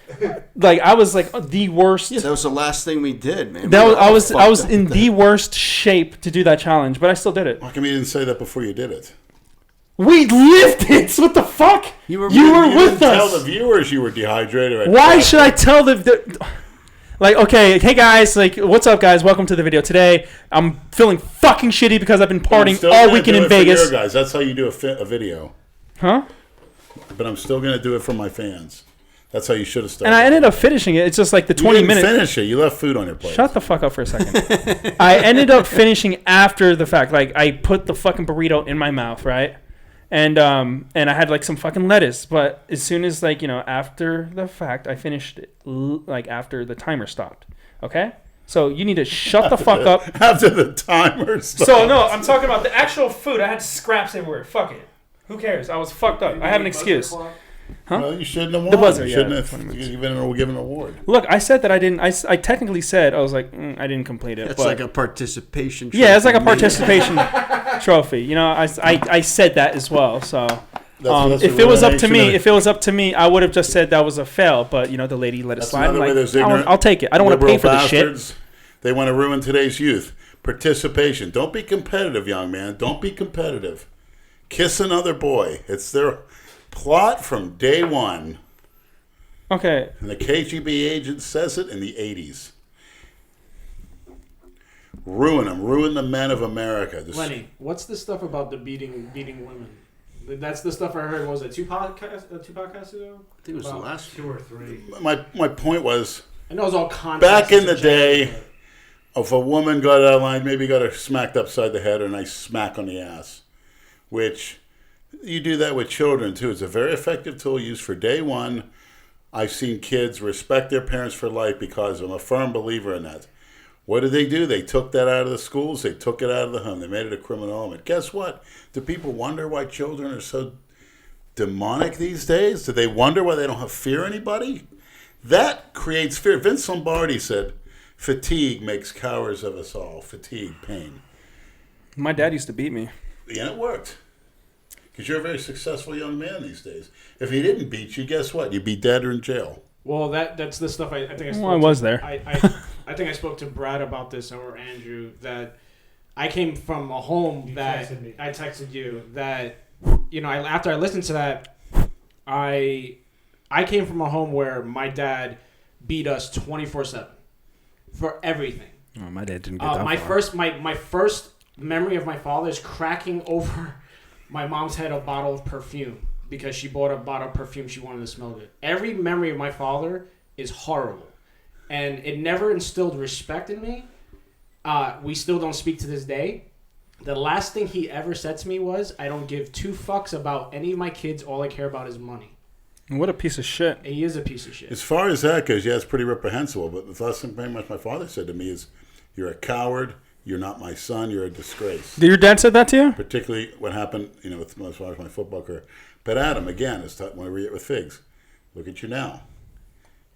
Like I was like the worst. Yeah, that was the last thing we did, man. I was in the worst shape to do that challenge, but I still did it. How come you didn't say that before you did it? We lived it. What the fuck? You were with us. Tell the viewers you were dehydrated. Why should I tell the like, okay, hey guys, like, what's up, guys? Welcome to the video. Today, I'm feeling fucking shitty because I've been partying all weekend in Vegas. Guys, that's how you do a video. Huh? But I'm still going to do it for my fans. That's how you should have started. And I ended up finishing it. It's just like the 20 minutes. You didn't finish it. You left food on your plate. Shut the fuck up for a second. I ended up finishing after the fact. Like, I put the fucking burrito in my mouth, right? And I had like some fucking lettuce, but as soon as like, you know, after the fact, I finished it like after the timer stopped. Okay, so you need to shut the fuck up after the timer stopped. So no, I'm talking about the actual food. I had scraps everywhere. Fuck it. Who cares? I was fucked up. I have an excuse. Huh? Well, you shouldn't have won. The buzzer, you shouldn't have given an award. Look, I said that I didn't. I technically said I was like I didn't complete it. It's like a participation trophy. Yeah, it's like a participation trophy. You know, I said that as well. So if it was up to me, I would have just said that was a fail. But you know, the lady let it slide. Like, I'll take it. I don't want to pay for the shit. They want to ruin today's youth. Participation. Don't be competitive, young man. Don't be competitive. Kiss another boy. It's their plot from day one. Okay. And the KGB agent says it in the 80s. Ruin them. Ruin the men of America. Lenny, what's the stuff about the beating women? That's the stuff I heard. Was it two podcasts ago? I think it was the last 2 or 3. My point was, I know it was all context. back in the day, if a woman got out of line, maybe got her smacked upside the head or a nice smack on the ass, which you do that with children too. It's a very effective tool used for day one. I've seen kids respect their parents for life because I'm a firm believer in that. What did they do? They took that out of the schools. They took it out of the home. They made it a criminal element. Guess what? Do people wonder why children are so demonic these days? Do they wonder why they don't have fear anybody? That creates fear. Vince Lombardi said, fatigue makes cowards of us all. Fatigue, pain. My dad used to beat me. Yeah, it worked. Because you're a very successful young man these days. If he didn't beat you, guess what? You'd be dead or in jail. Well, that's the stuff I think I spoke I was there. I think I spoke to Brad about this, or Andrew, that I came from a home I texted you that, you know, after I listened to that, I came from a home where my dad beat us 24/7 for everything. Oh, my dad didn't get that my first memory of my father is cracking over my mom's head a bottle of perfume because she bought a bottle of perfume she wanted to smell good. Every memory of my father is horrible, and it never instilled respect in me. We still don't speak to this day. The last thing he ever said to me was, I don't give 2 fucks about any of my kids. All I care about is money. What a piece of shit. He is a piece of shit. As far as that goes, yeah, it's pretty reprehensible. But the last thing pretty much my father said to me is, you're a coward. You're not my son. You're a disgrace. Did your dad say that to you? Particularly what happened, you know, with as far as my football career. But Adam, again, is when I read it with Figs. Look at you now.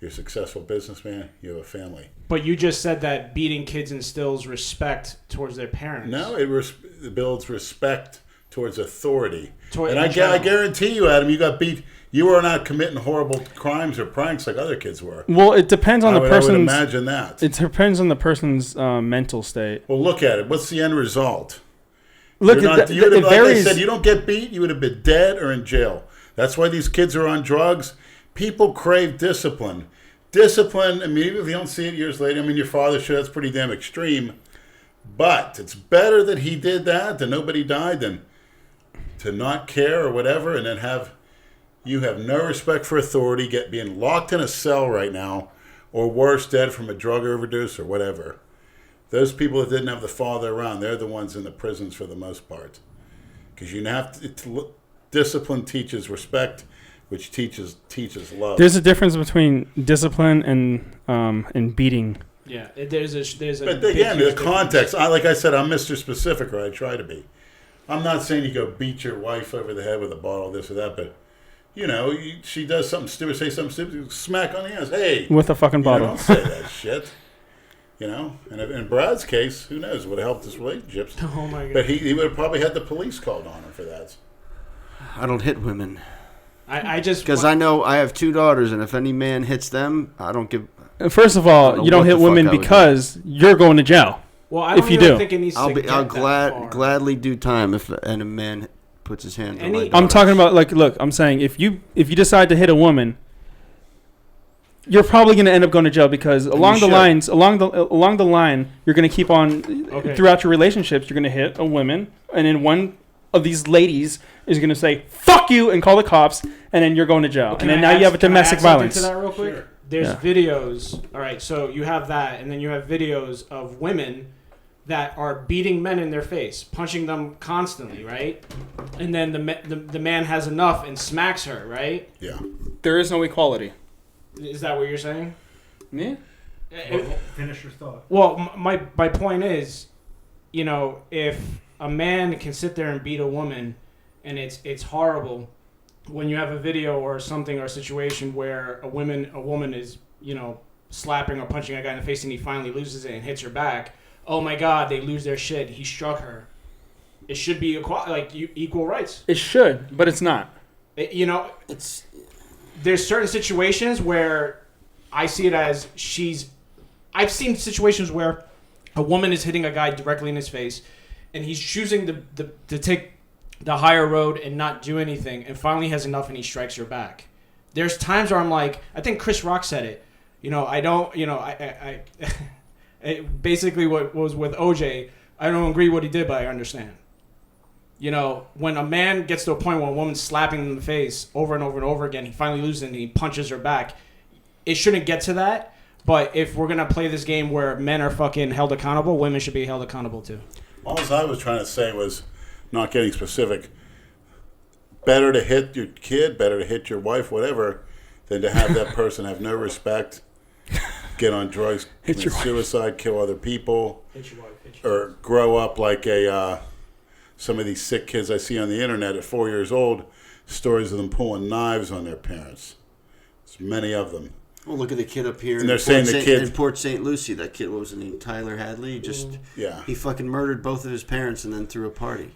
You're a successful businessman. You have a family. But you just said that beating kids instills respect towards their parents. No, it builds respect towards authority. And I guarantee you, Adam, you got beat. You were not committing horrible crimes or pranks like other kids were. Well, it depends on the person's. I would imagine that. It depends on the person's mental state. Well, look at it. What's the end result? Look, like varies. I said, you don't get beat, you would have been dead or in jail. That's why these kids are on drugs. People crave discipline. Discipline, I mean, even if you don't see it years later, I mean, your father should. That's pretty damn extreme. But it's better that he did that, that nobody died, than to not care or whatever, and then you have no respect for authority, being locked in a cell right now, or worse, dead from a drug overdose or whatever. Those people that didn't have the father around, they're the ones in the prisons for the most part. Because you have to discipline teaches respect, which teaches love. There's a difference between discipline and beating. Yeah, there's a. But again, the context. Like I said, I'm Mr. Specific, or I try to be. I'm not saying you go beat your wife over the head with a bottle, this or that, but you know, she does something stupid, say something stupid, smack on the ass. Hey, with a fucking bottle. Don't say that shit. You know, and in Brad's case, who knows? Would have helped his relationships. Oh my god! But he would have probably had the police called on him for that. I don't hit women. I just because I know I have 2 daughters, and if any man hits them, I don't give. First of all, you don't hit women because you're going to jail. Well, I don't if you even do. think it needs to get I'll that far. gladly do time if a man puts his hand on my I'm daughters. talking about look. I'm saying if you decide to hit a woman, you're probably going to end up going to jail because along the line, you're going to keep on throughout your relationships. You're going to hit a woman, and then one of these ladies is going to say "fuck you" and call the cops, and then you're going to jail. And then now you have a domestic violence. To that real quick? Sure. There's videos. All right, so you have that, and then you have videos of women that are beating men in their face, punching them constantly, right? And then the man has enough and smacks her, right? Yeah. There is no equality. Is that what you're saying? Yeah. Finish your thought. Well, my point is, you know, if a man can sit there and beat a woman, and it's horrible, when you have a video or something or a situation where a woman is, you know, slapping or punching a guy in the face and he finally loses it and hits her back, oh my God, they lose their shit. He struck her. It should be equal rights. It should, but it's not. There's certain situations where I see it as I've seen situations where a woman is hitting a guy directly in his face, and he's choosing to take the higher road and not do anything, and finally has enough and he strikes her back. There's times where I'm like, I think Chris Rock said it. You know, I don't, you know, I basically what was with OJ, I don't agree what he did, but I understand. You know, when a man gets to a point where a woman's slapping him in the face over and over and over again, he finally loses and he punches her back. It shouldn't get to that, but if we're going to play this game where men are fucking held accountable, women should be held accountable too. All I was trying to say was, not getting specific, better to hit your kid, better to hit your wife, whatever, than to have that person have no respect, get on drugs, commit suicide, kill other people, or grow up like some of these sick kids I see on the internet at 4 years old, stories of them pulling knives on their parents. There's many of them. Well, look at the kid up here and they're saying the kid in Port St. Lucie. That kid, what was his name? Tyler Hadley. He fucking murdered both of his parents and then threw a party.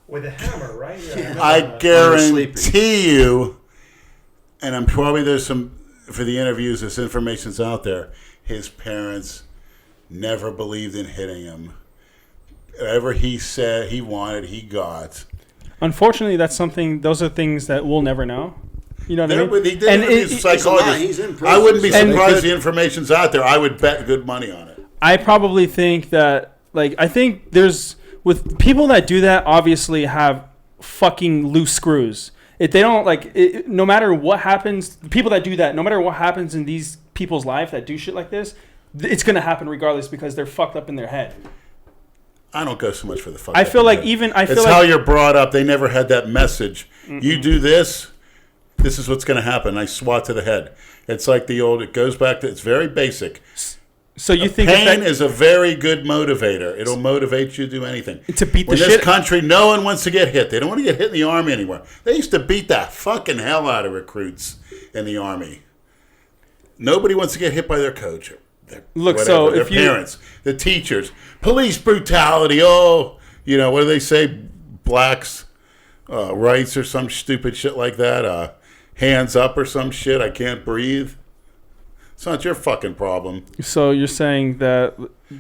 With a hammer, right? Yeah. I guarantee you, and I'm probably there's some for the interviews. This information's out there. His parents never believed in hitting him. Whatever he said he wanted, he got. Unfortunately, those are things that we'll never know. You know what I mean? He did interview psychologists. I wouldn't be surprised the information's out there. I would bet good money on it. I probably think that, I think there's, with people that do that, obviously have fucking loose screws. If they don't, no matter what happens, people that do that, no matter what happens in these people's life that do shit like this, it's going to happen regardless because they're fucked up in their head. I don't go so much for the fuck. I feel like it's how you're brought up. They never had that message. Mm-mm. You do this, this is what's going to happen. I swat to the head. It's like it goes back to, it's very basic. So you think pain is a very good motivator. It'll motivate you to do anything. To beat the shit. In this country, no one wants to get hit. They don't want to get hit in the Army anymore. They used to beat the fucking hell out of recruits in the Army. Nobody wants to get hit by their coach. Their parents, the teachers, police brutality. Oh, what do they say? Blacks' rights or some stupid shit like that. Hands up or some shit. I can't breathe. It's not your fucking problem. So you're saying that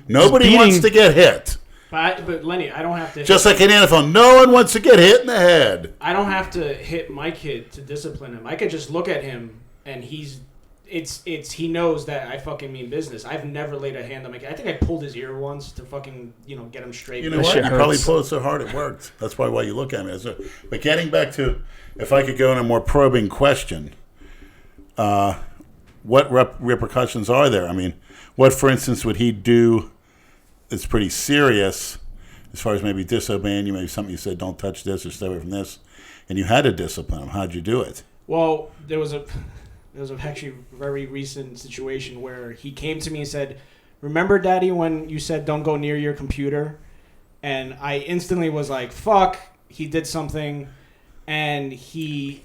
nobody wants to get hit. But Lenny, I don't have to. Just like in NFL, no one wants to get hit in the head. I don't have to hit my kid to discipline him. I could just look at him and he knows that I fucking mean business. I've never laid a hand on my kid. I think I pulled his ear once to fucking get him straight. You know what? You probably pulled it so hard it worked. That's probably why you look at me. But getting back to, if I could go in a more probing question, what repercussions are there? I mean, what, for instance, would he do that's pretty serious as far as maybe disobeying you, maybe something you said, don't touch this or stay away from this, and you had to discipline him? How'd you do it? Well, there was actually a very recent situation where he came to me and said, remember, Daddy, when you said don't go near your computer? And I instantly was like, fuck, he did something, and he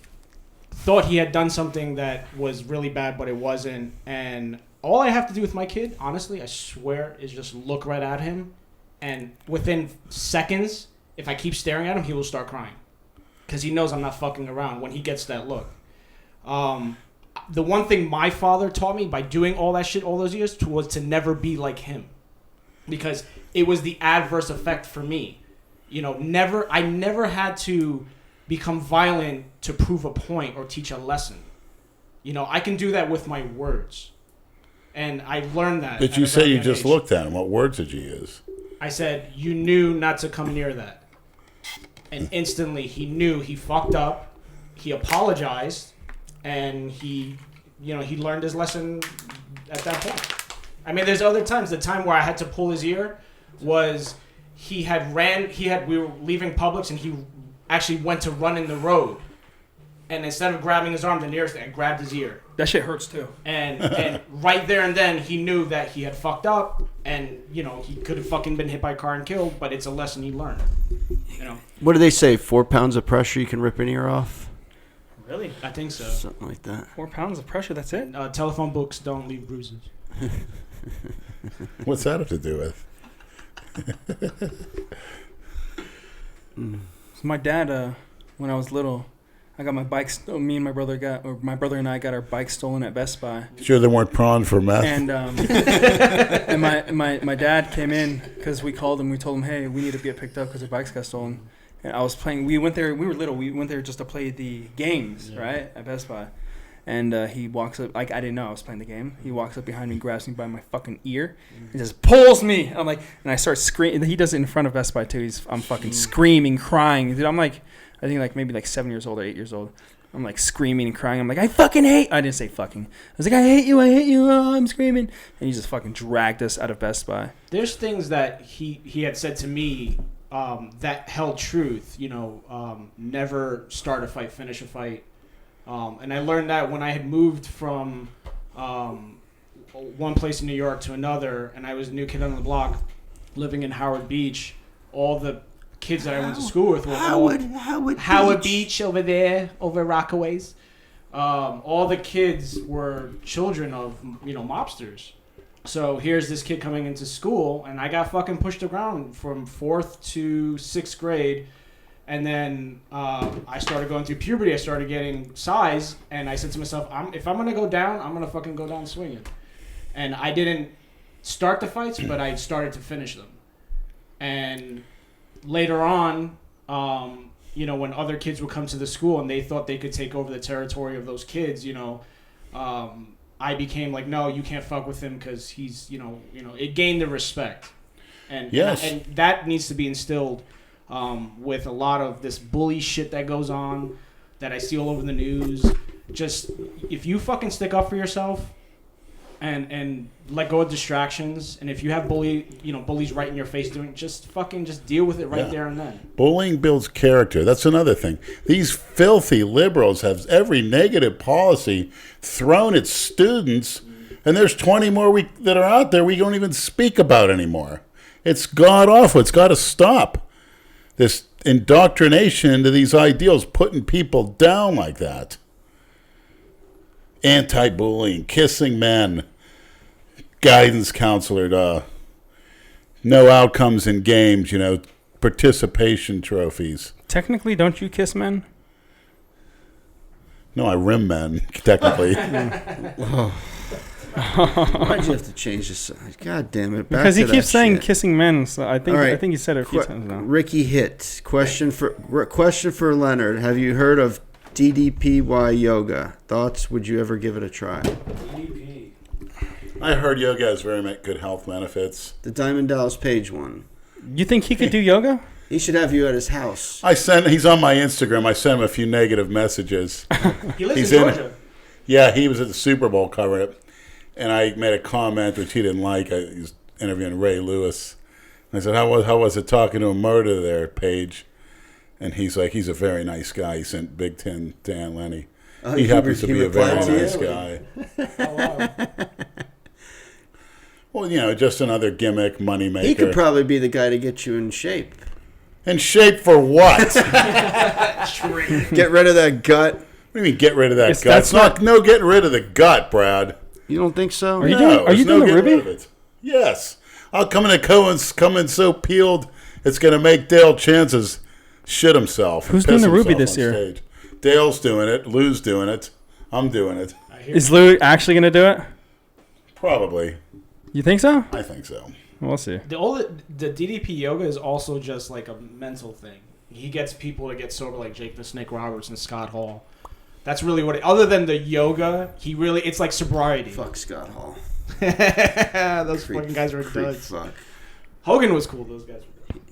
thought he had done something that was really bad, but it wasn't. And all I have to do with my kid, honestly, I swear, is just look right at him, and within seconds, if I keep staring at him, he will start crying, because he knows I'm not fucking around when he gets that look. The one thing my father taught me by doing all that shit all those years was to never be like him, because it was the adverse effect for me. You know, I never had to become violent to prove a point or teach a lesson. You know, I can do that with my words. And I learned that. But you say you just looked at him. What words did you use? I said, you knew not to come near that. And instantly he knew he fucked up. He apologized. And he learned his lesson at that point. I mean, there's other times. The time where I had to pull his ear was we were leaving Publix, and he actually went to run in the road. And instead of grabbing his arm, the nearest thing, I grabbed his ear. That shit hurts too. And right there and then, he knew that he had fucked up, and you know he could have fucking been hit by a car and killed. But it's a lesson he learned. You know. What do they say? 4 pounds of pressure, you can rip an ear off. Really? I think so. Something like that. 4 pounds of pressure. That's it. Telephone books don't leave bruises. What's that have to do with? So my dad, when I was little, I got my bike. Me and my brother and I got our bike stolen at Best Buy. Sure, they weren't prawn for meth. And and my dad came in because we called him. We told him, hey, we need to get picked up because our bikes got stolen. And I was playing. We went there. We were little. We went there just to play the games, right, at Best Buy. And he walks up, like, I didn't know I was playing the game. He walks up behind me, grabs me by my fucking ear. He just pulls me. I'm like, and I start screaming. He does it in front of Best Buy too. I'm fucking screaming, crying. Dude, I'm like, I think like maybe like 7 years old or 8 years old. I'm like screaming and crying. I'm like, I fucking hate. I didn't say fucking. I was like, I hate you. Oh, I'm screaming. And he just fucking dragged us out of Best Buy. There's things that he had said to me that held truth. You know, never start a fight, finish a fight. And I learned that when I had moved from one place in New York to another, and I was a new kid on the block living in Howard Beach. All the kids that I went to school with were Howard Beach over there, over Rockaways. All the kids were children of, you know, mobsters. So here's this kid coming into school, and I got fucking pushed around from 4th to 6th grade. And then I started going through puberty. I started getting size, and I said to myself, if I'm gonna go down, I'm gonna fucking go down swinging. And I didn't start the fights, but I started to finish them. And later on, you know, when other kids would come to the school and they thought they could take over the territory of those kids, you know, I became like, no, you can't fuck with him because he's, you know, it gained the respect. And yes, and that needs to be instilled. With a lot of this bully shit that goes on, that I see all over the news. Just, if you fucking stick up for yourself and let go of distractions, and if you have bullies right in your face doing, just deal with it right there and then. Bullying builds character. That's another thing. These filthy liberals have every negative policy thrown at students, and there's 20 more that are out there we don't even speak about anymore. It's god-awful. It's got to stop. This indoctrination into these ideals, putting people down like that. Anti-bullying, kissing men, guidance counselor, no outcomes in games, you know, participation trophies. Technically, don't you kiss men? No, I rim men, technically. Why'd you have to change this? God damn it! Because he keeps saying kissing men. So I think he said it a few times now. Ricky Hit question for Leonard. Have you heard of DDPY yoga? Thoughts? Would you ever give it a try? DDP. I heard yoga has very good health benefits. The Diamond Dallas Page one. You think he could do yoga? He should have you at his house. He's on my Instagram. I sent him a few negative messages. He lives in Georgia. Yeah, he was at the Super Bowl covering it. And I made a comment which he didn't like. He was interviewing Ray Lewis. And I said, how was it talking to a murder there, Paige? And he's like, he's a very nice guy. He sent Big Ten Dan Lenny. He happens to be a very nice guy. Oh, wow. Well, you know, just another gimmick, moneymaker. He could probably be the guy to get you in shape. In shape for what? Get rid of that gut. What do you mean get rid of that gut? It's not getting rid of the gut, Brad. You don't think so? Are you doing the getting Ruby? rid of it. Yes. I'll come in coming so peeled, it's going to make Dale Chances shit himself. Who's piss doing the Ruby himself this on year? stage. Dale's doing it. Lou's doing it. I'm doing it. Is Lou actually going to do it? Probably. You think so? I think so. We'll see. The DDP yoga is also just like a mental thing. He gets people to get sober, like Jake the Snake Roberts and Scott Hall. That's really what. Other than the yoga, it's like sobriety. Fuck Scott Hall. Those Freak- fucking guys were freak duds. fuck. Hogan was cool. Those guys were good.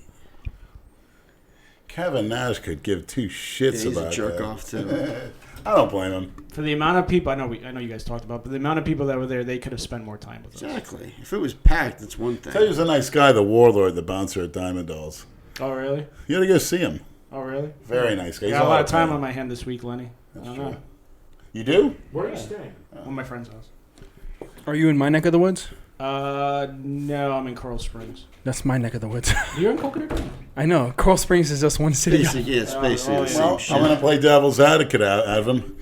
Kevin Nash could give two shits He's about a jerk that. off too. I don't blame him. For the amount of people, I know you guys talked about, but the amount of people that were there, they could have spent more time with us. Exactly. If it was packed, that's one thing. Tell you, he was a nice guy, the Warlord, the bouncer at Diamond Dolls. Oh really? You got to go see him. Oh really? Very nice guy. I He's got a lot of all time right. on my hand this week, Lenny. That's I don't true. know. You do? Where are you staying? At my friend's house. Are you in my neck of the woods? No, I'm in Coral Springs. That's my neck of the woods. You're in Coconut Grove? I know. Coral Springs is just one city. Basically, yeah, it's basically Oh, the yeah. same Well, shit. I'm going to play devil's advocate out of him.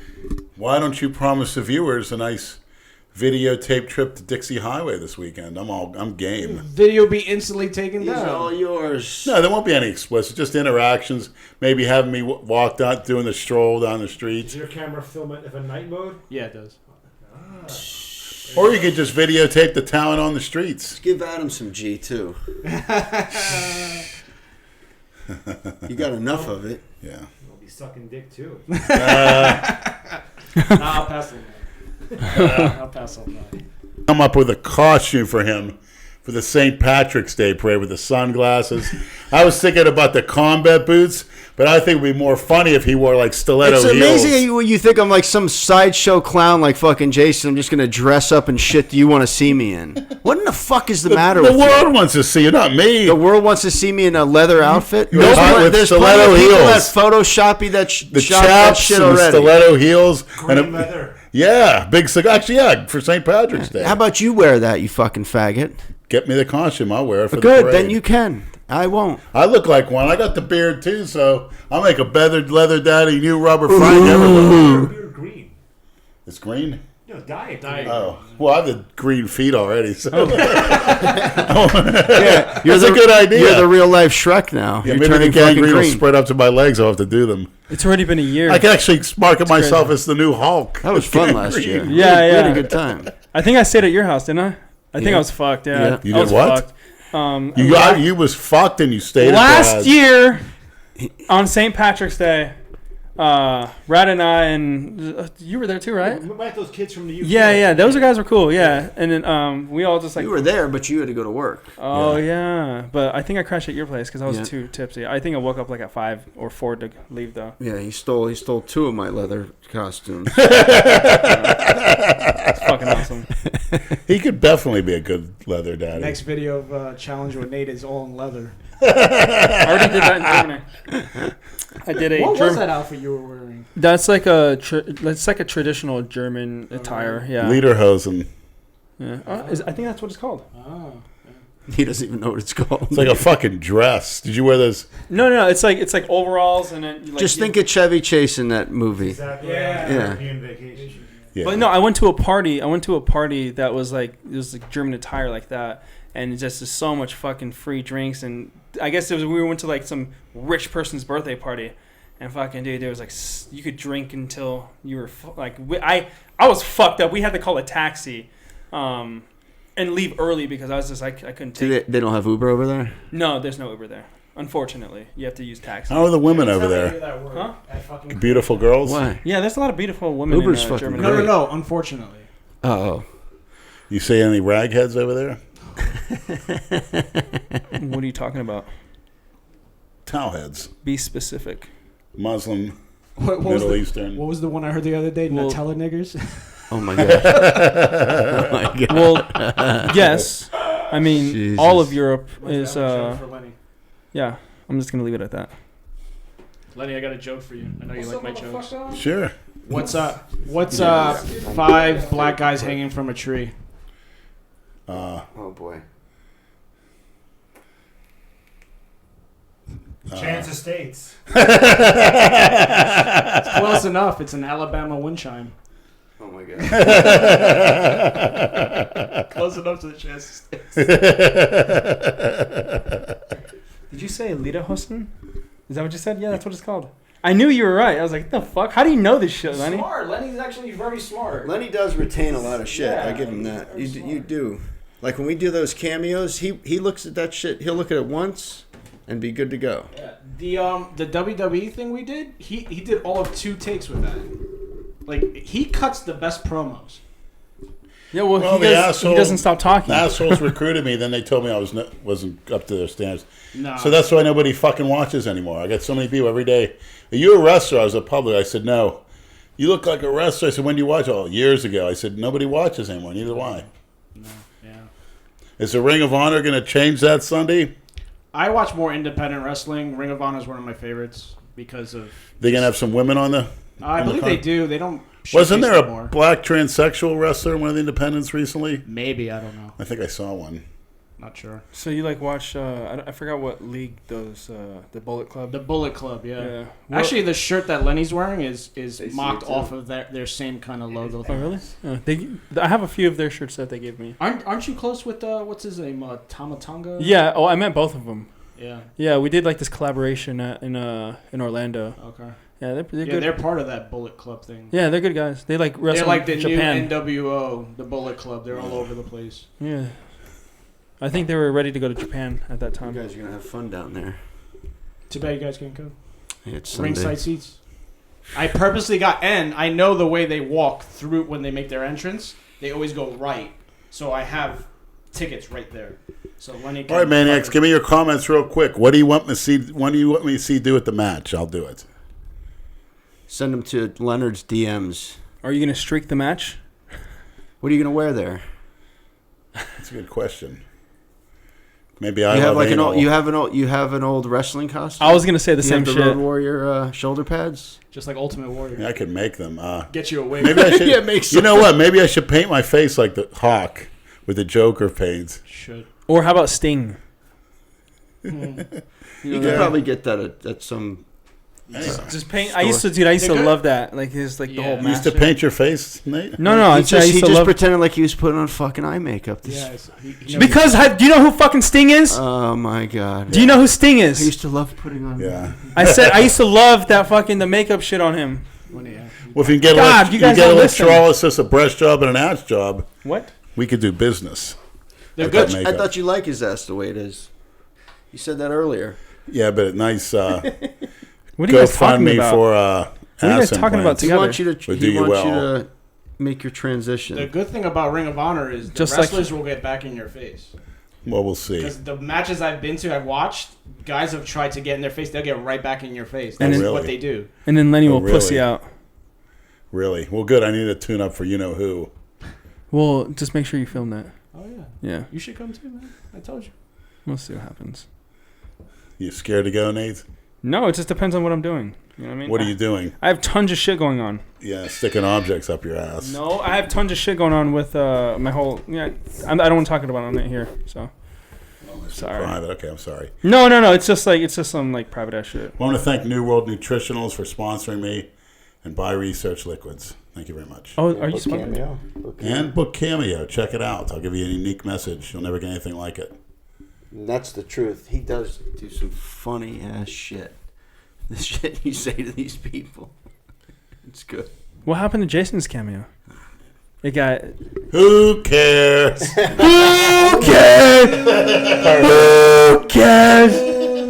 Why don't you promise the viewers a nice videotape trip to Dixie Highway this weekend? I'm game. Video be instantly taken These are all down. yours. No, there won't be any explicit. Just interactions. Maybe having me walk out, doing the stroll down the streets. Does your camera film it in night mode? Yeah, it does. Or you could just videotape the talent on the streets. Give Adam some G too. You got enough of it. Yeah. I'll be sucking dick too. Nah, I'll pass on that. I'll pass on that. Come up with a costume for him for the St. Patrick's Day parade with the sunglasses. I was thinking about the combat boots, but I think it would be more funny if he wore like stiletto It's heels. amazing when you think I'm like some sideshow clown like fucking Jason. I'm just going to dress up and shit you want to see me in. What in the fuck is the matter The with world you? wants to see you, not me. The world wants to see me in a leather outfit. You're hot with There's stiletto plenty of people that heels. Photoshop you that the shot that chaps shit and the already. stiletto heels. Green And leather. yeah, big cigar. Actually, yeah, for St. Patrick's Day. How about you wear that, you fucking faggot? Get me the costume. I'll wear it for the Good, parade. then you can. I won't. I look like one. I got the beard too, so I'll make a leather daddy new rubber Frank everywhere. You're green. It's green. No, diet. Oh, well, I have the green feet already, so Yeah, that's a good idea. You're the real life Shrek now. yeah, You're maybe the turning fucking gangrene will green. spread up to my legs. I'll have to do them. It's already been a year. I can actually market myself crazy. as the new Hulk. That was fun last year. Gangrene. Yeah, We had yeah. a good time. I think I stayed at your house, didn't I? I think Yeah. I was fucked. Yeah. Yeah. You I was did what? Fucked. You was fucked and you stayed Last at Brad's. year on St. Patrick's Day, Rad and I and you were there too, right? We met those kids from the UK. Yeah. Those guys were cool. Yeah, and then we all just like. You were there, but you had to go to work. Oh yeah, but I think I crashed at your place because I was Yeah. too tipsy. I think I woke up like at 5 or 4 to leave though. Yeah, he stole 2 of my leather costumes. It's fucking awesome. He could definitely be a good leather daddy. Next video of challenge with Nate is all in leather. I already did that in Germany. I did a. What was Germ- that outfit you were wearing? That's like a. That's like a traditional German attire. Yeah. Lederhosen. Yeah. I think that's what it's called. Oh. He doesn't even know what it's called. It's like a fucking dress. Did you wear those? No. It's like overalls and then. Like, Just think of Chevy Chase in that movie. Exactly. Yeah. European vacation. Yeah. But no, I went to a party that was like it was like German attire like that, and it just is so much fucking free drinks, and I guess we went to like some rich person's birthday party, and fucking dude, there was like you could drink until you were I was fucked up. We had to call a taxi, and leave early because I was just I couldn't take. They don't have Uber over there? No, there's no Uber there. Unfortunately, you have to use taxi. How are the women over Tell me there? that word. Huh? At fucking- Beautiful girls? Why? Yeah, there's a lot of beautiful women Uber's in fucking Germany. No, great. no. Unfortunately. Oh. You see any ragheads over there? What are you talking about? Towelheads. Be specific. Muslim, What was Middle the, Eastern. what was the one I heard the other day? Well- Nutella niggers. Oh my god. Oh my god. Well, yes. I mean, Jesus. all of Europe What's is. that one joke for Lenny? Yeah, I'm just gonna leave it at that. Lenny, I got a joke for you. I know you like my jokes. Sure. What's 5 black guys hanging from a tree? Oh boy. Chance Estates. It's close enough. It's an Alabama wind chime. Oh my god. Close enough to the chest. Did you say Lita Hussein? Is that what you said? Yeah, that's what it's called. I knew you were right. I was like, the fuck? How do you know this shit, Lenny? Smart. Lenny's actually very smart. Lenny does retain a lot of shit. Yeah, I give him that. very You do. Like when we do those cameos, he looks at that shit. He'll look at it once and be good to go. Yeah. The WWE thing we did, he did all of 2 takes with that. Like he cuts the best promos. Yeah, well, Well, he doesn't stop talking. The assholes recruited me. Then they told me I wasn't up to their standards. No. So that's why nobody fucking watches anymore. I got so many people every day. Are you a wrestler? I was a public. I said, no. You look like a wrestler. I said, when do you watch? Oh, years ago. I said, nobody watches anymore. Neither do I. No. Yeah. Is the Ring of Honor going to change that Sunday? I watch more independent wrestling. Ring of Honor is one of my favorites because of. They going to have some women on the. I believe they do. They don't. Wasn't there a more. black transsexual wrestler in one of the independents recently? Maybe, I don't know. I think I saw one. Not sure. So you like watch? I forgot what league those. The Bullet Club. The Bullet Club, yeah. What- Actually, the shirt that Lenny's wearing is see mocked it too. off of their same kind of logo. Oh really? I have a few of their shirts that they gave me. Aren't you close with what's his name? Tamatonga? Yeah. Oh, I meant both of them. Yeah. Yeah, we did like this collaboration in Orlando. Okay. Yeah, they're Yeah, good. they're part of that Bullet Club thing. Yeah, they're good guys. They like wrestle They're like the in Japan. new NWO, the Bullet Club. They're all over the place. Yeah. I think they were ready to go to Japan at that You time. guys are gonna have fun down there. Too bad you guys can't go. It's Sunday. Ringside seats. I purposely got, and I know the way they walk through when they make their entrance. They always go right, so I have tickets right there. So Lenny can All right, Maniacs, give me your comments real quick. What do you want me to see? What do you want me to see do at the match? I'll do it. Send them to Leonard's DMs. Are you gonna streak the match? What are you gonna wear there? That's a good question. Maybe I You have love like anal. you have an old wrestling costume. I was gonna say the You same have the shit. Road Warrior shoulder pads. just like Ultimate Warrior. Yeah, I could make them. Get you a wig. Maybe I should. Yeah, make You know what? Maybe I should paint my face like the Hawk with the Joker paint. Should. Or how about Sting? You could probably get that at some. Just paint. Store. I used to good. love that. Like his like the Yeah. whole. You used to master. paint your face, Nate? No, He I used just to love. pretended like he was putting on fucking eye makeup. This, Yeah. Because do you know who fucking Sting is? oh my god. Do you know who Sting I is? used to love putting on. Yeah. I said I used to love that fucking the makeup shit on him. Well, if you can get God, you guys don't listen. electrolysis, a breast job, and an ass job, What? we could do business. They're with good. that I makeup. thought you like his ass the way it is. You said that earlier. Yeah, but nice. What are you guys talking GoFundMe about? for What are you guys ass talking about implants. He together? wants you Would to. do He you wants you well. to make your transition. The good thing about Ring of Honor is the Just like- wrestlers will get back in your face. Well, we'll see. Because the matches I've been to, I've watched, guys have tried to get in their face. They'll get right back in your face. And That's then- what they do. And then Lenny Oh, will pussy really? out. Really? Well, good. I need a tune-up for you know who. Well, just make sure you film that. Oh, yeah. Yeah, You should come too, man. I told you. we'll see what happens. You scared to go, Nate? No, it just depends on what I'm doing. You know what I mean? What are you doing? I have tons of shit going on. Yeah, sticking objects up your ass. No, I have tons of shit going on with my whole. Yeah, I don't want to talk about it here. So sorry. Private. Okay, I'm sorry. No. It's just some like private ass shit. I want to thank New World Nutritionals for sponsoring me and Buy Research Liquids. Thank you very much. Oh, are you Book smoking? Cameo. And book Cameo. Check it out. I'll give you a unique message. You'll never get anything like it. And that's the truth. He does do some funny ass shit. The shit you say to these people. It's good. What happened to Jason's cameo? It got. Who cares? Who cares? Who cares?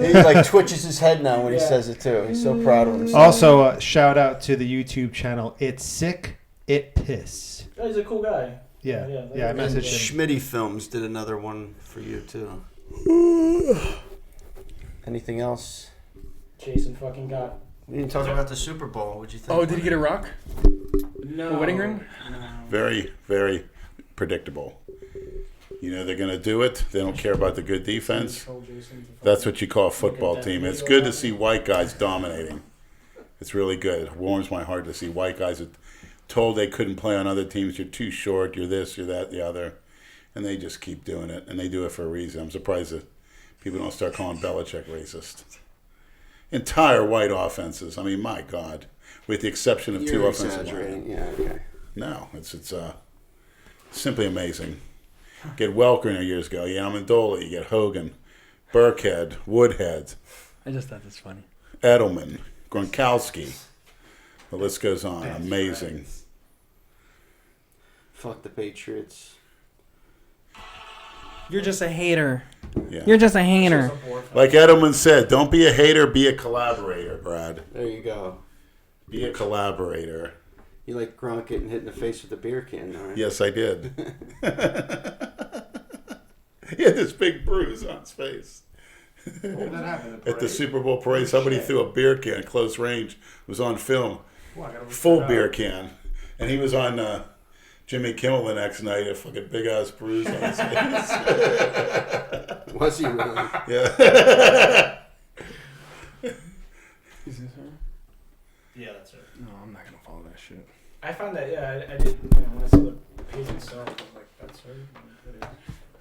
He like twitches his head now when he says it too. He's so proud of himself. Also, shout out to the YouTube channel. It's Sick, It Piss. Oh, he's a cool guy. Yeah, Yeah, I And messaged him. Schmitty Films did another one for you too. Anything else? Jason fucking got. We didn't talk about the Super Bowl. What'd you think? Oh, did he get a rock? No. A wedding ring? No. Very, very predictable. You know they're going to do it. They don't care about the good defense. That's what you call a football team. It's good to see white guys dominating. It's really good. It warms my heart to see white guys that told they couldn't play on other teams. You're too short. You're this. You're that. The other. And they just keep doing it. And they do it for a reason. I'm surprised that people don't start calling Belichick racist. Entire white offenses. I mean, my God. With the exception of two You're offensive exaggerating. line. Yeah, okay. No, it's simply amazing. Get Welker years ago. Amendola. You get Hogan, Burkhead, Woodhead. I just thought that's funny. Edelman, Gronkowski. The list goes on. Amazing. Fuck the Patriots. You're just a hater. Yeah. You're just a hater. Like Edelman said, don't be a hater, be a collaborator, Brad. There you go. Be a collaborator. You like Gronk getting hit in the face with a beer can, all right? Yes, I did. He had this big bruise on his face. What would that happen? At the Super Bowl parade, somebody threw a beer can close range. It was on film. Well, I gotta look Full that up. beer can. And he was on Jimmy Kimmel the next night, a fucking big ass bruise on his face. Was he really? Yeah. Is this her? Yeah, that's right. No, I'm not gonna follow that shit. I found that, I did, when I saw the page itself, I was like, that's her.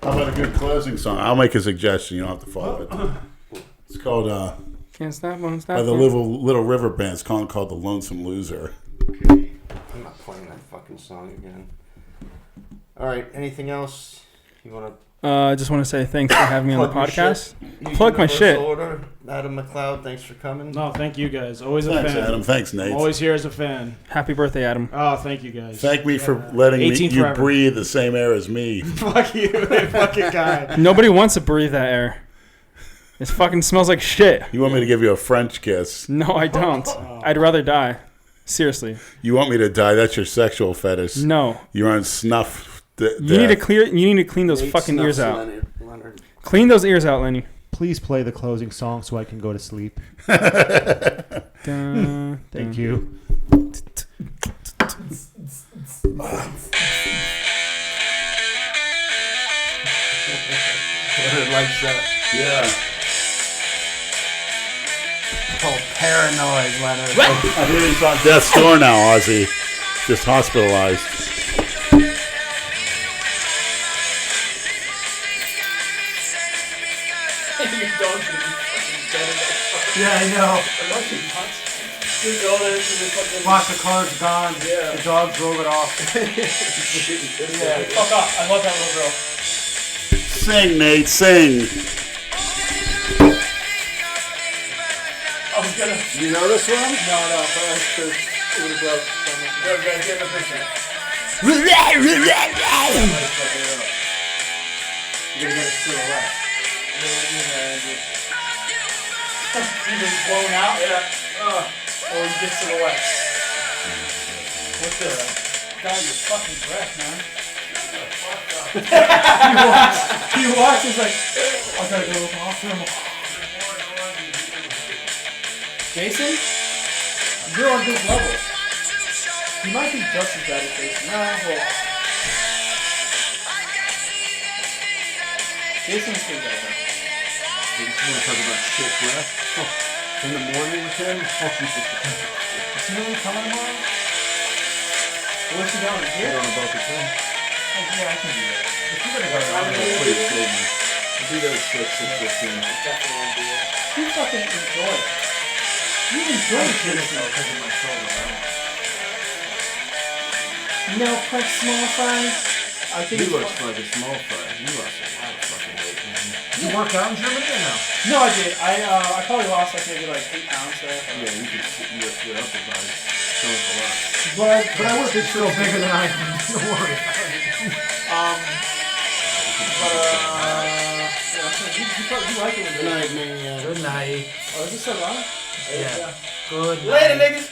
How about a good closing song? I'll make a suggestion. You don't have to follow it. It's called Can't stop, won't stop. by the Little River Band. It's called The Lonesome Loser. I'm not playing that fucking song again. All right, anything else you want to I just want to say thanks for having me on the Plug your podcast. shit. Plug my Universal shit. Order. Adam Macleod, thanks for coming. No, thank you guys. Always a Thanks, fan. Adam. Thanks, Nate. I'm always here as a fan. Happy birthday, Adam. Oh, thank you guys. Thank me for letting 18 you forever. breathe the same air as me. Fuck you, fucking guy. Nobody wants to breathe that air. It fucking smells like shit. You want me to give you a French kiss? No, I don't. I'd rather die. Seriously. You want me to die? That's your sexual fetish. No. You're on snuff. You need to clean those Nate fucking ears Snuffs out. Leonard. Clean those ears out, Lenny. Please play the closing song so I can go to sleep. Dun, Thank you. Leonard likes that. Yeah. Called Paranoid, Leonard. I hear he's on death's door now, Ozzy. Just hospitalized. Yeah, I know. Watch the car's gone. Yeah. The dog drove it off. Fuck off. I love that little girl. Sing, Nate, sing. I was gonna. You know this one? No, but I just it would have broke. Get the picture. You're gonna get a silhouette. Even blown out? Yeah. Or you get silhouettes. What's the... God, your fucking breath, man. he walks, he's like, I gotta go to the bathroom. Jason? You're on his level. You might be just as bad as Jason. No, well... Jason's pretty bad, though. You want to talk about shit breath? In the morning with him? Is he really coming tomorrow? Where's he going? Here? On a boat with him. Oh, yeah, I can do that. If you're gonna go, I'm I'm gonna gonna put it in. Do those 6:15. You fucking enjoy it. You enjoy it. Because of my shoulder. You know, like small fries. I think He it's looks fun. like a small fry. You lost a lot of fucking weight, man. You work out in Germany or no? No, I did. I probably lost like maybe like 8 pounds there. Yeah, you can sit your upper body. Shows a lot. But But I would be still bigger than I am. Don't worry. yeah, you like it when Good night, man. Good night. Oh, is this so long? Yeah. Good night. Later, niggas.